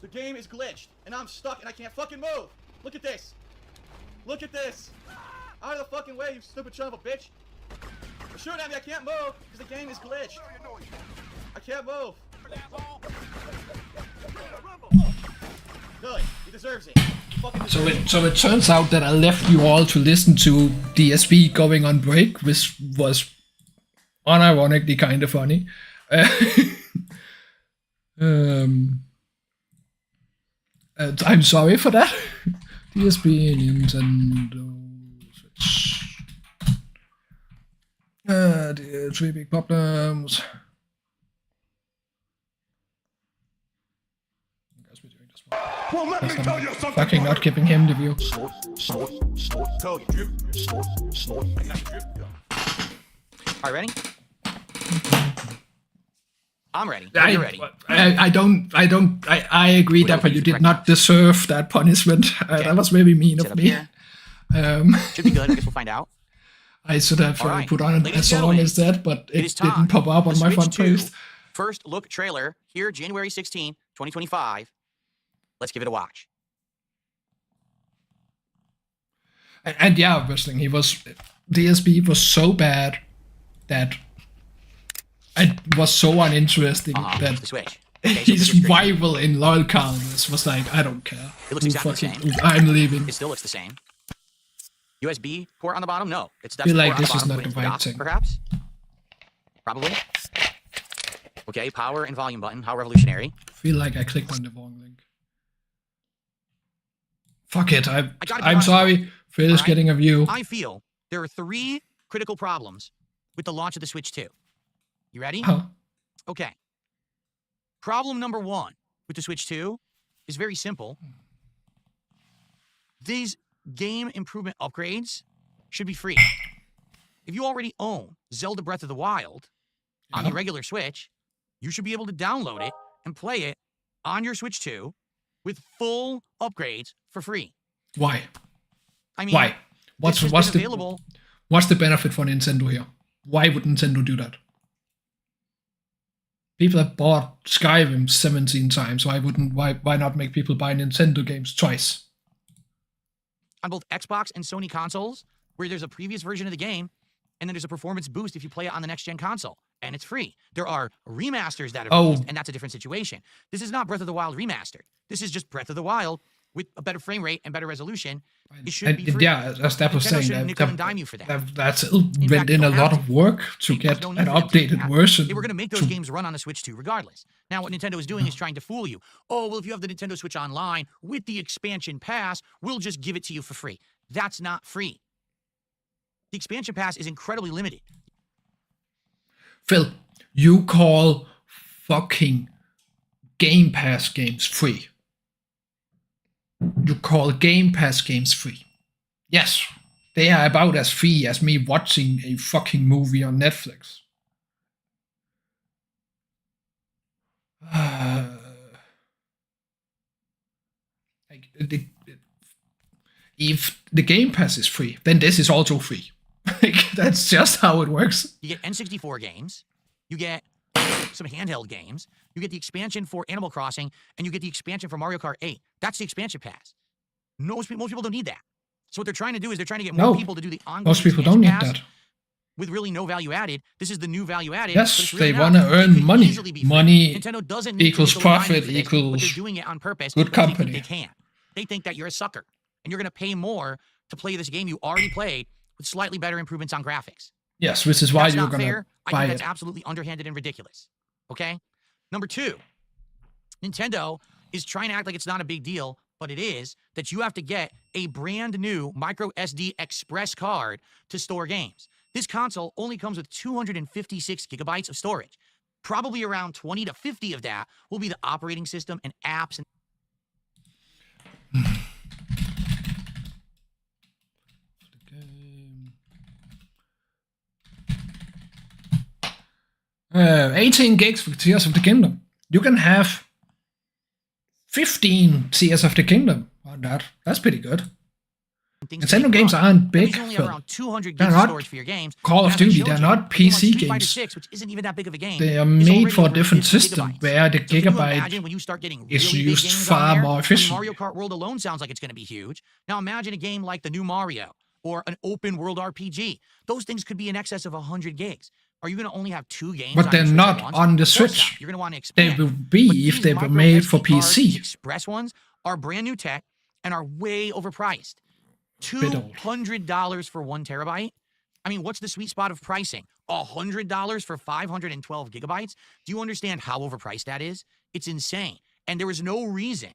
The game is glitched, and I'm stuck, and I can't fucking move. Look at this. Look at this. Out of the fucking way, you stupid son of a bitch. You're shooting at me. I can't move because the game is glitched. I can't move. Good. He deserves it. He fucking deserves it. So it turns out that I left you all to listen to DSP going on break, which was unironically kind of funny. I'm sorry for that. DSP, Nintendo Switch. The three big problems. I guess we're doing this one. Well, let me tell you something, Fucking not brother. giving him the view. Snort, snort, snort. Tell you drip, snort, snort. I got the drip going. All right, ready? I'm ready. You're ready. I agree Wait, that, but use you the did not correct deserve that punishment. Okay. That was very mean Sit of up me. here. Should be good. I guess we'll find out. I should have All right, put on a ladies and song gentlemen, instead, but it it is time. didn't pop up on The my Switch front 2 page. first look trailer here, January 16, 2025. Let's give it a watch. And yeah, wrestling. DSP was so bad that it was so uninteresting The that Switch. Okay, so his bigger screen. rival in LoL counters was like, I don't care. It looks exactly the same. I'm leaving. It still looks the same. USB port on the bottom? No. It's Feel like port on this the is bottom, not put the into right dock, thing. Perhaps? Probably. Okay, power and volume button. How revolutionary. Feel like I clicked on the wrong link. Fuck it. gotta be I'm honest. sorry. Phil is Alright. getting a view. I feel there are 3 critical problems with the launch of the Switch 2. You ready? Huh. Okay. Problem number 1 with the Switch 2 is very simple. These game improvement upgrades should be free. If you already own Zelda Breath of the Wild on the Yeah. regular Switch, you should be able to download it and play it on your Switch 2 with full upgrades for free. Why? I mean, Why? this has been available. What's the benefit for Nintendo here? Why would Nintendo do that? People have bought Skyrim 17 times. Why not make people buy Nintendo games twice? On both Xbox and Sony consoles, where there's a previous version of the game, and then there's a performance boost if you play it on the next-gen console, and it's free. There are remasters that are released, and that's a different situation. This is not Breath of the Wild remastered. This is just Breath of the Wild with a better frame rate and better resolution. It should be free. Yeah, as that was Nintendo saying, shouldn't nickel and dime you for that. that's fact, went in you a don't lot have of work to There's get no an need for them to do updated that. version. They were going to make those games run on the Switch 2 regardless. Now, what Nintendo is doing is trying to fool you. Oh, well, if you have the Nintendo Switch Online with the expansion pass, we'll just give it to you for free. That's not free. The expansion pass is incredibly limited. Phil, you call fucking Game Pass games free. You call Game Pass games free. Yes, they are about as free as me watching a fucking movie on Netflix. If the Game Pass is free, then this is also free. That's just how it works. You get N64 games, you get some handheld games, you get the expansion for Animal Crossing, and you get the expansion for Mario Kart 8. That's the expansion pass. Most people don't need that. So what they're trying to do is they're trying to get more people to do the ongoing Most people expansion don't need pass that. with really no value added. This is the new value added. Yes, but it's really they not. want to It earn could money. easily be free. Money Nintendo doesn't need equals to nickel and dime you profit for this, but equals they're doing it on purpose good because company. They think they can. They think that you're a sucker and you're going to pay more to play this game you already played with slightly better improvements on graphics. Yes, which is why That's you're not gonna fair. I buy think it. that's absolutely underhanded and ridiculous. Okay? Number 2, Nintendo is trying to act like it's not a big deal, but it is, that you have to get a brand new micro SD express card to store games. This console only comes with 256 gigabytes of storage. Probably around 20 to 50 of that will be the operating system and apps and 18 gigs for Tears of the Kingdom. You can have 15 Tears of the Kingdom on that. That's pretty good. things. Nintendo games aren't big. You only Phil. have around 200 They're gigs of not storage for your games. Call of And as I Duty, showed they're you, not the game on PC Street Fighter games. 6, which isn't even that big of a game. They are is made already for a over different 50 system gigabytes. where the So can you gigabyte imagine when you start getting is really big used games far on there? more I mean, efficiently. Mario Kart World alone sounds like it's going to be huge. Now imagine a game like the new Mario or an open world RPG. Those things could be in excess of 100 gigs. Are you going to only have 2 games? But on they're your Switch not at once? on the Of course Switch. not. You're going to want to They expand. will be But if these they were micro made SD for cards, these PC. express ones are brand new tech and are way overpriced. Bit old. $200 for 1 terabyte. I mean, what's the sweet spot of pricing? $100 for 512 gigabytes? Do you understand how overpriced that is? It's insane. And there is no reason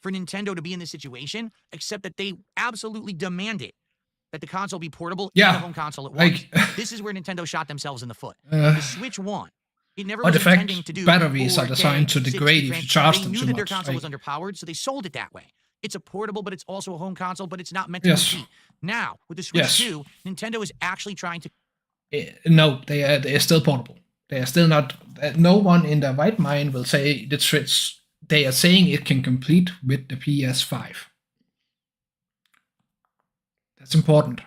for Nintendo to be in this situation except that they absolutely demanded that the console be portable Yeah, and the home console at once. like- This is where Nintendo shot themselves in the foot. Uh, The Switch won. It never Or was the fact intending to do batteries are 4K, designed to 60 degrade if you frames. charge They them knew too that their much, console was like- underpowered, so they sold it that way. It's a portable, but it's also a home console, but it's not meant to Yes. compete. Now, with the Switch Yes. 2, Nintendo is actually trying to No, they are still portable. They are still not. No one in their right mind will say the Switch. They are saying it can compete with the PS5. That's important.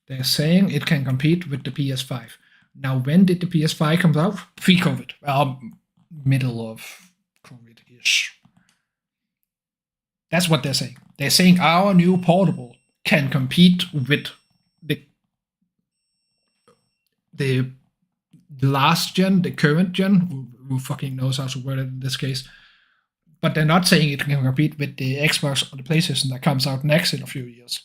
They're saying it can compete with the PS5. Now, when did the PS5 come out? Pre-COVID. Middle of COVID-ish. That's what they're saying. They're saying our new portable can compete with the last gen, the current gen, who fucking knows how to word it in this case. But they're not saying it can compete with the Xbox or the PlayStation that comes out next in a few years.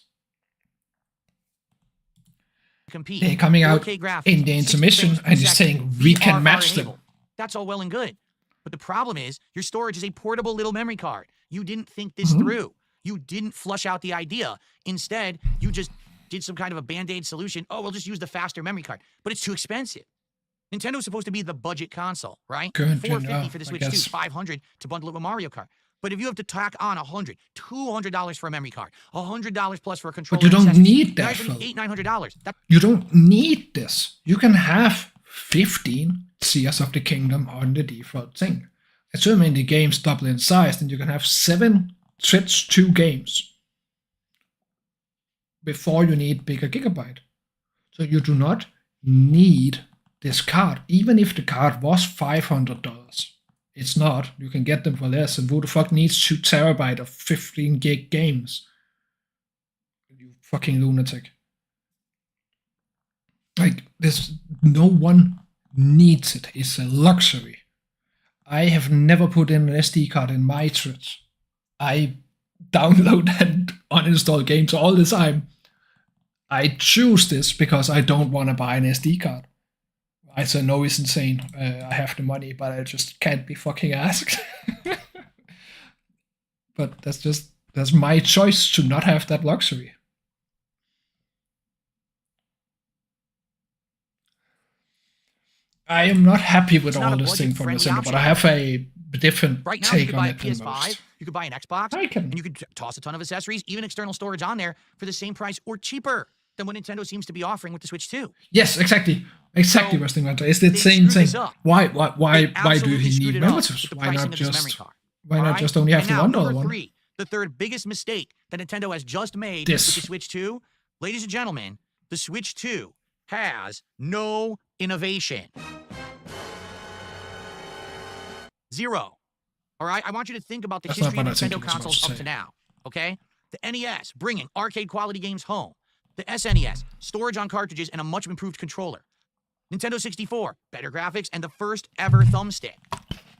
compete. They're coming out 4K graphics, in the 60 intermission frames per and he's second, saying we can VRR match them. enabled. That's all well and good. But the problem is your storage is a portable little memory card. You didn't think this through. You didn't flush out the idea. Instead, you just did some kind of a band-aid solution. Oh, we'll just use the faster memory card. But it's too expensive. Nintendo's supposed to be the budget console, right? Current gen, $450 for the I Switch 2, guess. $500 to bundle it with Mario Kart. But if you have to tack on $100, $200 for a memory card, $100 plus for a controller, But you don't accessories, need now that, you're spending Phil. $800-900. That You don't need this. You can have 15 Tears of the Kingdom on the default thing. Assuming the games double in size, then you can have 7 Switch 2 games before you need bigger gigabyte. So you do not need this card, even if the card was $500. It's not. You can get them for less. And who the fuck needs 2 terabyte of 15 gig games? You fucking lunatic. Like, this, no one needs it. It's a luxury. I have never put in an SD card in my Switch. I download and uninstall games all the time. I choose this because I don't want to buy an SD card. I say no, it's insane. I have the money, but I just can't be fucking asked. But that's my choice to not have that luxury. I am not happy with It's not all a this thing from budget-friendly Nintendo, but option. I have a different right now you take could on buy a it than PS5, most. you could buy an Xbox, I can. and you could toss a ton of accessories, even external storage on there for the same price or cheaper than what Nintendo seems to be offering with the Switch 2. Yes, exactly. Exactly, So, Wrestling Winter. It's the they same screwed thing. this up. Why They do absolutely he screwed need it up relatives? with the Why pricing not of this memory just card. why All not right? just only have And the now, $1 number one? 3, the third biggest mistake that Nintendo has just made This. with the Switch 2, ladies and gentlemen, the Switch 2 has no innovation. Zero. All right? I want you to think about the That's not history of what I think Nintendo you're supposed consoles to up say. to now. Okay? The NES, bringing arcade quality games home. The SNES, storage on cartridges and a much improved controller. Nintendo 64, better graphics and the first ever thumbstick.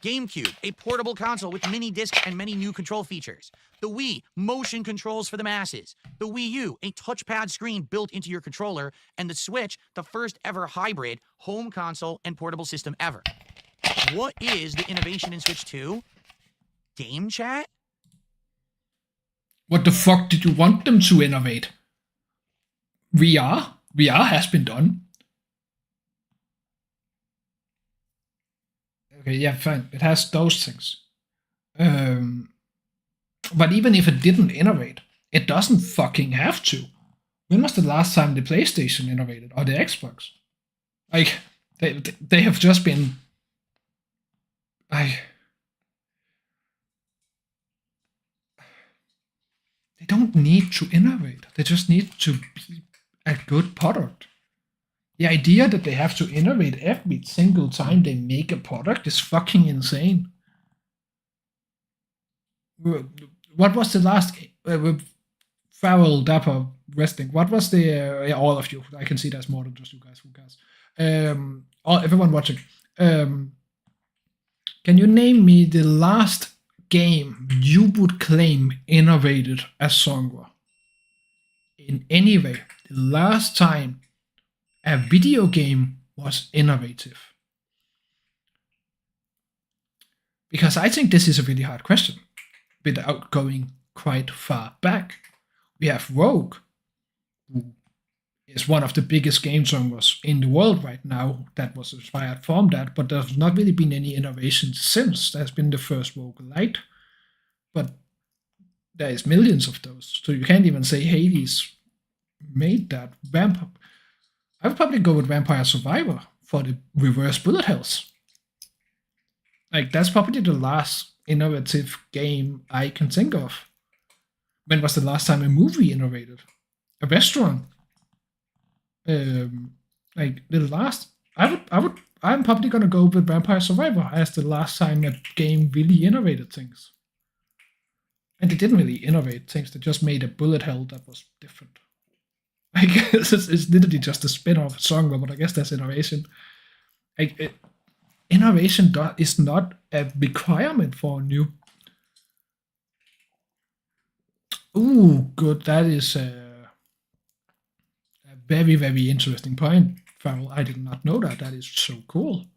GameCube, a portable console with mini discs and many new control features. The Wii, motion controls for the masses. The Wii U, a touchpad screen built into your controller. And the Switch, the first ever hybrid home console and portable system ever. What is the innovation in Switch 2? Game chat? What the fuck did you want them to innovate? VR? VR has been done. Okay, yeah, fine. It has those things. But even if it didn't innovate, it doesn't fucking have to. When was the last time the PlayStation innovated? Or the Xbox? Like, they have just been... They don't need to innovate. They just need to be a good product. The idea that they have to innovate every single time they make a product is fucking insane. What was the last game? With Farrell, Dapper, Wrestling. What was the... all of you. I can see there's more than just you guys. Who cares? Everyone watching. Can you name me the last game you would claim innovated as genre? In any way, the last time a video game was innovative. Because I think this is a really hard question, without going quite far back. We have Rogue, who is one of the biggest game genres in the world right now that was inspired from that, but there's not really been any innovation since. There's been the first roguelite, but there is millions of those. So you can't even say Hades made that. I would probably go with Vampire Survivor for the reverse bullet hells. Like, that's probably the last innovative game I can think of. When was the last time a movie innovated? A restaurant? Like the last, I'm probably gonna go with Vampire Survivor as the last time a game really innovated things. And they didn't really innovate things; they just made a bullet hell that was different. I guess it's literally just a spin-off song, but I guess that's innovation. Innovation is not a requirement for a new. Ooh, good. That is a very, very interesting point, Farrell. I did not know that. That is so cool.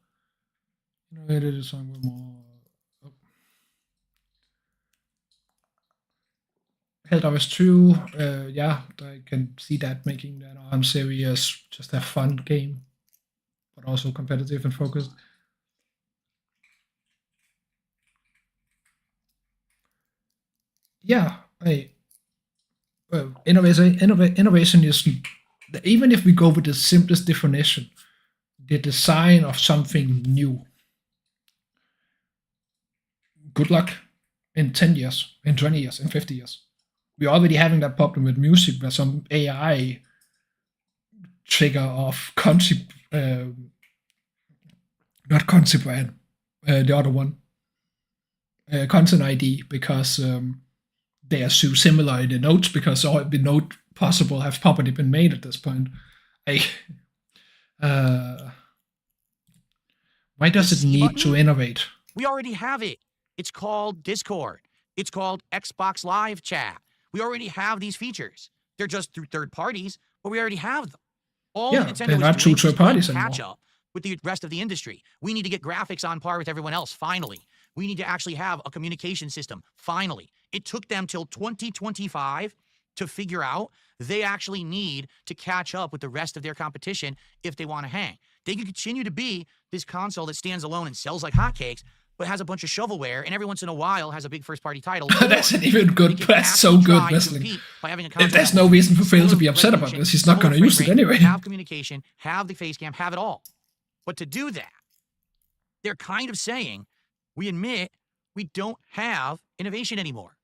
Innovated a song with more. Helldivers 2, yeah, I can see that making that ARM series just a fun game, but also competitive and focused. Yeah, innovation is, even if we go with the simplest definition, the design of something new. Good luck in 10 years, in 20 years, in 50 years. We're already having that problem with music where some AI trigger of concept, not concept brand, the other one, content ID, because they are so similar in the notes, because all the note possible have probably been made at this point. Why does it need to innovate? We already have it. It's called Discord. It's called Xbox Live Chat. We already have these features. They're just through third parties, but we already have them. All Nintendo they're not through third parties anymore. Catch up with the rest of the industry. We need to get graphics on par with everyone else, finally. We need to actually have a communication system, finally. It took them till 2025 to figure out they actually need to catch up with the rest of their competition if they want to hang. They can continue to be this console that stands alone and sells like hotcakes, but has a bunch of shovelware, and every once in a while has a big first-party title. That's an even good. That's so good wrestling. There's no reason for Phil to be upset about this. He's not going to use it anyway. Have communication, have the face cam, have it all. But to do that, they're kind of saying, we admit we don't have innovation anymore.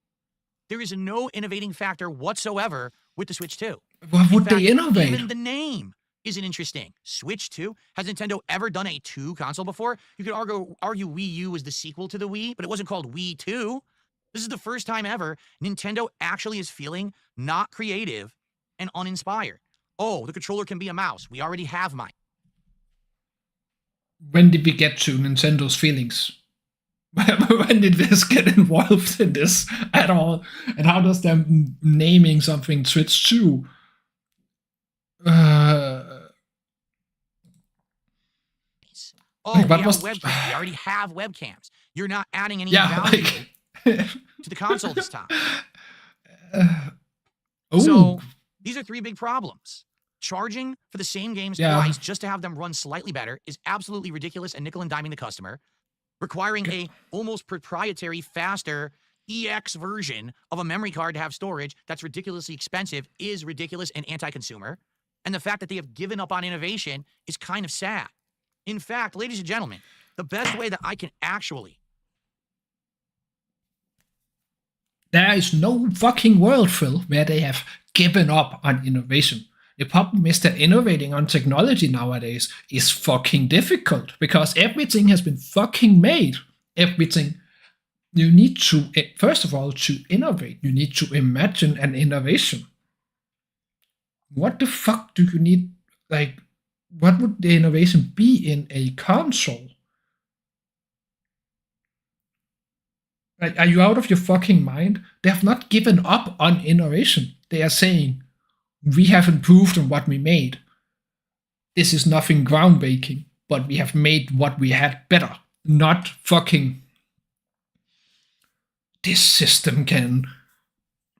There is no innovating factor whatsoever with the Switch 2. What would they innovate? Even the name isn't interesting. Switch 2? Has Nintendo ever done a 2 console before? You could argue Wii U was the sequel to the Wii, but it wasn't called Wii 2. This is the first time ever Nintendo actually is feeling not creative and uninspired. Oh, the controller can be a mouse. We already have mine. When did we get to Nintendo's feelings? When did this get involved in this at all? And how does them naming something Switch 2? We already have webcams. You're not adding any value to the console this time. So these are 3 big problems. Charging for the same games twice just to have them run slightly better is absolutely ridiculous and nickel and diming the customer. Requiring a almost proprietary, faster EX version of a memory card to have storage that's ridiculously expensive is ridiculous and anti-consumer. And the fact that they have given up on innovation is kind of sad. In fact, ladies and gentlemen, the best way that I can actually... There is no fucking world, Phil, where they have given up on innovation. The problem is that innovating on technology nowadays is fucking difficult because everything has been fucking made. Everything. You need to, first of all, to innovate, you need to imagine an innovation. What the fuck do you need? Like, what would the innovation be in a console? Like, are you out of your fucking mind? They have not given up on innovation. They are saying, we have improved on what we made. This is nothing groundbreaking, but we have made what we had better. Not fucking, this system can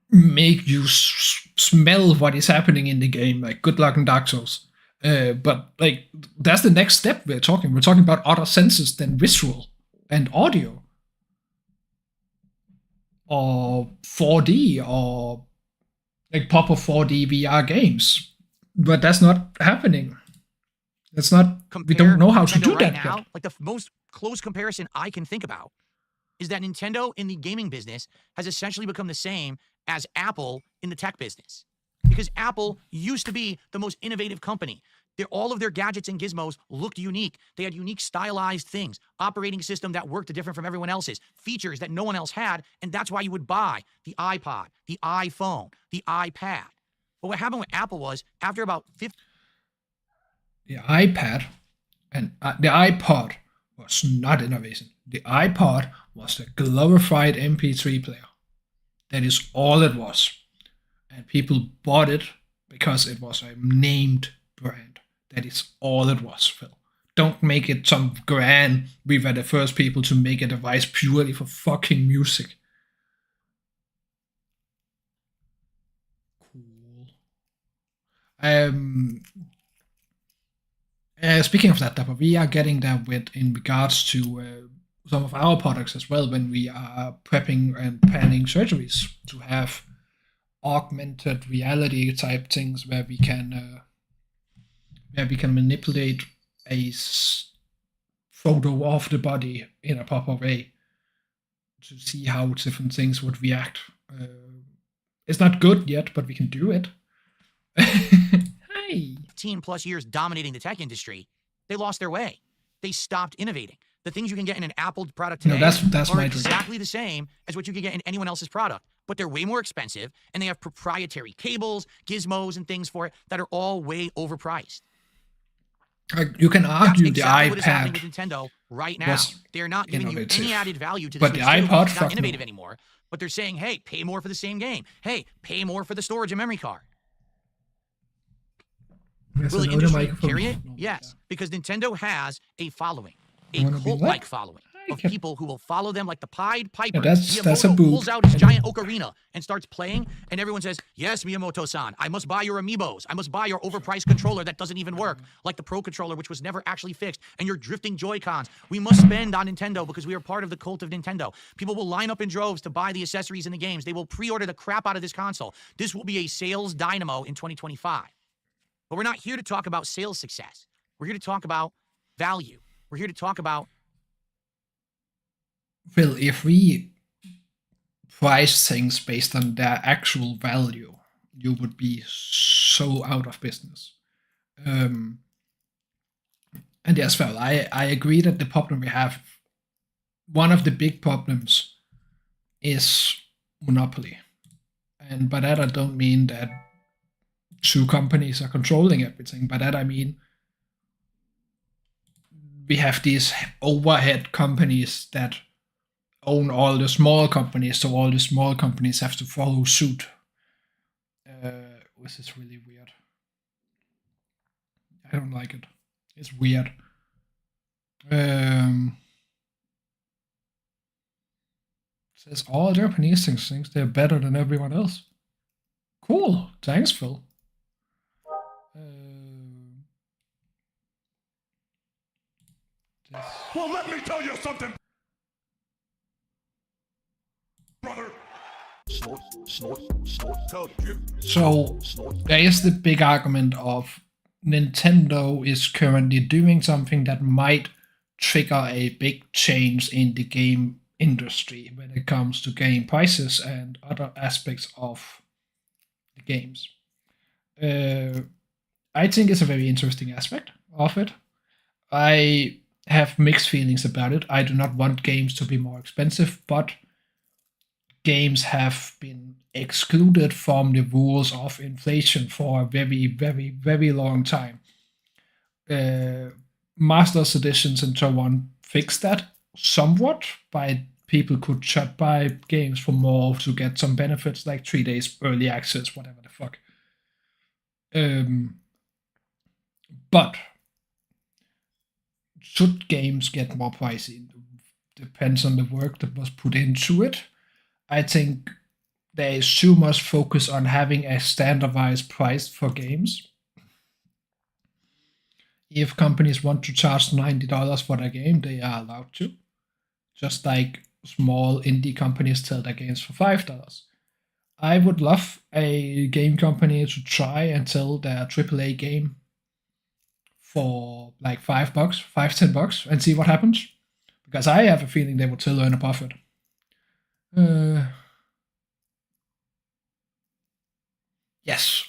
make you smell what is happening in the game. Like, good luck in Dark Souls. But like, that's the next step we're talking. We're talking about other senses than visual and audio. Or 4D, or like proper 4D VR games. But that's not happening. That's not, we don't know how to do that now, yet. Like, the most close comparison I can think about is that Nintendo in the gaming business has essentially become the same as Apple in the tech business. because Apple used to be the most innovative company. All of their gadgets and gizmos looked unique. They had unique stylized things, operating system that worked different from everyone else's, features that no one else had, and that's why you would buy the iPod, the iPhone, the iPad. But what happened with Apple was, after about 50... The iPad and the iPod was not innovation. The iPod was a glorified MP3 player. That is all it was. And people bought it because it was a named brand. That is all it was, Phil. Don't make it some grand, we were the first people to make a device purely for fucking music. Cool. Speaking of that, Dapper, we are getting there with in regards to some of our products as well when we are prepping and planning surgeries to have augmented reality type things where we can manipulate a photo of the body in a proper way to see how different things would react. It's not good yet, but we can do it. Hi. 15 plus years dominating the tech industry, they lost their way. They stopped innovating. The things you can get in an Apple product today that's are my exactly the same as what you can get in anyone else's product, but they're way more expensive, and they have proprietary cables, gizmos, and things for it that are all way overpriced. You can argue That's exactly what is the happening iPad with Nintendo right now. was They're not giving you innovative. any added value to this. But the iPod, it's fuck not no. innovative anymore. But they're saying, hey, pay more for the same game. Hey, pay more for the storage and memory card. There's Will the another industry microphone. carry it? No, Yes, because Nintendo has a following, a You wanna be cult-like what? following I of can- people who will follow them like the Pied Piper. that's a Miyamoto boob. pulls out his giant ocarina and starts playing, and everyone says, yes, Miyamoto-san, I must buy your amiibos. I must buy your overpriced controller that doesn't even work, like the Pro Controller, which was never actually fixed, and your drifting Joy-Cons. We must spend on Nintendo because we are part of the cult of Nintendo. People will line up in droves to buy the accessories and the games. They will pre-order the crap out of this console. This will be a sales dynamo in 2025. But we're not here to talk about sales success. We're here to talk about value. We're here to talk about... Well, if we price things based on their actual value, you would be so out of business. And yes, well, I agree that the problem we have, one of the big problems is monopoly. And by that I don't mean that two companies are controlling everything. By that I mean we have these overhead companies that own all the small companies, so all the small companies have to follow suit. Which is really weird. I don't like it. It's weird. Says all Japanese things thinks they're better than everyone else. Cool. Thanks, Phil. Well, let me tell you something, brother. So there is the big argument of Nintendo is currently doing something that might trigger a big change in the game industry when it comes to game prices and other aspects of the games. I think it's a very interesting aspect of it. I have mixed feelings about it. I do not want games to be more expensive, but games have been excluded from the rules of inflation for a very, very, very long time. Masters editions and so on fixed that somewhat by people could buy games for more to get some benefits like 3 days early access, whatever the fuck. But should games get more pricey? Depends on the work that was put into it. I think there is too much focus on having a standardized price for games. If companies want to charge $90 for their game, they are allowed to. Just like small indie companies sell their games for $5. I would love a game company to try and sell their AAA game for like $5, $10, and see what happens. Because I have a feeling they would still earn a profit. Yes.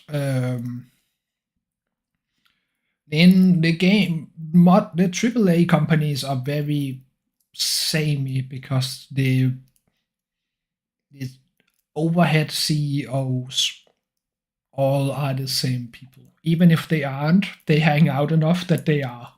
In the game, the AAA companies are very samey because the overhead CEOs all are the same people. Even if they aren't, they hang out enough that they are.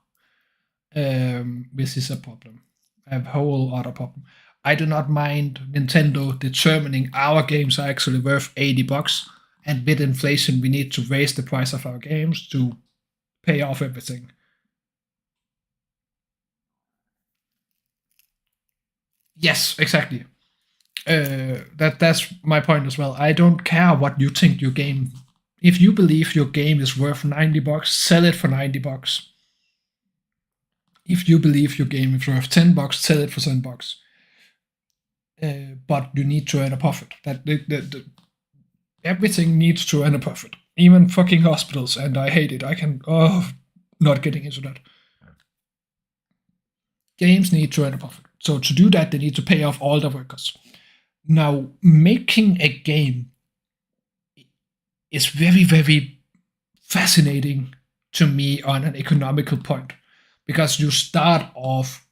This is a problem. A whole other problem. I do not mind Nintendo determining our games are actually worth $80, and with inflation, we need to raise the price of our games to pay off everything. Yes, exactly. That's my point as well. I don't care what you think your game. If you believe your game is worth $90, sell it for $90. If you believe your game is worth $10, sell it for $10. But you need to earn a profit. Everything needs to earn a profit. Even fucking hospitals, and I hate it. Not getting into that. Games need to earn a profit. So to do that, they need to pay off all the workers. Now, making a game is very, very fascinating to me on an economical point, because you start off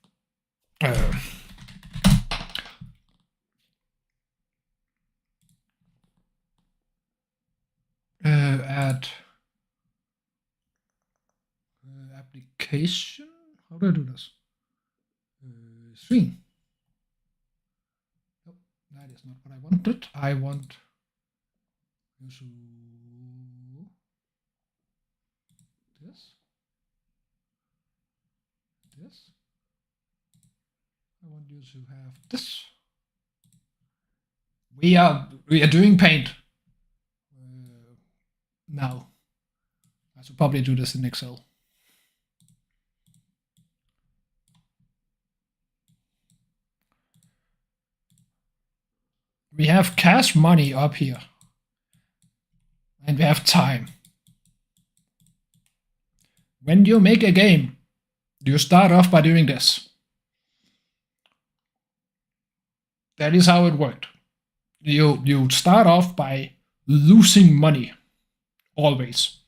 at application. How do I do this? Screen. Nope, that is not what I wanted. I want you to this. I want you to have this. We are doing paint now. I should probably do this in Excel. We have cash money up here, and we have time. When you make a game, you start off by doing this. That is how it worked. You start off by losing money, always.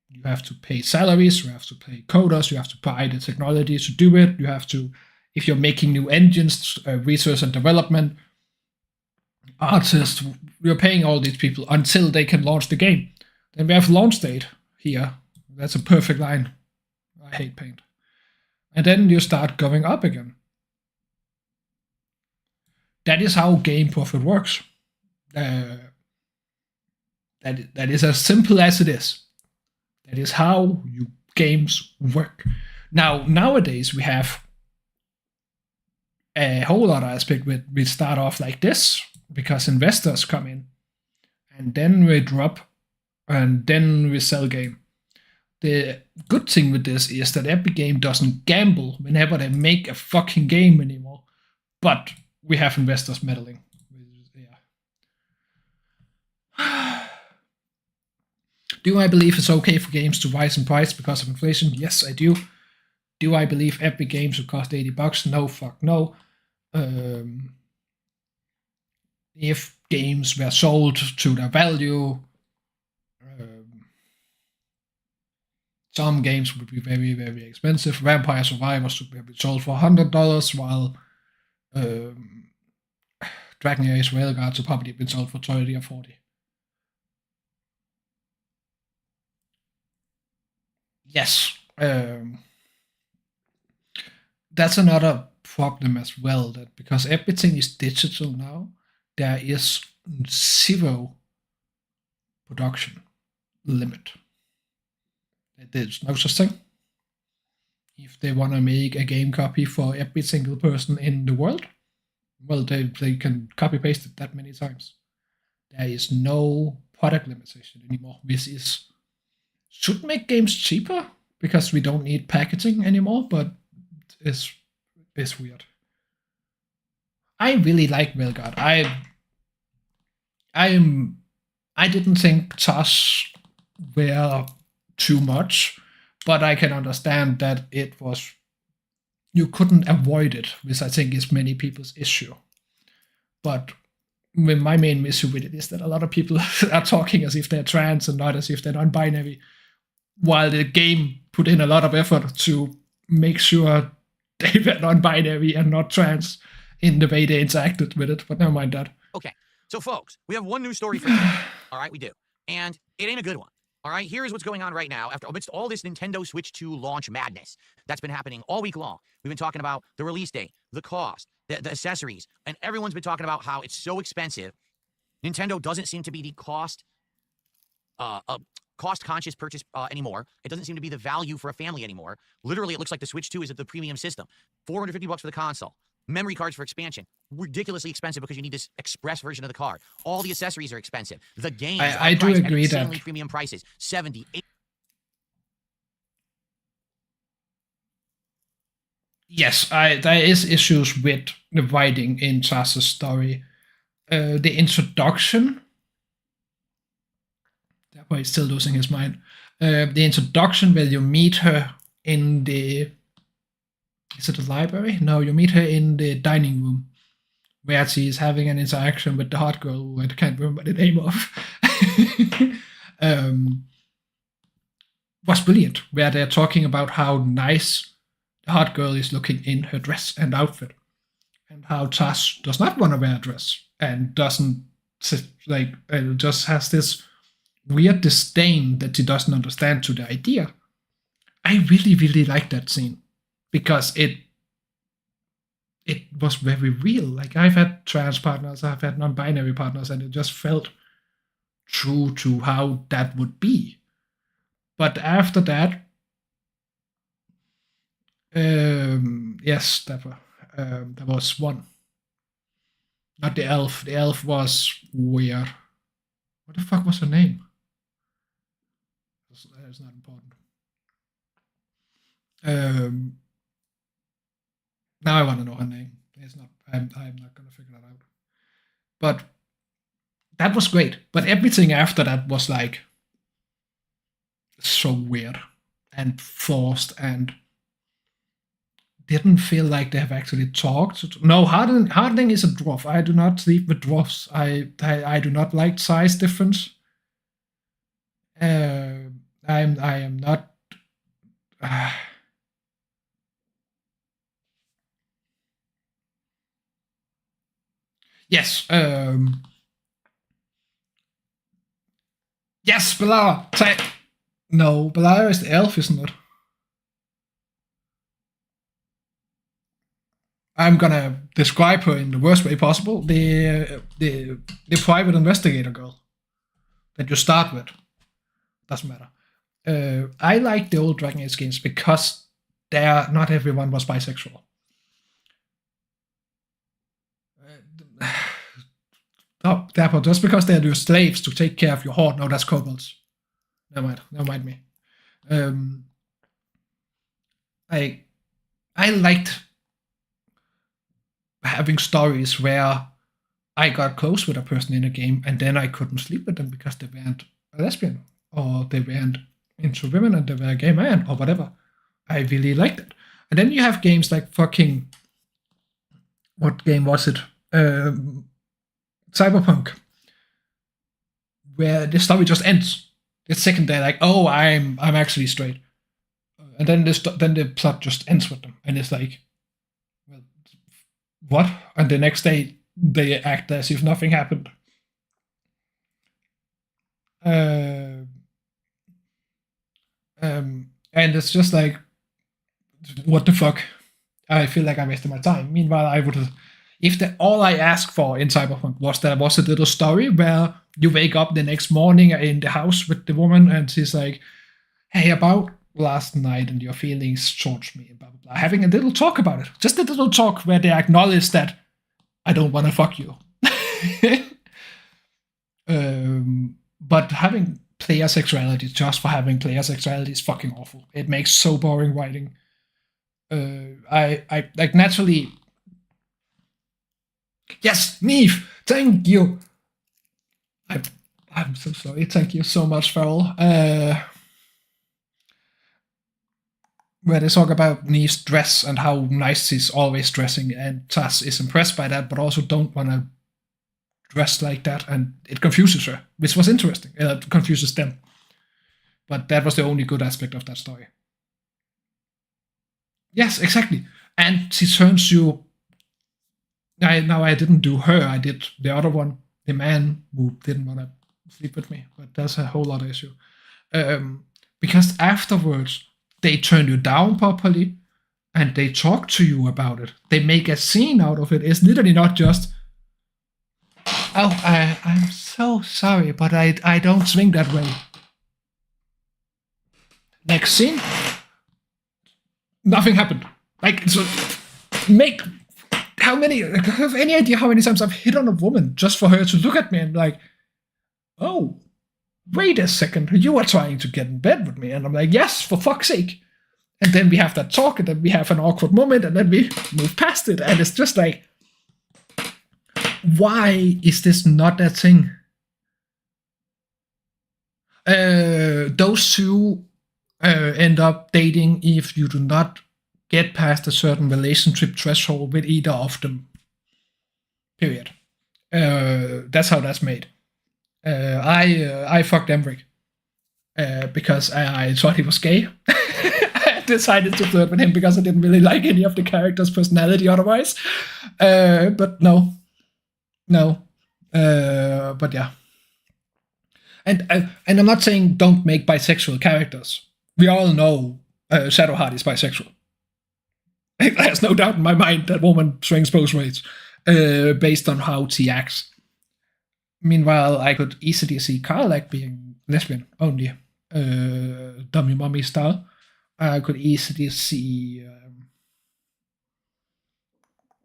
You have to pay salaries, you have to pay coders, you have to buy the technology to do it, you have to, if you're making new engines, research and development, artists, you're paying all these people until they can launch the game. Then we have launch date here. That's a perfect line. I hate paint. And then you start going up again. That is how game profit works. That is as simple as it is. That is how games work. Now, nowadays, we have a whole other aspect. We start off like this, because investors come in, and then we drop, and then we sell game. The good thing with this is that Epic Game doesn't gamble whenever they make a fucking game anymore, but we have investors meddling. Yeah. Do I believe it's okay for games to rise in price because of inflation? Yes, I do. Do I believe Epic Games would cost $80? No, fuck no. If games were sold to their value, some games would be very, very expensive. Vampire Survivors would be sold for $100, while Dragon Age Railguards would probably have been sold for $30 or $40. Yes, that's another problem as well, that because everything is digital now, there is zero production limit. There's no such thing. If they want to make a game copy for every single person in the world, well, they can copy paste it that many times. There is no product limitation anymore. This should make games cheaper, because we don't need packaging anymore, but it's weird. I really like Railguard. I didn't think TOS were too much, but I can understand that it was, you couldn't avoid it, which I think is many people's issue. But my main issue with it is that a lot of people are talking as if they're trans and not as if they're non-binary, while the game put in a lot of effort to make sure they were non-binary and not trans in the way they interacted with it. But never mind that. Okay, so folks, we have one news story for today. All right, we do. And it ain't a good one. All right, here is what's going on right now. Amidst all this Nintendo Switch 2 launch madness that's been happening all week long, we've been talking about the release date, the cost, the accessories, and everyone's been talking about how it's so expensive. Nintendo doesn't seem to be the cost-conscious purchase anymore. It doesn't seem to be the value for a family anymore. Literally, it looks like the Switch 2 is at the premium system. $450 for the console. Memory cards for expansion. Ridiculously expensive because you need this express version of the card. All the accessories are expensive. The games I are do priced at agree that insanely premium prices. 70, 80. Yes, there is issues with the writing in Taz's story. The introduction. That way he's still losing his mind. The introduction where you meet her in the... Is it the library? No, you meet her in the dining room where she's having an interaction with the hot girl who I can't remember the name of. Was brilliant, where they're talking about how nice the hot girl is looking in her dress and outfit, and how Taz does not want to wear a dress and doesn't just has this weird disdain that she doesn't understand to the idea. I really, really like that scene because it was very real. Like, I've had trans partners, I've had non-binary partners, and it just felt true to how that would be. But after that, yes, there was one. Not the elf. The elf was weird. What the fuck was her name? That's not important. Now I want to know her name. It's not. I'm not gonna figure that out. But that was great. But everything after that was like so weird and forced and didn't feel like they have actually talked. No, Harding is a dwarf. I do not sleep with dwarfs. I do not like size difference. I am not. Yes. Yes, Belara. No, Belara is the elf, isn't it? I'm gonna describe her in the worst way possible. The private investigator girl that you start with. Doesn't matter. I like the old Dragon Age games because not everyone was bisexual. No, therefore, just because they're your slaves to take care of your horde, no, that's kobolds. Never mind me. I liked having stories where I got close with a person in a game and then I couldn't sleep with them because they weren't a lesbian or they weren't into women and they were a gay man or whatever. I really liked it. And then you have games like fucking... What game was it? Cyberpunk, where the story just ends. The second day, like, oh, I'm actually straight, and then the plot just ends with them, and it's like, well, what? And the next day they act as if nothing happened. And it's just like, what the fuck? I feel like I wasted my time. Meanwhile, I would have. If all I asked for in Cyberpunk was a little story where you wake up the next morning in the house with the woman and she's like, hey, about last night and your feelings tortured me, blah, blah, blah. Having a little talk about it. Just a little talk where they acknowledge that I don't want to fuck you. But having player sexuality just for having player sexuality is fucking awful. It makes so boring writing. I like naturally... Yes, Neve, thank you. I'm so sorry. Thank you so much, Farrell. Where they talk about Neve's dress and how nice she's always dressing, and Taz is impressed by that, but also don't want to dressed like that, and it confuses her, which was interesting. It confuses them. But that was the only good aspect of that story. Yes, exactly. And she turns you... Now I didn't do her, I did the other one, the man who didn't want to sleep with me, but that's a whole other issue. Because afterwards, they turn you down properly, and they talk to you about it. They make a scene out of it. It's literally not just, oh, I'm so sorry, but I don't swing that way. Next scene, nothing happened. Like, so, have any idea how many times I've hit on a woman just for her to look at me and like, oh, wait a second, you are trying to get in bed with me. And I'm like, yes, for fuck's sake. And then we have that talk, and then we have an awkward moment, and then we move past it. And it's just like, why is this not a thing? Those two end up dating if you do not get past a certain relationship threshold with either of them. Period. That's how that's made. I fucked Emric because I thought he was gay. I decided to flirt with him because I didn't really like any of the characters' personality otherwise. But no. But yeah. And I'm not saying don't make bisexual characters. We all know Shadowheart is bisexual. There's no doubt in my mind that woman swings both ways based on how she acts. Meanwhile, I could easily see Karlach being lesbian only, dummy mommy style. I could easily see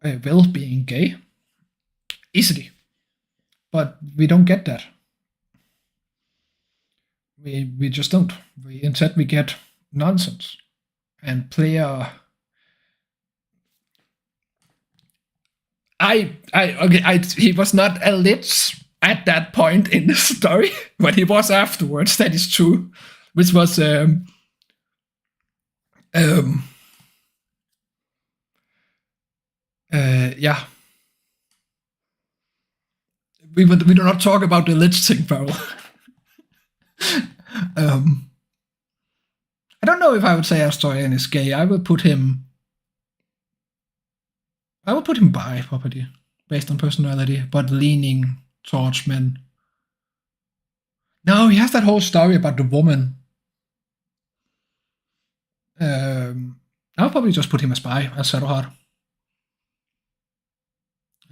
Will being gay. Easily. But we don't get that. We just don't. Instead, we get nonsense. And player... he was not a lich at that point in the story, but he was afterwards, that is true. Which was yeah. We do not talk about the lich thing, Farrell. I don't know if I would say Astarion is gay. I would put him bi, probably, based on personality, but leaning towards men. No, he has that whole story about the woman. I'll probably just put him as bi, as Shadowheart.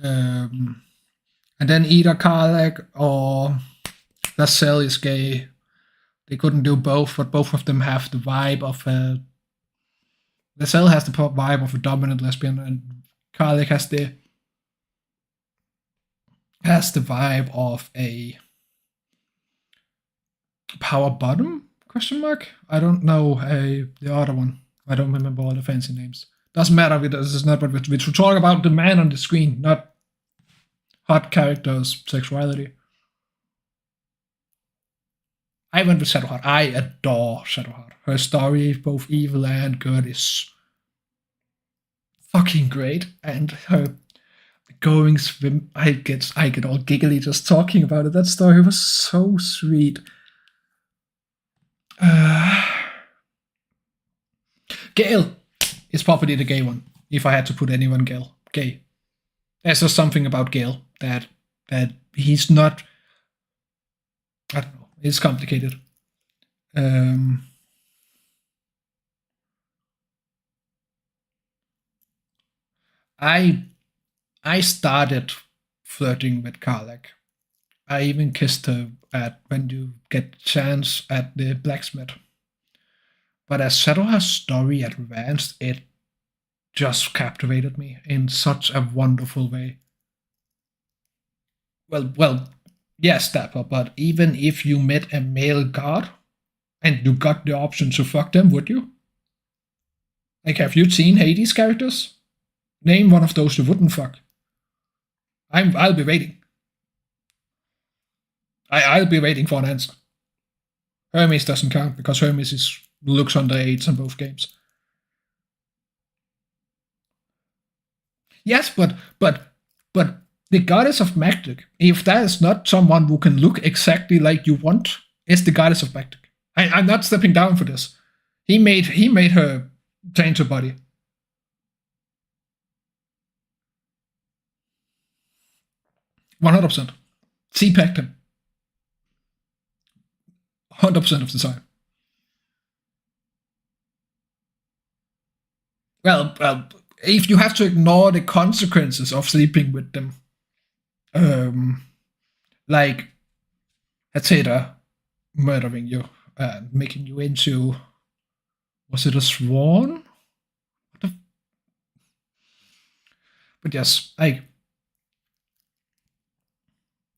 And then either Karlach or Lae'zel is gay. They couldn't do both, but both of them have the vibe of Lae'zel has the vibe of a dominant lesbian, and Karlach has the vibe of a power bottom? Question mark? I don't know the other one. I don't remember all the fancy names. Doesn't matter. This is not what we should talk about. The man on the screen, not hot characters' sexuality. I went with Shadowheart. I adore Shadowheart. Her story, both evil and good, is fucking great. And her going swim, I get all giggly just talking about it. That story was so sweet. Gale is probably the gay one. If I had to put anyone gay. There's just something about Gale that he's not. I don't know. It's complicated. I started flirting with Karlach. I even kissed her when you get a chance at the blacksmith. But as Shadowheart's story advanced, it just captivated me in such a wonderful way. Well, yes, Dapper, but even if you met a male god and you got the option to fuck them, would you? Like, have you seen Hades characters? Name one of those you wouldn't fuck. I'll be waiting. I'll be waiting for an answer. Hermes doesn't count because Hermes looks underage in both games. Yes, but The goddess of magic, if that is not someone who can look exactly like you want, is the goddess of magic. I'm not stepping down for this. He made her change her body. %100%. C-packed him. 100% of the time. Well, if you have to ignore the consequences of sleeping with them, like Hetera murdering you and making you into, was it a swan? But yes,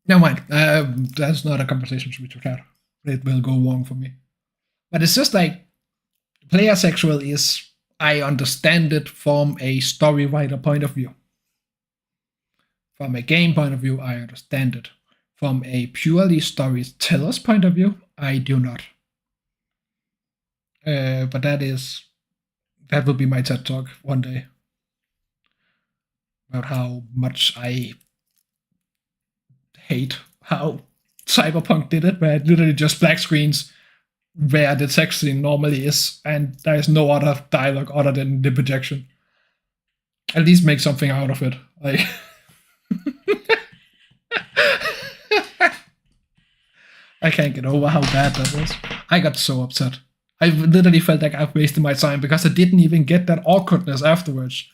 never mind. That's not a conversation to be had. It will go wrong for me. But it's just like, player sexual is, I understand it from a story writer point of view. From a game point of view, I understand it. From a purely storyteller's point of view, I do not. But that will be my TED Talk one day. About how much I hate how Cyberpunk did it, where it literally just black screens where the text scene normally is, and there is no other dialogue other than the projection. At least make something out of it. Like, I can't get over how bad that was. I got so upset. I literally felt like I've wasted my time because I didn't even get that awkwardness afterwards.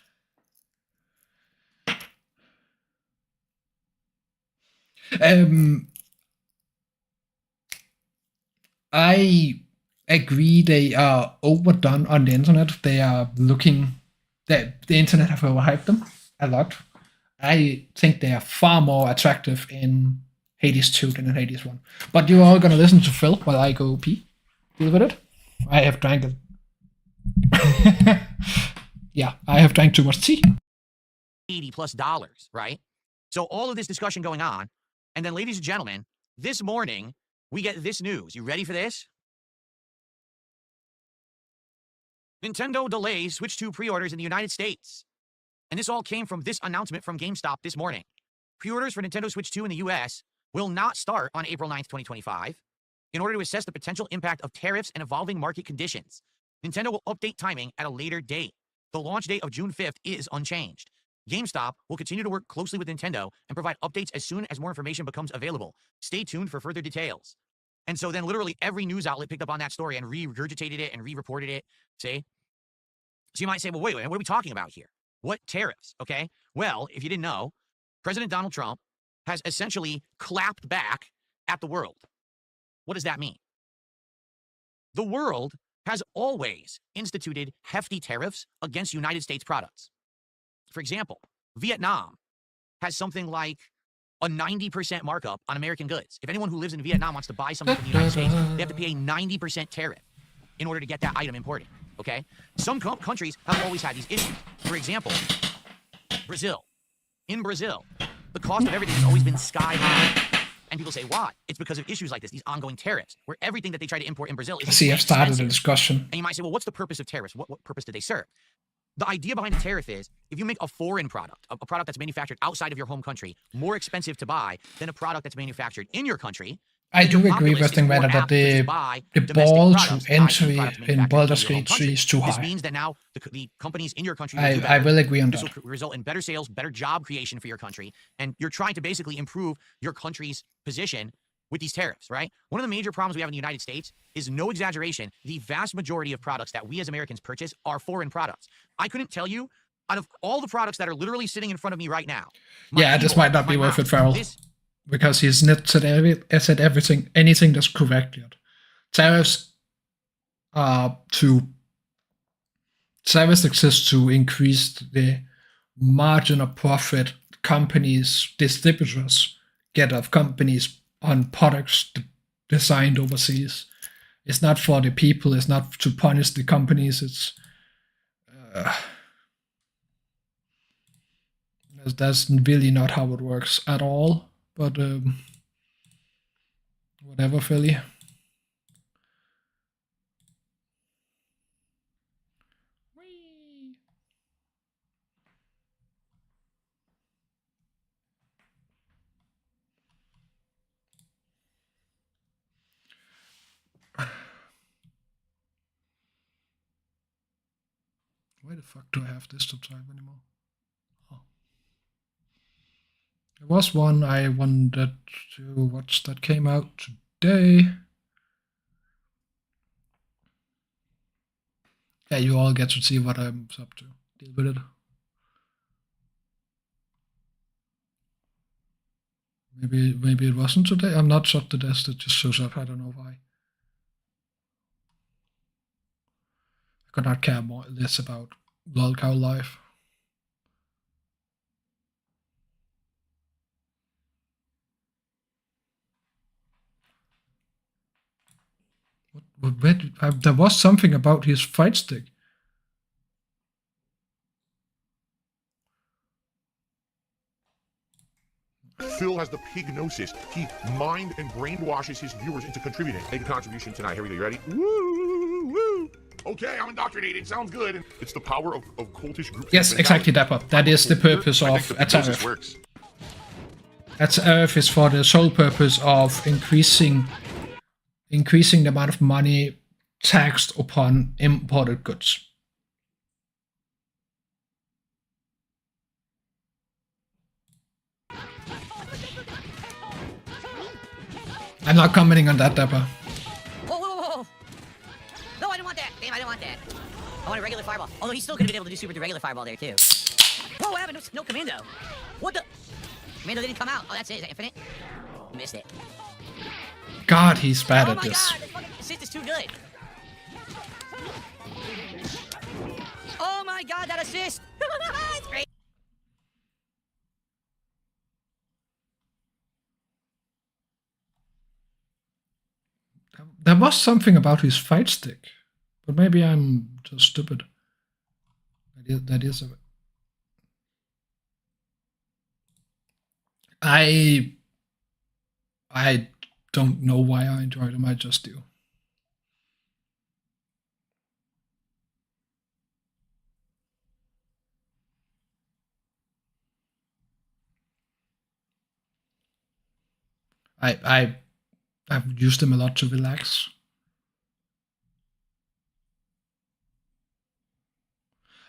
I agree they are overdone on the internet. They are looking that the internet have overhyped them a lot. I think they are far more attractive in Hades 2 than in Hades 1. But you're all gonna listen to Phil while I go pee. Deal with it. I have drank it. Yeah, I have drank too much tea. $80+, right? So all of this discussion going on, and then, ladies and gentlemen, this morning we get this news. You ready for this? Nintendo delays Switch 2 pre-orders in the United States. And this all came from this announcement from GameStop this morning. Pre-orders for Nintendo Switch 2 in the US will not start on April 9th, 2025. In order to assess the potential impact of tariffs and evolving market conditions, Nintendo will update timing at a later date. The launch date of June 5th is unchanged. GameStop will continue to work closely with Nintendo and provide updates as soon as more information becomes available. Stay tuned for further details. And so then literally every news outlet picked up on that story and regurgitated it and re-reported it. See? So you might say, well, wait, what are we talking about here? What tariffs? Okay. Well, if you didn't know, President Donald Trump has essentially clapped back at the world. What does that mean? The world has always instituted hefty tariffs against United States products. For example, Vietnam has something like a 90% markup on American goods. If anyone who lives in Vietnam wants to buy something from the United States, they have to pay a 90% tariff in order to get that item imported, okay? Some countries have always had these issues. For example, Brazil. In Brazil, the cost of everything has always been sky high. And people say, why? It's because of issues like this, these ongoing tariffs, where everything that they try to import in Brazil is See, I've started expensive. a discussion. And you might say, well, what's the purpose of tariffs? What purpose do they serve? The idea behind a tariff is if you make a foreign product, a product that's manufactured outside of your home country, more expensive to buy than a product that's manufactured in your country. I do agree with Westing Weather that the ball to entry in Baldur's Gate 3 is too high. This means that now the companies in your country I will agree on that. This will result in better sales, better job creation for your country, and you're trying to basically improve your country's position with these tariffs, right? One of the major problems we have in the United States is, no exaggeration, the vast majority of products that we as Americans purchase are foreign products. I couldn't tell you, out of all the products that are literally sitting in front of me right now. Yeah, this might not be worth it, Farrell. Because he's not said everything, anything that's correct yet. Tariffs exist to increase the margin of profit companies, distributors get of companies on products designed overseas. It's not for the people, it's not to punish the companies, it's that's really not how it works at all. But whatever, Philly. Why the fuck do I have this to type anymore? Oh. There was one I wanted to watch that came out today. Yeah, you all get to see what I'm up to. Deal with it. Maybe it wasn't today. I'm not sure the desk that just shows up. I don't know why. I could not care more less about Lolcow Live. There was something about his fight stick. Phil has the pignosis. He mind and brainwashes his viewers into contributing. Make a contribution tonight. Here we go. You ready? Woo, woo. Okay, I'm indoctrinated. Sounds good. It's the power of cultish groups. Yes, exactly, Dapper. That is the purpose of Ataref. Works. Ataref is for the sole purpose of increasing the amount of money taxed upon imported goods. I'm not commenting on that, Dapper. Whoa. No, I didn't want that. Damn, I didn't want that. I want a regular fireball. Although he's still gonna be able to do super the regular fireball there, too. Whoa, what happened? No commando. What the? Commando didn't come out. Oh, that's it. Is that infinite? Missed it. God, he's bad Oh at my this. god, this fucking assist is too good. Oh my god, that assist! It's great. There was something about his fight stick, but maybe I'm just stupid. That is a... I don't know why I enjoyed him. I just do. I've used them a lot to relax.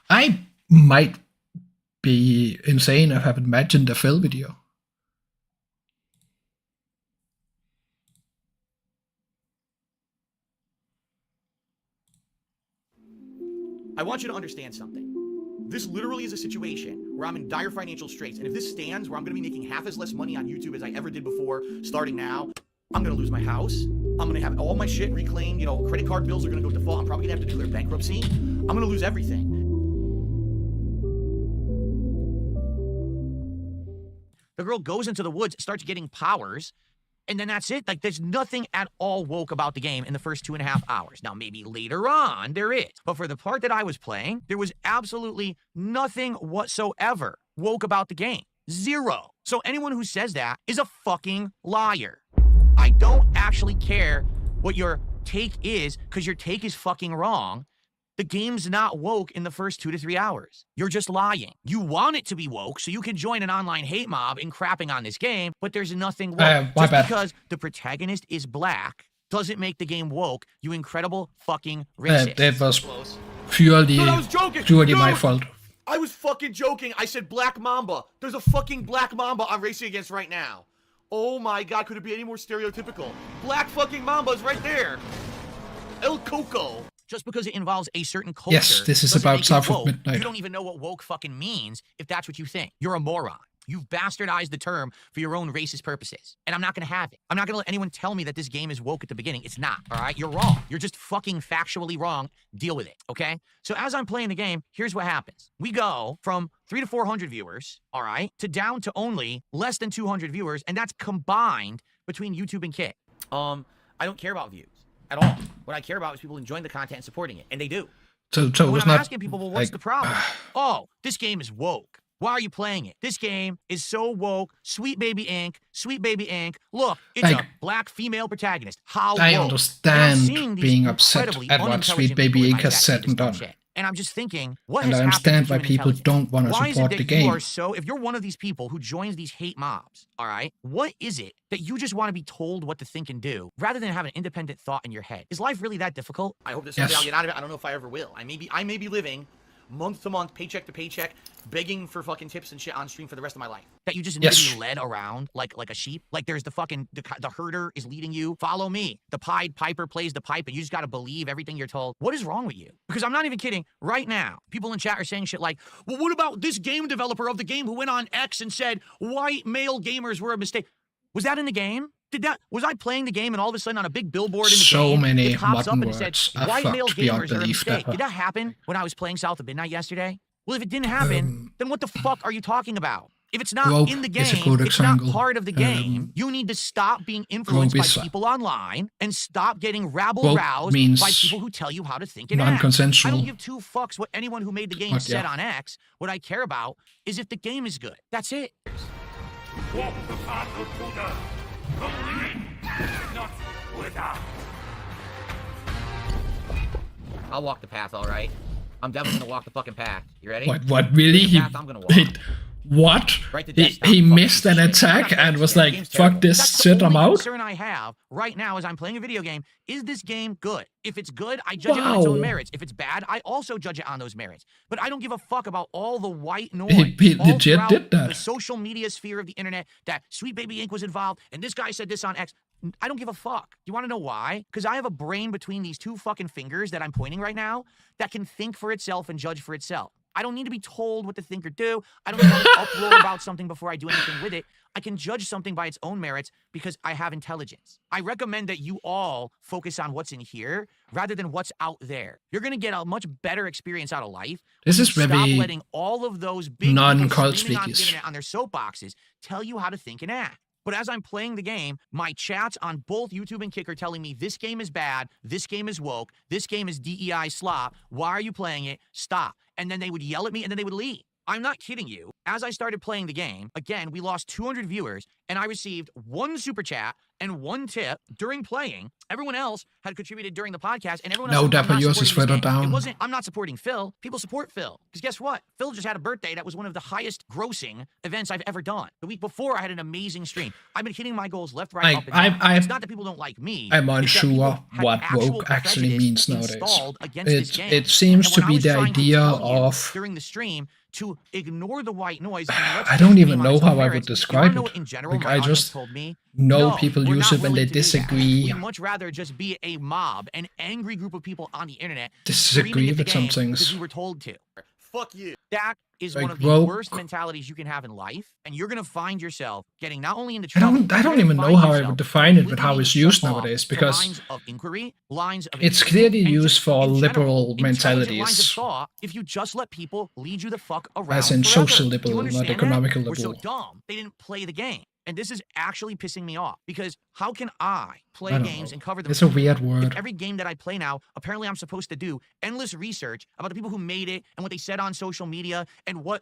I might be insane if I've imagined a Phil video. I want you to understand something. This literally is a situation where I'm in dire financial straits, and if this stands where I'm going to be making half as less money on YouTube as I ever did before, starting now, I'm going to lose my house. I'm going to have all my shit reclaimed. You know, credit card bills are going to go default. I'm probably going to have to declare bankruptcy. I'm going to lose everything. The girl goes into the woods, starts getting powers, and then that's it. Like, there's nothing at all woke about the game in the first 2.5 hours. Now, maybe later on there is. But for the part that I was playing, there was absolutely nothing whatsoever woke about the game. Zero. So anyone who says that is a fucking liar. I don't actually care what your take is, because your take is fucking wrong. The game's not woke in the first 2 to 3 hours. You're just lying. You want it to be woke so you can join an online hate mob and crapping on this game, but there's nothing woke. My Just bad. because the protagonist is black doesn't make the game woke, you incredible fucking racist. That was purely, Dude, I was joking. purely my Dude, fault. I was fucking joking. I said Black Mamba. There's a fucking Black Mamba I'm racing against right now. Oh my god, could it be any more stereotypical? Black fucking Mamba's right there. El Coco. Just because it involves a certain culture. Yes, this is doesn't about make it South of woke. Midnight. You don't even know what woke fucking means if that's what you think. You're a moron. You've bastardized the term for your own racist purposes. And I'm not going to have it. I'm not going to let anyone tell me that this game is woke at the beginning. It's not, all right? You're wrong. You're just fucking factually wrong. Deal with it, okay? So as I'm playing the game, here's what happens. We go from 300 to 400 viewers, all right, to down to only less than 200 viewers, and that's combined between YouTube and Kick. I don't care about views at all. What I care about is people enjoying the content and supporting it, and they do. So it When was I'm not asking people, well, what's like, the problem? Oh, this game is woke. Why are you playing it? This game is so woke. Sweet Baby Inc. Sweet Baby Inc. Look, it's Like, a black female protagonist. How I woke? understand And I'm seeing these being upset incredibly at what unintelligent Sweet Baby people in Inc. my has chat said saying and this done. bullshit. And I'm just thinking, what And has I happened understand to why human people intelligence? don't want to Why is support it the that you game. are so, if you're one of these people who joins these hate mobs, all right, what is it that you just want to be told what to think and do rather than have an independent thought in your head? Is life really that difficult? I hope there's something Yes. I'll get out of it. I don't know if I ever will. I may be living month to month, paycheck to paycheck, begging for fucking tips and shit on stream for the rest of my life. That you just need to be led around like a sheep. Like there's the fucking, the herder is leading you. Follow me. The Pied Piper plays the pipe and you just got to believe everything you're told. What is wrong with you? Because I'm not even kidding. Right now, people in chat are saying shit like, well, what about this game developer of the game who went on X and said white male gamers were a mistake? Was that in the game? Was I playing the game and all of a sudden on a big billboard in the So game, many it pops up modern and said, words are white male fucked beyond gamers are a belief mistake? that- Did that happen when I was playing South of Midnight yesterday? Well, if it didn't happen, then what the fuck are you talking about? If it's not Rope in the is a game, good it's not example. part of the game. You need to stop being influenced Rope by is- people online and stop getting Rope rabble-roused means by people who tell you how to think and act. I non-consensual. don't give two fucks what anyone who made the game But said yeah. on X. What I care about is if the game is good. That's it. Walk the path of Buddha. Only not without. I'll walk the path, all right. I'm definitely gonna walk the fucking path. You ready? What really? The path I'm gonna walk. What? Right to He desktop, fucking missed an shit. attack and was Yeah, like, game's fuck terrible. this That's shit, the I'm only out? concern I have right now as I'm playing a video game is this game good? If it's good, I judge it on its own Wow. merits. If it's bad, I also judge it on those merits. But I don't give a fuck about all the white noise. He all legit throughout did that. The social media sphere of the internet that Sweet Baby Inc was involved and this guy said this on X. I don't give a fuck. You want to know why? Because I have a brain between these two fucking fingers that I'm pointing right now that can think for itself and judge for itself. I don't need to be told what to think or do. I don't need to uproar about something before I do anything with it. I can judge something by its own merits because I have intelligence. I recommend that you all focus on what's in here rather than what's out there. You're going to get a much better experience out of life. This when is you stop very letting all of those big non-cult people screaming on the speakies. internet on their soapboxes tell you how to think and act. But as I'm playing the game, my chats on both YouTube and Kick are telling me this game is bad, this game is woke, this game is DEI slop, why are you playing it? Stop. And then they would yell at me and then they would leave. I'm not kidding you. As I started playing the game, again, we lost 200 viewers and I received 1 super chat and 1 tip during playing. Everyone else had contributed during the podcast and everyone else No, said, "I'm Dapper, not yours is supporting this further game." It down. wasn't, I'm not supporting Phil. People support Phil. Because guess what? Phil just had a birthday that was one of the highest grossing events I've ever done. The week before, I had an amazing stream. I've been hitting my goals left, right, up, and down. It's not that people don't like me. I'm it's that people unsure had what actual woke actually prejudice means nowadays. installed against this game. It seems And to when I be was the trying to idea tell you of... during the stream to ignore the white noise. And let's I don't just even stream on know its own how I would merits. You wanna describe know it. what in general Like, my I audience just told me? know No, people we're use not it when willing they to do that. disagree. We'd much rather just be a mob, an angry group of people on the internet Disagree screaming at the with some game things. because we were told to. Fuck you. That is Like, one of the woke. worst mentalities you can have in life, and you're gonna find yourself getting not only into I trouble. don't you're gonna even know find how I yourself would define it with completely how being it's used shut off nowadays, to because lines of inquiry, lines of it's inquiry, clearly and used just for in liberal general, intelligent lines of mentalities. thought if you just let people lead you the fuck around. As in forever. social Do you liberal, not understand that? economical We're so liberal. dumb. They didn't play the game. And this is actually pissing me off because how can I play I don't games know. and cover them? It's a weird If word. every game that I play now, apparently I'm supposed to do endless research about the people who made it and what they said on social media and what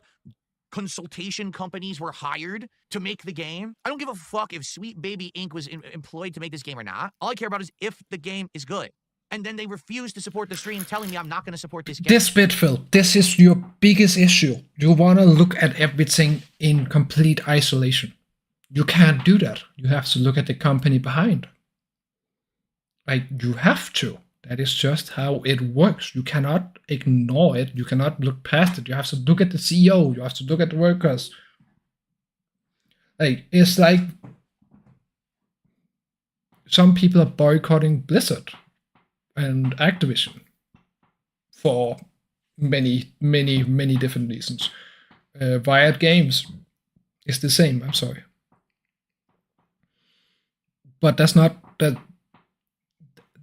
consultation companies were hired to make the game. I don't give a fuck if Sweet Baby Inc. was employed to make this game or not. All I care about is if the game is good. And then they refuse to support the stream, telling me I'm not going to support this game. This bit, Phil, this is your biggest issue. You want to look at everything in complete isolation. You can't do that. You have to look at the company behind. Like, you have to. That is just how it works. You cannot ignore it. You cannot look past it. You have to look at the CEO. You have to look at the workers. Like, it's like some people are boycotting Blizzard and Activision for many, many, many different reasons. Riot Games is the same. I'm sorry, but that's not that.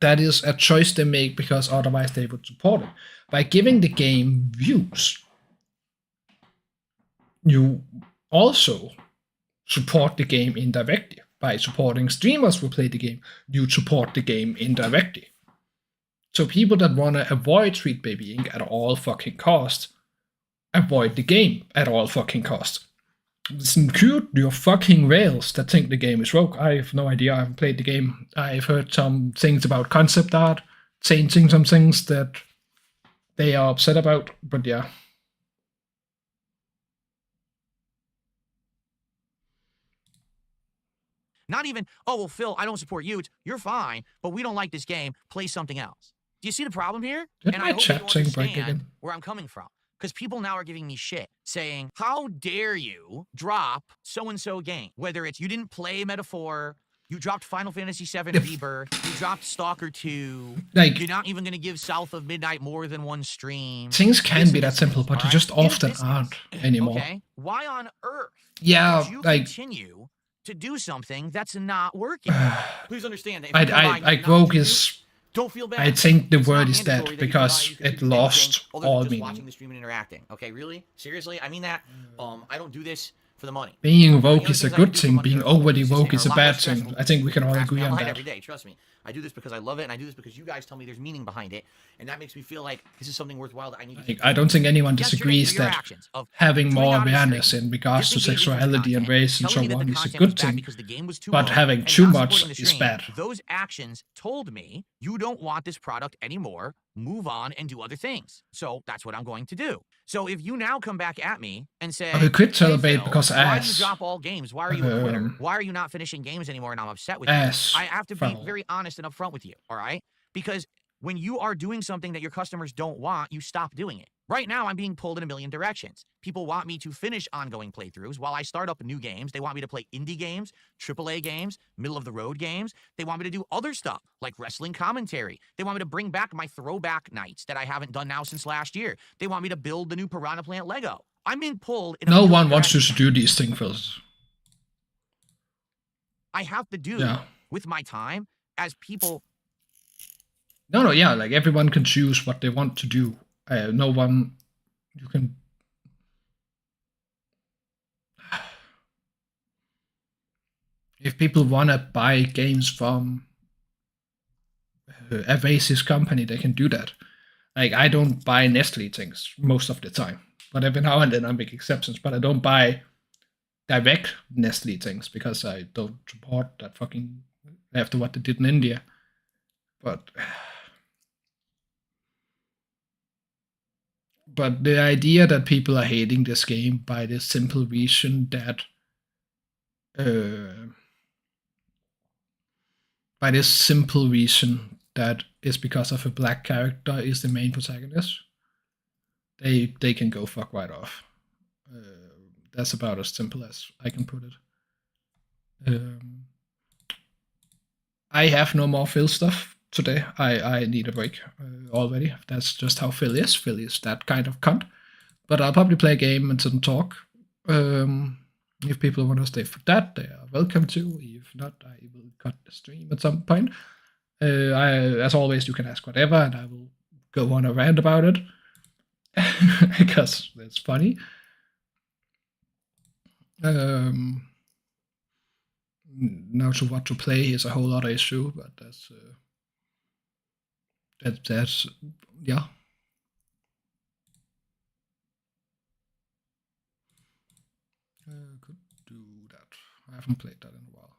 That is a choice they make because otherwise they would support it. By giving the game views, you also support the game indirectly. By supporting streamers who play the game, you support the game indirectly. So people that want to avoid Sweet Baby Inc. at all fucking cost, avoid the game at all fucking cost. Listen, cute your fucking rails that think the game is woke. I have no idea. I haven't played the game. I've heard some things about concept art, changing some things that they are upset about, but yeah. Not even, oh, well, Phil, I don't support you. It's, you're fine, but we don't like this game. Play something else. Do you see the problem here? Did And my I hope chat you thing break understand again? where I'm coming from. because people now are giving me shit saying, how dare you drop so-and-so game? Whether it's you didn't play Metaphor, you dropped Final Fantasy VII Rebirth, you dropped Stalker 2, Like, you're not even going to give South of Midnight more than one stream. things can This be and that this, simple, but they alright? just In often business, aren't anymore. Okay? Why on earth Yeah, would you like, continue to do something that's not working? Please understand that if I, you come by I, and like, you're not Rogue doing is. don't feel bad. I think the It's word not is dead mandatory that you come by, because you can it do lost anything other than all just watching meaning. the stream and interacting. Okay, really? Seriously? I mean that. I don't do this for the money. Being woke The other is a things I can good do for thing. money Being are overly consistent woke and is a a lot bad less thing. stressful I think we can all than agree crafting on online that. every day. Trust me. I do this because I love it, and I do this because you guys tell me there's meaning behind it, and that makes me feel like this is something worthwhile that I need to keep I don't think anyone Yesterday, disagrees your that actions of having tweeting more out a awareness stream, in regards to disengaging from sexuality and content, race and so telling me that on the is a content good was bad thing. because the game was too But long, having and too not much supporting the is stream. bad. Those actions told me you don't want this product anymore. Move on and do other things. So that's what I'm going to do. So if you now come back at me and say, Okay, quit "Hey, celebrate Phil, because why do you ass. drop all games? Why are you a quitter? Um, Why are you not finishing games anymore?" And I'm upset with you. Ass. I have to be foul. very honest and upfront with you. All right, because when you are doing something that your customers don't want, you stop doing it. Right now, I'm being pulled in a million directions. People want me to finish ongoing playthroughs while I start up new games. They want me to play indie games, AAA games, middle-of-the-road games. They want me to do other stuff, like wrestling commentary. They want me to bring back my throwback nights that I haven't done now since last year. They want me to build the new Piranha Plant Lego. I'm being pulled in a No million one wants directions. you to do these things first. I have to do Yeah. with my time as people. No, yeah, like everyone can choose what they want to do. No one, you can. If people want to buy games from a racist company, they can do that. Like, I don't buy Nestle things most of the time, but every now and then I make exceptions. But I don't buy direct Nestle things because I don't support that fucking after what they did in India. But the idea that people are hating this game by the simple reason that it's because of a black character is the main protagonist, they can go fuck right off. That's about as simple as I can put it. I have no more Phil stuff today. I need a break already. That's just how Phil is. Phil is that kind of cunt. But I'll probably play a game and sit and talk. If people want to stay for that, they are welcome to. If not, I will cut the stream at some point. As always, you can ask whatever, and I will go on a rant about it. Because it's funny. Now to what to play is a whole other issue, but that's yeah. Could do that. I haven't played that in a while.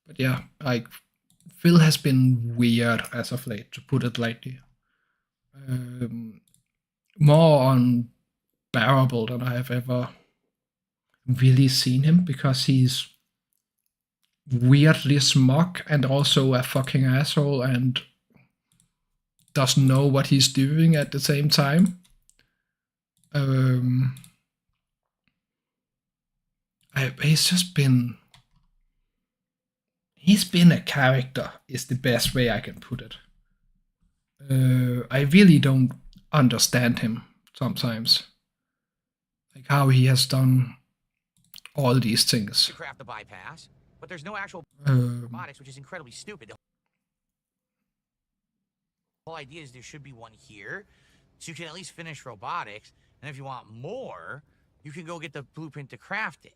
But yeah, like Phil has been weird as of late, to put it lightly. More unbearable than I have ever really seen him, because he's weirdly smug and also a fucking asshole and doesn't know what he's doing at the same time. He's been a character, is the best way I can put it. I really don't understand him sometimes. Like how he has done all these things. To craft the bypass, but there's no actual Um, robotics, which is incredibly stupid. The whole idea is there should be one here, so you can at least finish robotics, and if you want more, you can go get the blueprint to craft it.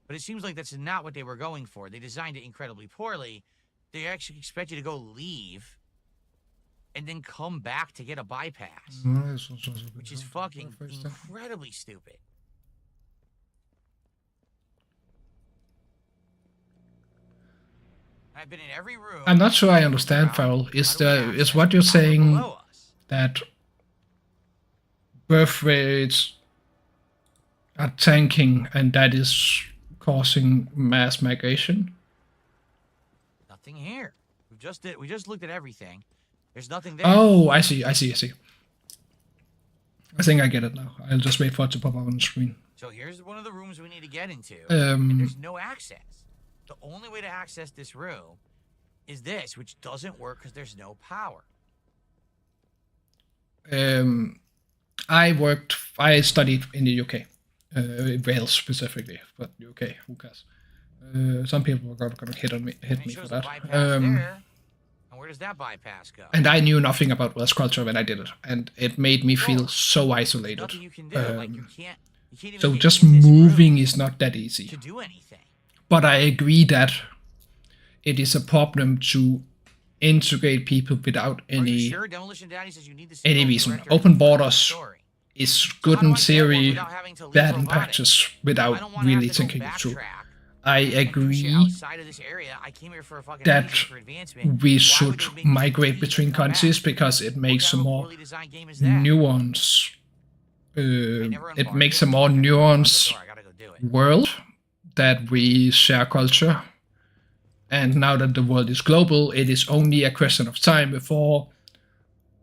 But it seems like that's not what they were going for. They designed it incredibly poorly. They actually expect you to go leave and then come back to get a bypass, which is fucking incredibly stupid. I've been in every room. I'm not sure I understand, Farrell. Is what you're saying that birth rates are tanking and that is causing mass migration? Nothing here. We just looked at everything. There's nothing there. Oh, I see. I think I get it now. I'll just wait for it to pop up on the screen. So here's one of the rooms we need to get into. Um, and there's no access. The only way to access this room is this, which doesn't work because there's no power. I studied in the UK, Wales specifically, but UK, who cares? Some people were gonna hit And me it for shows that. a bypass there. And where does that bypass go? And I knew nothing about Welsh culture when I did it, and it made me feel so isolated. Nothing you can do. Like you can't even So get just in this moving room is not that easy. to do anything. But I agree that it is a problem to integrate people without Are you any sure Demolition Daddy says you need the any single reason. director Open to borders story? is How good do in I get one theory, without having to leave bad in robotics? practice I without don't wanna really have to go thinking it through. backtrack I and do shit agree outside of this area. I came here for a fucking that reason, for advancement. we Why should would they make me migrate leave between and come back? countries because it What makes a kind of more poorly designed game is that? nuance. I never It unbarred makes it. a more Out the nuanced door. I gotta go do it. world that we share culture. And now that the world is global, it is only a question of time before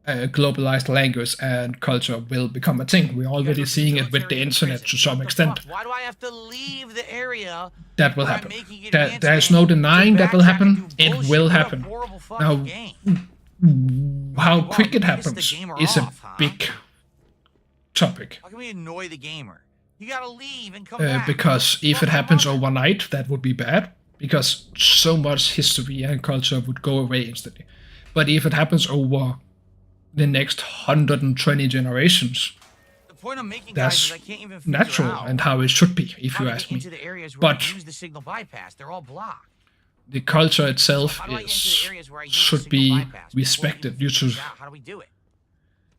globalized language and culture will become a thing. We're already seeing it with the internet to some extent. Why do I have to leave the area? That will where I'm happen. making There's advancement no to denying that will backtrack happen. and do It bullshit? will What a happen. horrible fucking Now, game. how Wow, quick you it pissed the happens gamer is off, a huh? big topic. How can we annoy the gamer? You gotta leave and come back. Because if Fuck it my happens mother. overnight, that would be bad. Because so much history and culture would go away instantly. But if it happens over the next 120 generations, The point I'm making, that's guys, is I can't even figure natural out and how it should be, if how you to ask get me. into the areas where But I use the signal bypass. They're all blocked. the culture itself How do I get into is the areas where I use the should signal be bypass before we respected. even You figure should, out how do we do it?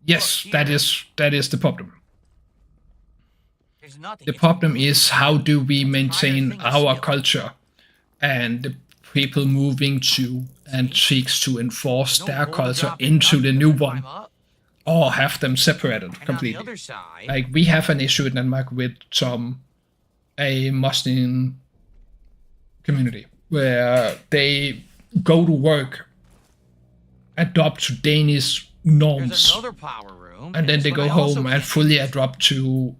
yes, Look, that here. is the problem. There's nothing. The It's problem completely is how do we entire maintain thing is our skill. culture and the people moving to and seeks to enforce No their bull culture dropping into nuts the to new climb one, up. or have them separated And on the completely. other side, Like we have an issue in Denmark with a Muslim community where they go to work, adopt to Danish there's norms, another power room. and then this they one go I also home and can't fully use. adopt to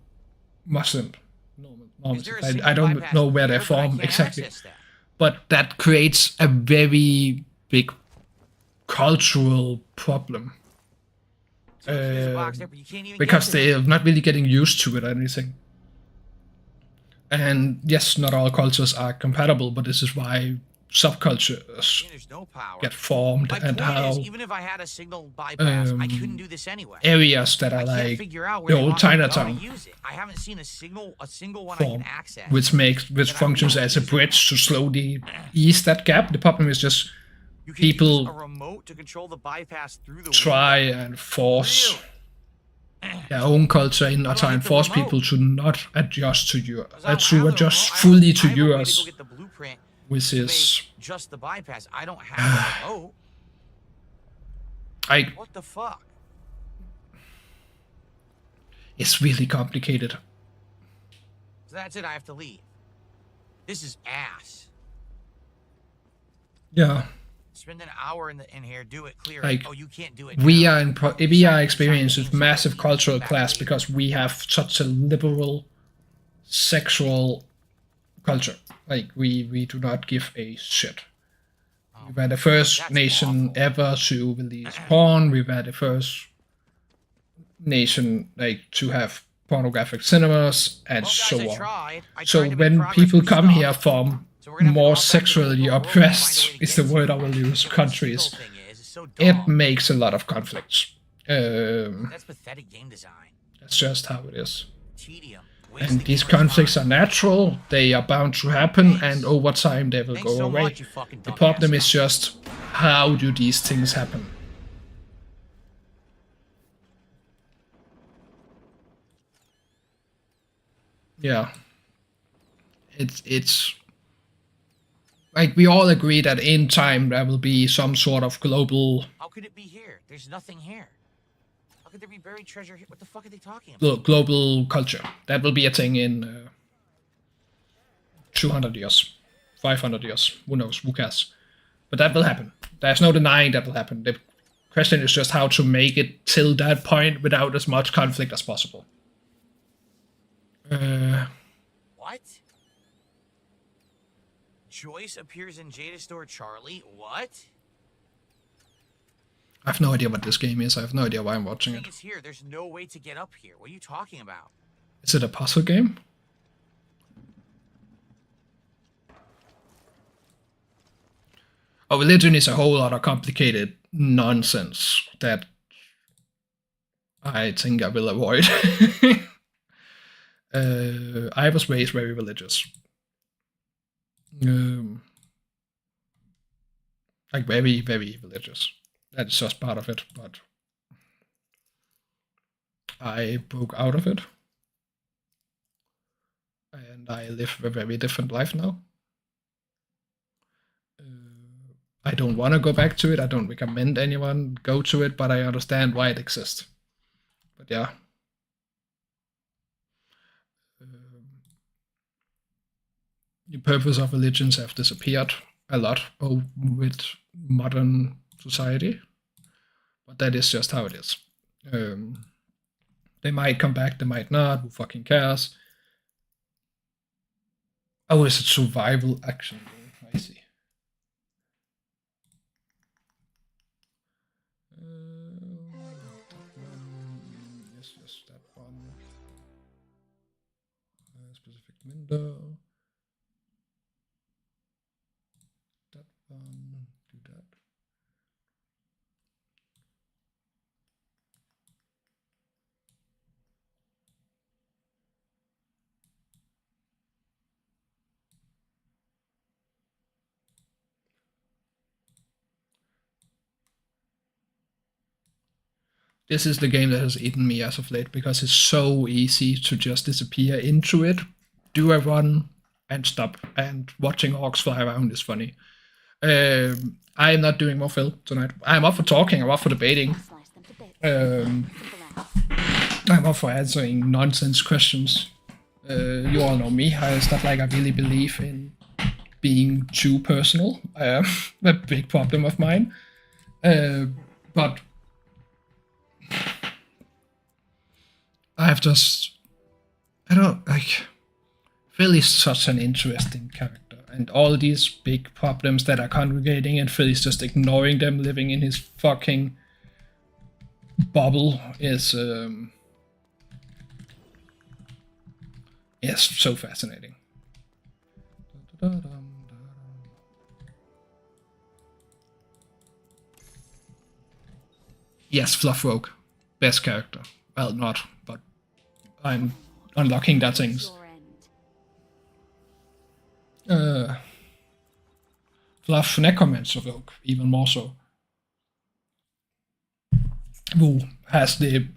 Muslim norms. Is there a I signal don't bypass know where there, they're but I from can't exactly, access that? but that creates a very big cultural problem. So there's a box there, but you can't even Because get to it. they're not really getting used to it or anything. And yes, not all cultures are compatible, but this is why subcultures And there's no power. get formed My and point how is, even if I had a signal bypass, I couldn't do this anyway. areas that I are can't like figure out the where old the fuck I'm gonna Chinatown, use it. I haven't seen a single one I form, can access. which functions as a bridge to slowly ease that gap. The problem is just You can use people a remote to control the bypass through the try window. and force Really? their own culture in, or How do I try and get the force remote? people to not adjust to yours, 'Cause I don't to have the adjust remote. I fully have to a way to go yours, get the blueprint which to is make just the bypass. I don't have the remote. like What the fuck? it's really complicated. So that's it. I have to leave. This is ass. Yeah. Spend an hour in here, do it clear. Like, oh, you can't do it. We now. are experiencing massive cultural clash because we have such a liberal sexual culture. Like we do not give a shit. We were the first That's nation awful. ever to release porn. We were the first nation like to have pornographic cinemas and Well, so guys, I on. tried. I So tried to make when progress people with come stuff. here from So we're gonna have to more go out back to the sexually real world and oppressed, find a way to is get the to word it. I will use, The countries, signal thing is so it dumb. makes a lot of conflicts. That's pathetic game design. That's just how it is. Tedium. And these conflicts are natural, they are bound to happen, and over time they will Thanks go so away. much, you fucking The dumbass. problem is just, how do these things happen? Yeah. It's like we all agree that in time there will be some sort of global How could it be here? There's nothing here. How could there be buried treasure here? What the fuck are they talking about? global culture. That will be a thing in 200 years, 500 years. Who knows? Who cares? But that will happen. There's no denying that will happen. The Question is just how to make it till that point without as much conflict as possible. What? Joyce appears in Jada Store Charlie? What? I have no idea what this game is. I have no idea why I'm watching it. It's here. There's no way to get up here. What are you talking about? Is it a puzzle game? Oh, religion is a whole lot of complicated nonsense that I think I will avoid. I was raised very religious. Like very, very religious. That's just part of it, but I broke out of it. And I live a very different life now. I don't want to go back to it. I don't recommend anyone go to it, but I understand why it exists. But yeah. The purpose of religions have disappeared a lot with modern society. But that is just how it is. They might come back, they might not. Who fucking cares? Oh, is it survival action? I see. Yes, that one. Specific window. That one. Do that. This is the game that has eaten me as of late because it's so easy to just disappear into it, do a run, and stop. And watching orcs fly around is funny. I'm not doing more Phil tonight. I'm up for talking, I'm up for debating. I'm up for answering nonsense questions. You all know me. It's not like I really believe in being too personal. A big problem of mine. But I don't like, Phil is such an interesting character, and all these big problems that are congregating, and Phil is just ignoring them, living in his fucking bubble is yes, so fascinating. Yes, Fluff Rogue, best character. Well, not, but I'm unlocking that things. Fluff Necromancer Rogue, even more so. Who has the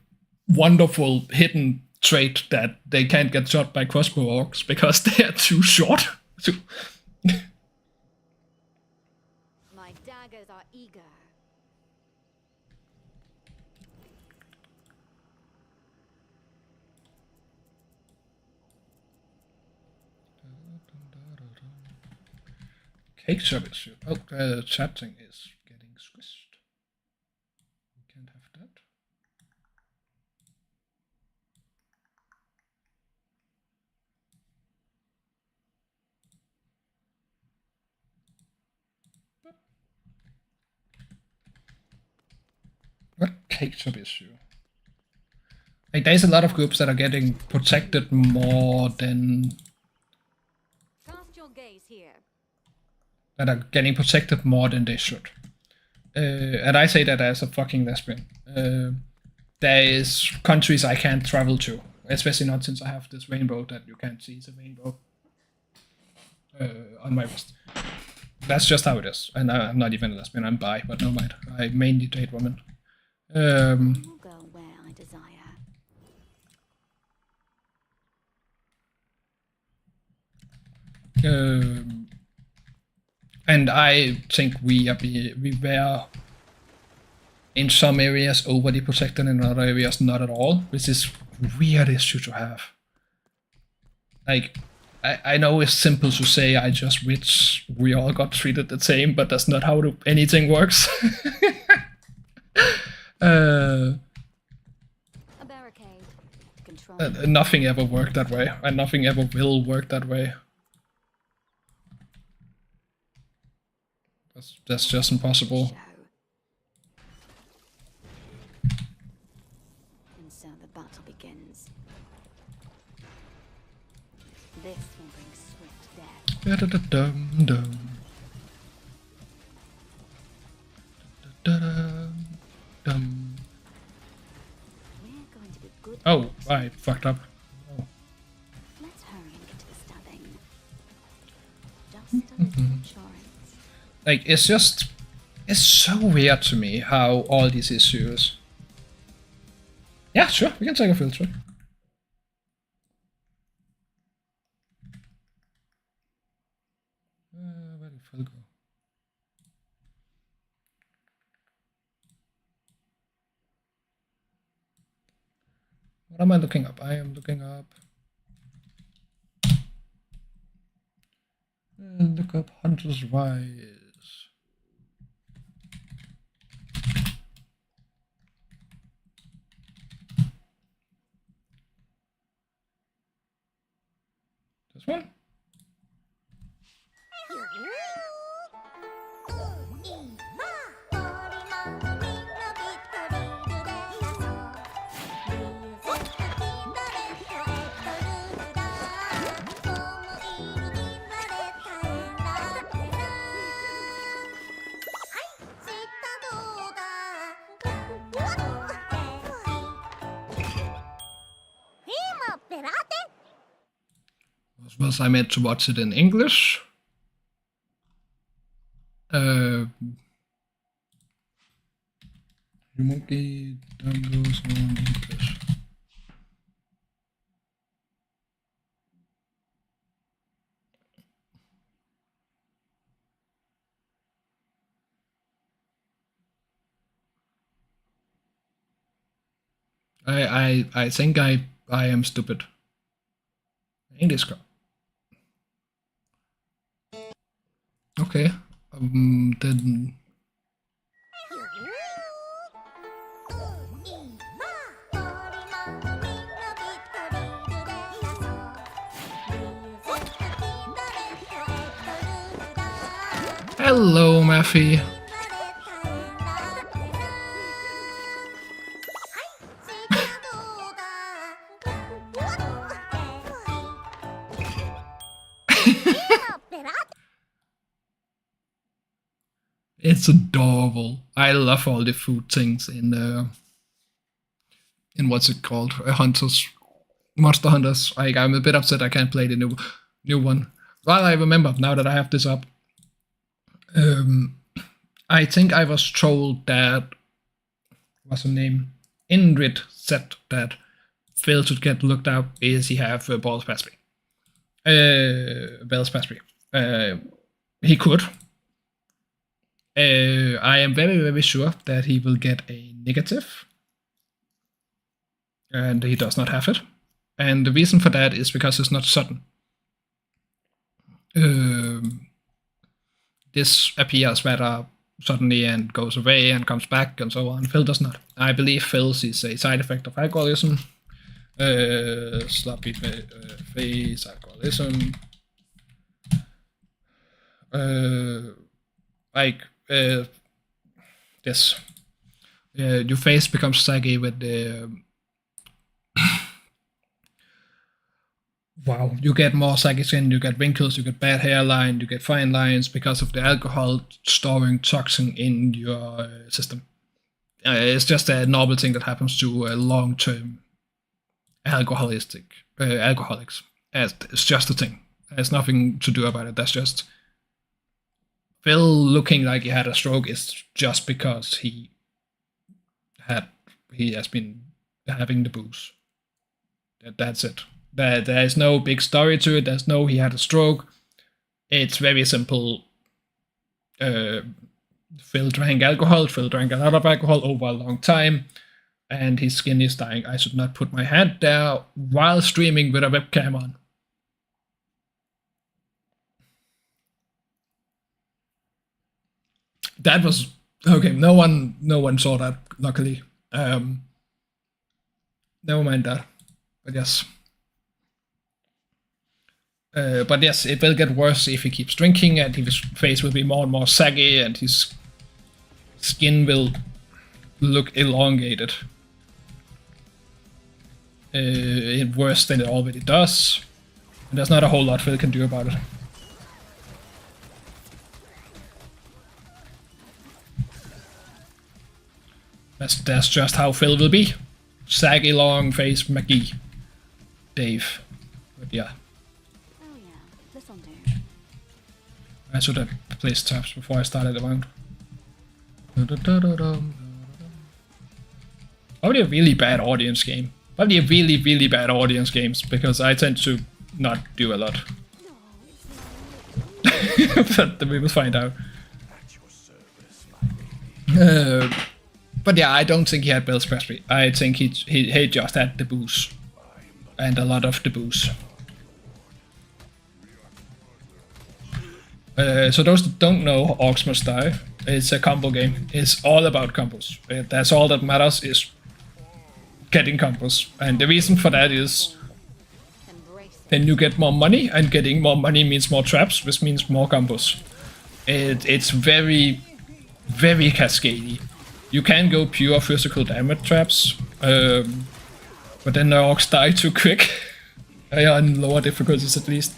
wonderful hidden trait that they can't get shot by crossbow orcs because they are too short. My daggers are eager. Cake service. Oh, the chat thing is getting squished. We can't have that. What cake sub issue? Like, there's a lot of groups that are getting protected more than Cast your gaze here. that are getting protected more than they should. And I say that as a fucking lesbian. There is countries I can't travel to, especially not since I have this rainbow that you can't see. It's a rainbow on my wrist. That's just how it is. And I'm not even a lesbian, I'm bi, but no mind. I mainly date women. I'll go where I desire. And I think we were in some areas overly protected and in other areas not at all, which is weird issue to have. Like, I know it's simple to say I just wish we all got treated the same, but that's not how anything works. uh, A barricade. Control. nothing ever worked that way, and nothing ever will work that way. That's just impossible. Show. And so the battle begins. This will bring swift death. Da-da-da-dum-dum. Da-da-dum. We're going to be good. Oh, I fucked up. Oh. Let's hurry and get to the stabbing. Just a little insurance. Like, it's so weird to me how all these issues. Yeah, sure, we can take a field trip. Where did Phil go? What am I looking up? I am looking up. Look up Hunter's Rise. This one? Was I meant to watch it in English? Monkey Dangles on English. I think I am stupid. English girl. Okay. Then. Hello, Maffy. It's adorable. I love all the food things in what's it called? Hunters, Monster Hunters. I'm a bit upset I can't play the new one. Well, I remember now that I have this up. I think I was told that, what's her name? Ingrid said that Phil should get looked up is he have Bell's Palsy. Bell's Palsy. He could. I am very, very sure that he will get a negative. And he does not have it. And the reason for that is because it's not sudden. This appears rather suddenly and goes away and comes back and so on. Phil does not. I believe Phil's is a side effect of alcoholism. Sloppy face, alcoholism. This. Your face becomes saggy with the. Wow, you get more saggy skin, you get wrinkles, you get bad hairline, you get fine lines because of the alcohol storing toxin in your system. It's just a normal thing that happens to long-term alcoholics. It's just a thing. There's nothing to do about it. That's just Phil looking like he had a stroke is just because he has been having the booze. That's it. There's no big story to it. There's no he had a stroke. It's very simple. Phil drank alcohol. Phil drank a lot of alcohol over a long time, and his skin is dying. I should not put my hand there while streaming with a webcam on. That was Okay, no one saw that, luckily. Never mind that. But yes. But yes, it will get worse if he keeps drinking, and his face will be more and more saggy, and his skin will look elongated. Worse than it already does. And there's not a whole lot Phil can do about it. That's just how Phil will be. Saggy, long face, McGee. Dave. But yeah. Oh yeah, this'll do. I should have placed taps before I started the round. Probably a really bad audience game. Probably a really, really bad audience games, because I tend to not do a lot. But we will find out. But yeah, I don't think he had Bell's Presby. I think he just had the booze. And a lot of the booze. So those that don't know Orcs Must Die, it's a combo game. It's all about combos. That's all that matters, is getting combos. And the reason for that is then you get more money, and getting more money means more traps, which means more combos. It's very, very cascadey. You can go pure physical damage traps, but then the orcs die too quick. On lower difficulties at least.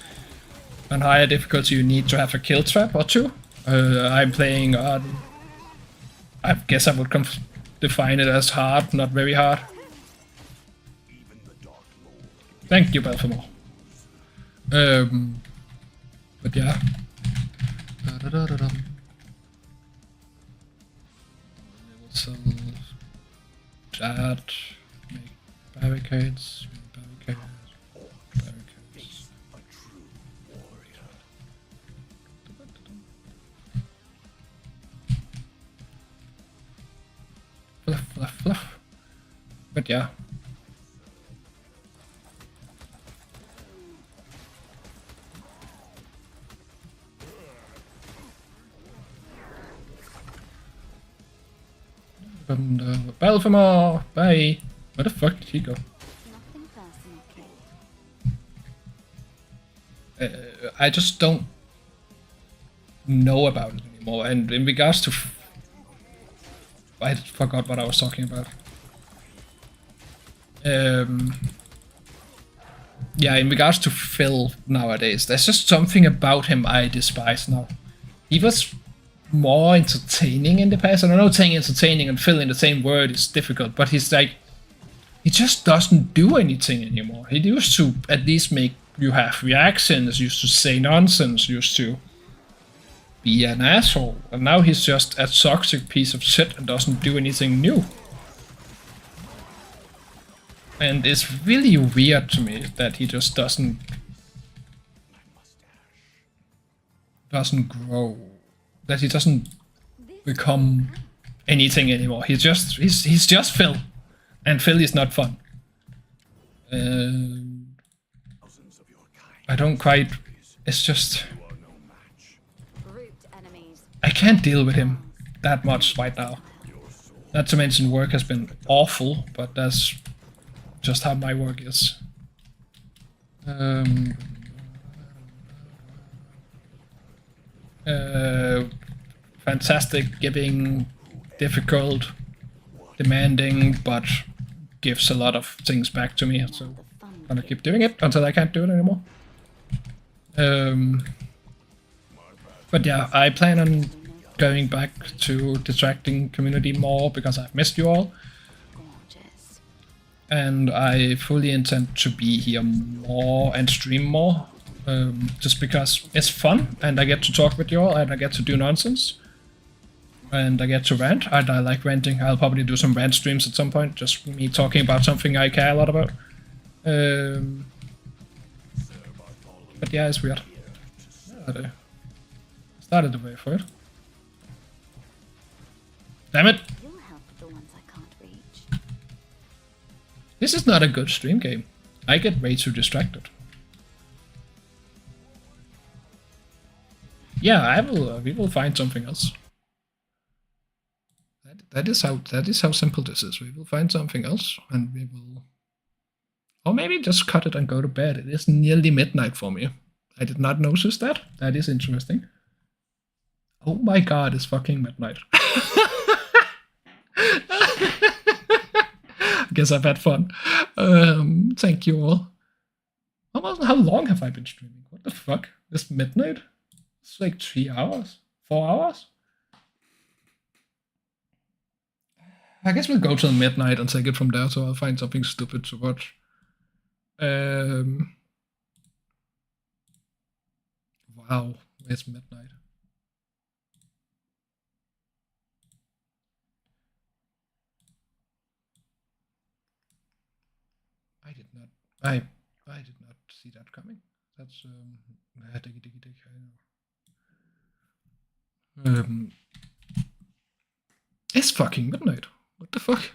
On higher difficulty you need to have a kill trap or two. I'm playing on... I guess I would define it as hard, not very hard. Thank you, Balfamore. But yeah. So that, make barricades, barricades. Fluff. But yeah. And Balfamore, bye. Where the fuck did he go? Nothing personal, kid. I just don't know about it anymore. And in regards to... I forgot what I was talking about. Yeah, in regards to Phil nowadays, there's just something about him I despise now. He was more entertaining in the past. And I know saying entertaining and Phil in the same word is difficult, but he's like... He just doesn't do anything anymore. He used to at least make you have reactions, used to say nonsense, used to be an asshole. And now he's just a toxic piece of shit and doesn't do anything new. And it's really weird to me that he just doesn't grow. That he doesn't become anything anymore. He's just Phil. And Phil is not fun. I don't quite... It's just... I can't deal with him that much right now. Not to mention work has been awful, but that's just how my work is. Fantastic, giving, difficult, demanding, but gives a lot of things back to me, so I'm gonna keep doing it until I can't do it anymore. But yeah, I plan on going back to distracting community more because I've missed you all. And I fully intend to be here more and stream more, just because it's fun and I get to talk with you all and I get to do nonsense. And I get to rant, and I like ranting. I'll probably do some rant streams at some point, just me talking about something I care a lot about. But yeah, it's weird. I started to wait for it. Damn it! You'll help with the ones I can't reach. This is not a good stream game. I get way too distracted. Yeah, we will find something else. that is how simple this is. We will find something else, and we will, or maybe just cut it and go to bed. It is nearly midnight for me. I did not notice that. That is interesting. Oh my god, it's fucking midnight. I guess I've had fun. Thank you all. How long have I been streaming? What the fuck? It's midnight? It's like 3 hours? 4 hours? I guess we'll go till midnight and take it from there, so I'll find something stupid to watch. Wow, it's midnight. I did not see that coming. That's diggy diggy dig. I know. It's fucking midnight. What the fuck?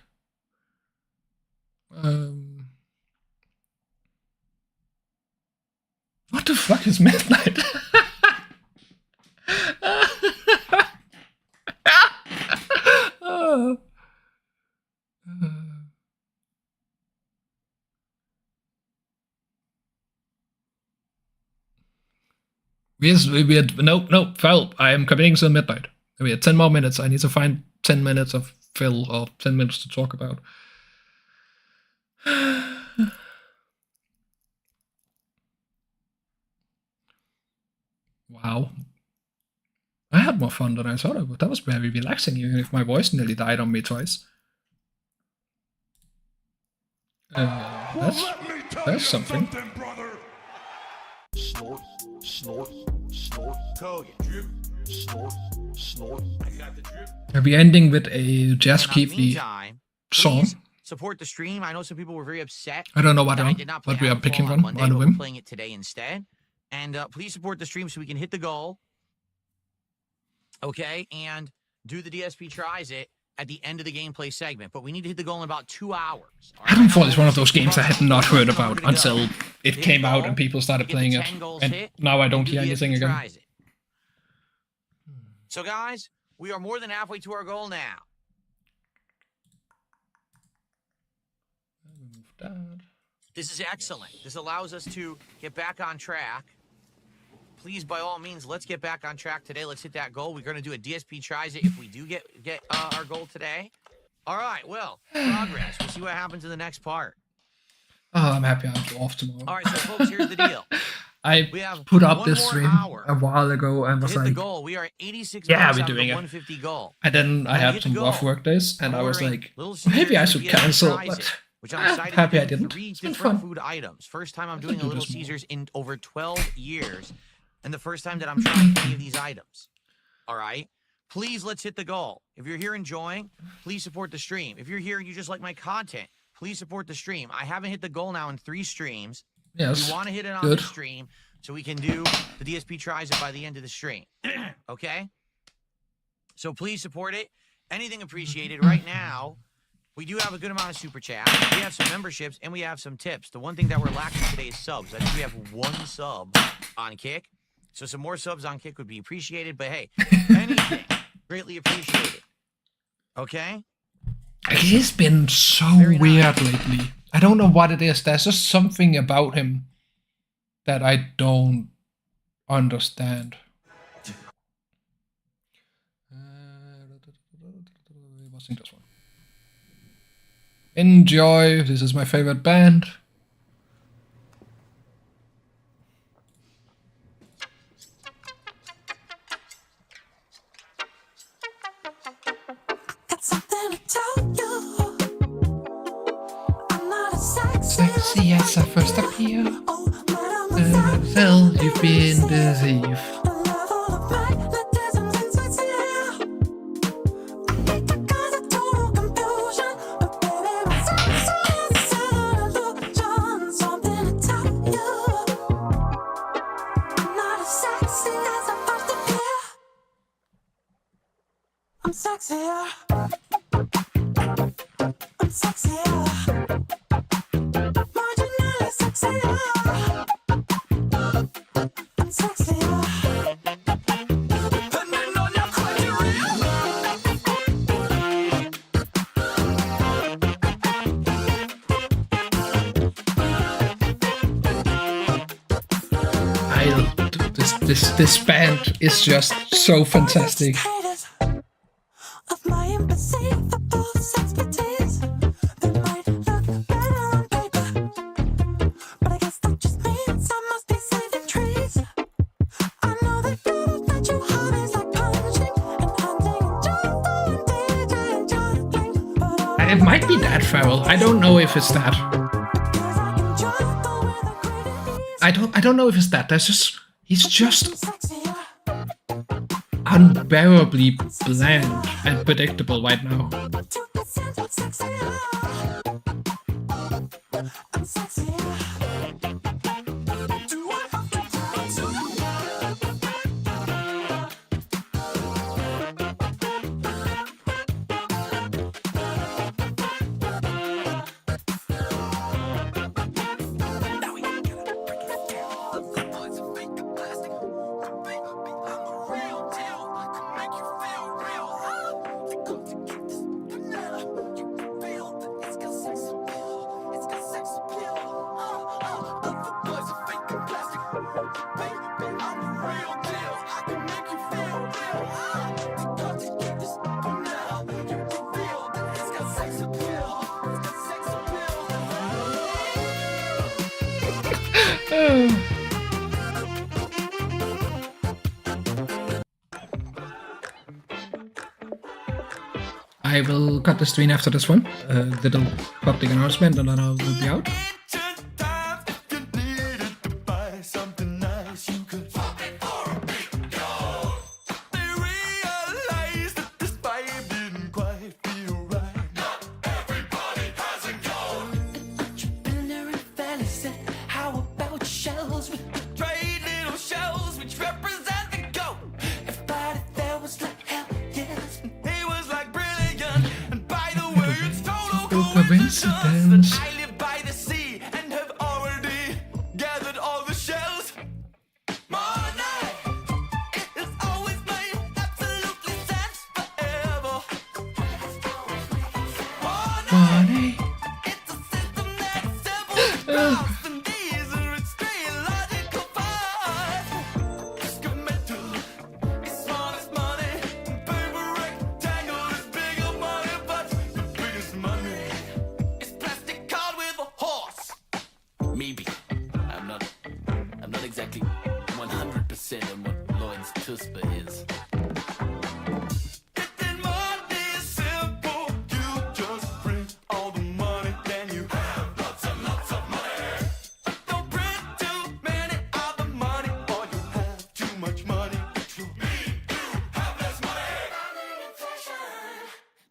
What the fuck is midnight? We had no, Phil, I am committing to midnight. We had 10 more minutes. I need to find 10 minutes of Phil, or 10 minutes to talk about. Wow. I had more fun than I thought I would. That was very relaxing, even if my voice nearly died on me twice. That's something. Snort, snort, snort. Kogan. Drip, snort, snort. I got the drip. Are we ending with a Jazz And in the Keefly meantime, song? please support the stream. I know some people were very upset. I don't know what that I one, did not play but we are Adamfall picking on one Monday, on a but we're whim. playing it today instead. And please support the stream so we can hit the goal. Okay, and do the DSP tries it at the end of the gameplay segment. But we need to hit the goal in about 2 hours. All right? Adamfall is one of those games I had not heard about until it Hit came the out goal, and people started get the playing it. 10 goals And hit, now I don't do hear DSP anything again. tries it. So guys, we are more than halfway to our goal now. This is excellent. This allows us to get back on track. Please, by all means, let's get back on track today. Let's hit that goal. We're going to do a DSP tries it if we do get our goal today. All right, well, progress. We'll see what happens in the next part. Oh, I'm happy I'm off tomorrow. All right, so folks, here's the deal. I We have put up one this more stream hour a while ago and to was hit the like, goal. We are 86 yeah, minutes we're out of doing the it. 150 goal. and then I Gotta had hit some the rough goal. work days, and I was Ordering like, Little maybe I Caesars should DSP cancel, tries but it, which I'm excited happy to I do didn't. 3 It's been different fun. food items. First time I'm I doing can a do Little this more. Caesars in over 12 years, and the first time that I'm trying any of these items. All right? Please, let's hit the goal. If you're here enjoying, please support the stream. If you're here and you just like my content, please support the stream. I haven't hit the goal now in 3 streams. Yes. We want to hit it on Good. the stream so we can do the DSP tries it by the end of the stream. Okay? So please support it. Anything appreciated. Right now, we do have a good amount of super chats. We have some memberships and we have some tips. The one thing that we're lacking today is subs. I think we have 1 sub on Kick. So some more subs on Kick would be appreciated. But hey, anything greatly appreciated. Okay? He's been so Very nice. weird lately. I don't know what it is. There's just something about him that I don't understand. What's in this one? Enjoy. This is my favorite band. Got something to tell you. I'm not as Sexy as I first appear. Oh, but I'm Phil, you've been deceived. the level of magnetism sincere. I hate to cause a total confusion, but baby, I'm sexy as an illusion. Something to tell you. I'm not as sexy as I first appear. I'm sexier. I'm sexier. Marginally sexier. I'm sexier. Depending on your criteria. This band is just so fantastic. Of my imperceivable expertise that might look better on paper, but I guess that just means I must be saving trees. I know that your hobbies like punching and hunting and jumping and DJ and juggling, but all It might be that, Farrell. I don't know if it's that. because I can juggle with a great ease. I don't know if it's that. He's just Sexier. unbearably bland and predictable right now. 2% sexier. I'm sexier. Do I have to tell you? Now we gotta break it down. The boys are fake and plastic. Baby, I'm a real deal. I can make you feel real. They come to get this banana. You can feel that it's got sex appeal. It's got sex appeal. The boys are fake and plastic. Baby, I'm a real deal. I can make you feel real. They come to get this banana. You can feel that it's got sex appeal. It's got sex appeal. I will cut the stream after this one. Little public announcement, and then I will be out. Entrepreneur and fantasy. How about shells with the trade little shells which represent the goat? Everybody there was like hell yes. He was like brilliant. And by the way, it's total coincidence that I live by the sea and have already gathered all the shells. Money, it has always made absolutely sense forever. Money. It's a system that's simple, fast, and these are its three logical parts. Instrumental is small as money, and paper rectangle is bigger money, but the biggest money is plastic card with a horse. Maybe. I'm not exactly 100% on what Lloyd's Tuspa is. Getting money is simple. You just print all the money, then you have lots and lots of money. Don't print too many of the money, or you have too much money. You have less money.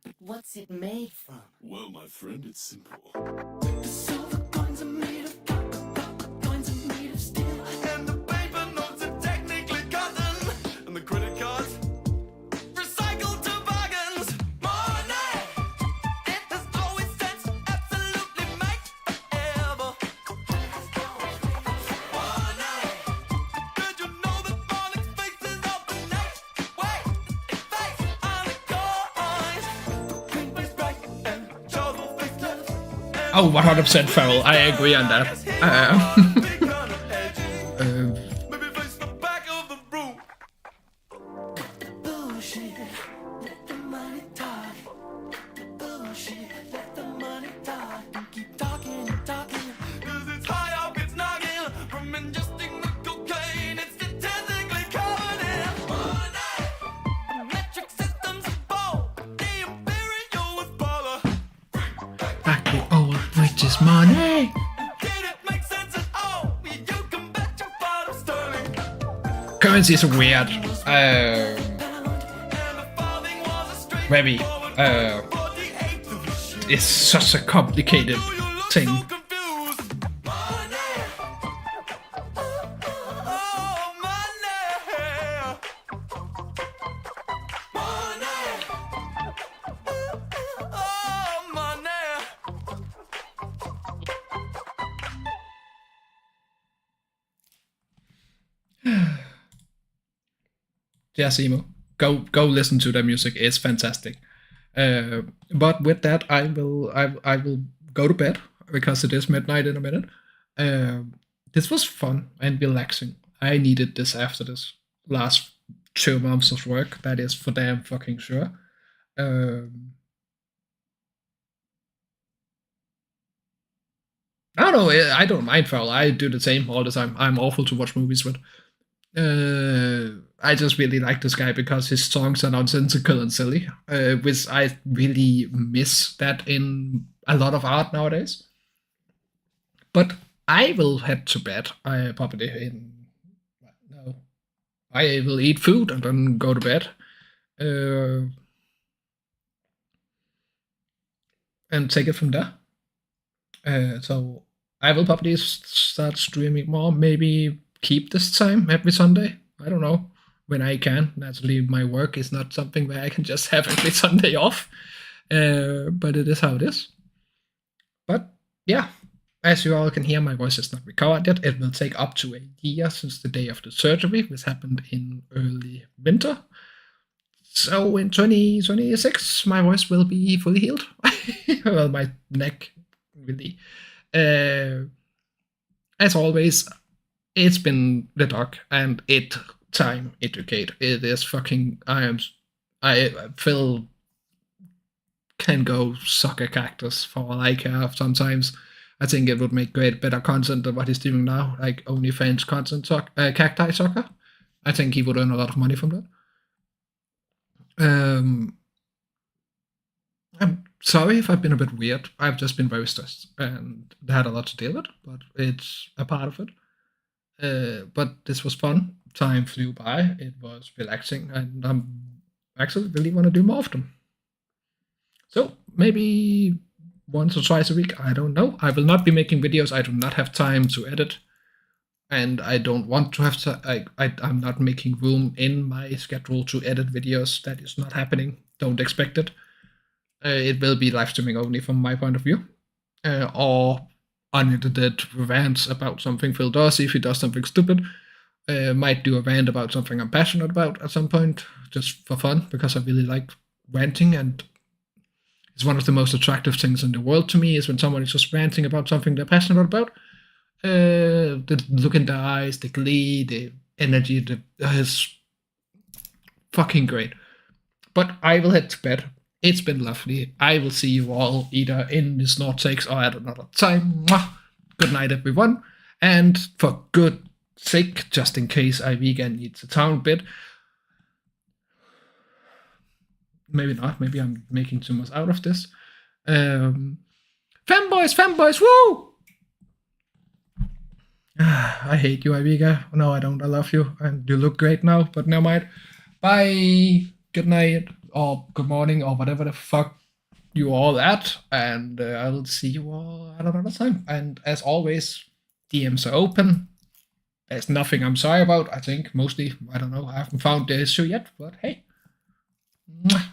But what's it made from? Well, my friend, it's simple. The silver coins are made of copper coins are made of steel, and the paper notes are technically cotton, and the credit cards recycled toboggans. Money, it has always sense, absolutely makes forever. Money, did you know that Monix faces up the next? Wait, it face on the coins. The queen face right and Charles will face left. Oh, 100% Farrell. I agree on that. Maybe face the back of the room. Bullshit, let the money talk. Bullshit, let the money talk. And keep talking and talking. 'Cause it's high up, it's knocking. From ingesting the cocaine, it's statistically covered in money. The metric system's a ball. The imperial was baller. Back to old British money. Did it make sense at all? You can bet your bottom sterling. Currency is weird. Very. It's such a complicated thing. Jasimo. Go listen to their music. It's fantastic. But with that, I will go to bed because it is midnight in a minute. This was fun and relaxing. I needed this after this last 2 months of work. That is for damn fucking sure. I don't know. I don't mind Farrell. I do the same all the time. I'm awful to watch movies with. I just really like this guy because his songs are nonsensical and silly, which I really miss that in a lot of art nowadays. But I will head to bed. I will eat food and then go to bed. And take it from there. So I will probably start streaming more, maybe keep this time every Sunday. I don't know when I can. Naturally, my work is not something where I can just have every Sunday off, but it is how it is. But yeah, as you all can hear, my voice is not recovered yet. It will take up to a year since the day of the surgery, which happened in early winter. So in 2026, my voice will be fully healed. Well, my neck, really. As always, it's been the dog, and time educate. It is fucking. Phil can go suck a cactus for all I care. Sometimes I think it would make better content than what he's doing now, like OnlyFans content, cacti soccer. I think he would earn a lot of money from that. I'm sorry if I've been a bit weird. I've just been very stressed and had a lot to deal with, but it's a part of it. But this was fun. Time flew by. It was relaxing, and I'm actually really want to do more of them. So maybe once or twice a week. I don't know. I will not be making videos. I do not have time to edit, and I don't want to have to. I'm not making room in my schedule to edit videos. That is not happening. Don't expect it. It will be live streaming only from my point of view, or unedited rants about something Phil does. If he does something stupid, might do a rant about something I'm passionate about at some point, just for fun, because I really like ranting, and it's one of the most attractive things in the world to me is when someone is just ranting about something they're passionate about. The look in their eyes, the glee, the energy, is fucking great. But I will head to bed. It's been lovely. I will see you all either in this North Takes or at another time. Mwah! Good night, everyone. And for good sake, just in case I vegan needs a town bit, maybe not. Maybe I'm making too much out of this. Femboys, woo! I hate you, Iviga. No, I don't. I love you. And you look great now, but never mind. Bye. Good night, or good morning, or whatever the fuck you all at. And I will see you all at another time. And as always, DMs are open. There's nothing I'm sorry about, I think. Mostly, I don't know. I haven't found the issue yet, but hey. Mwah.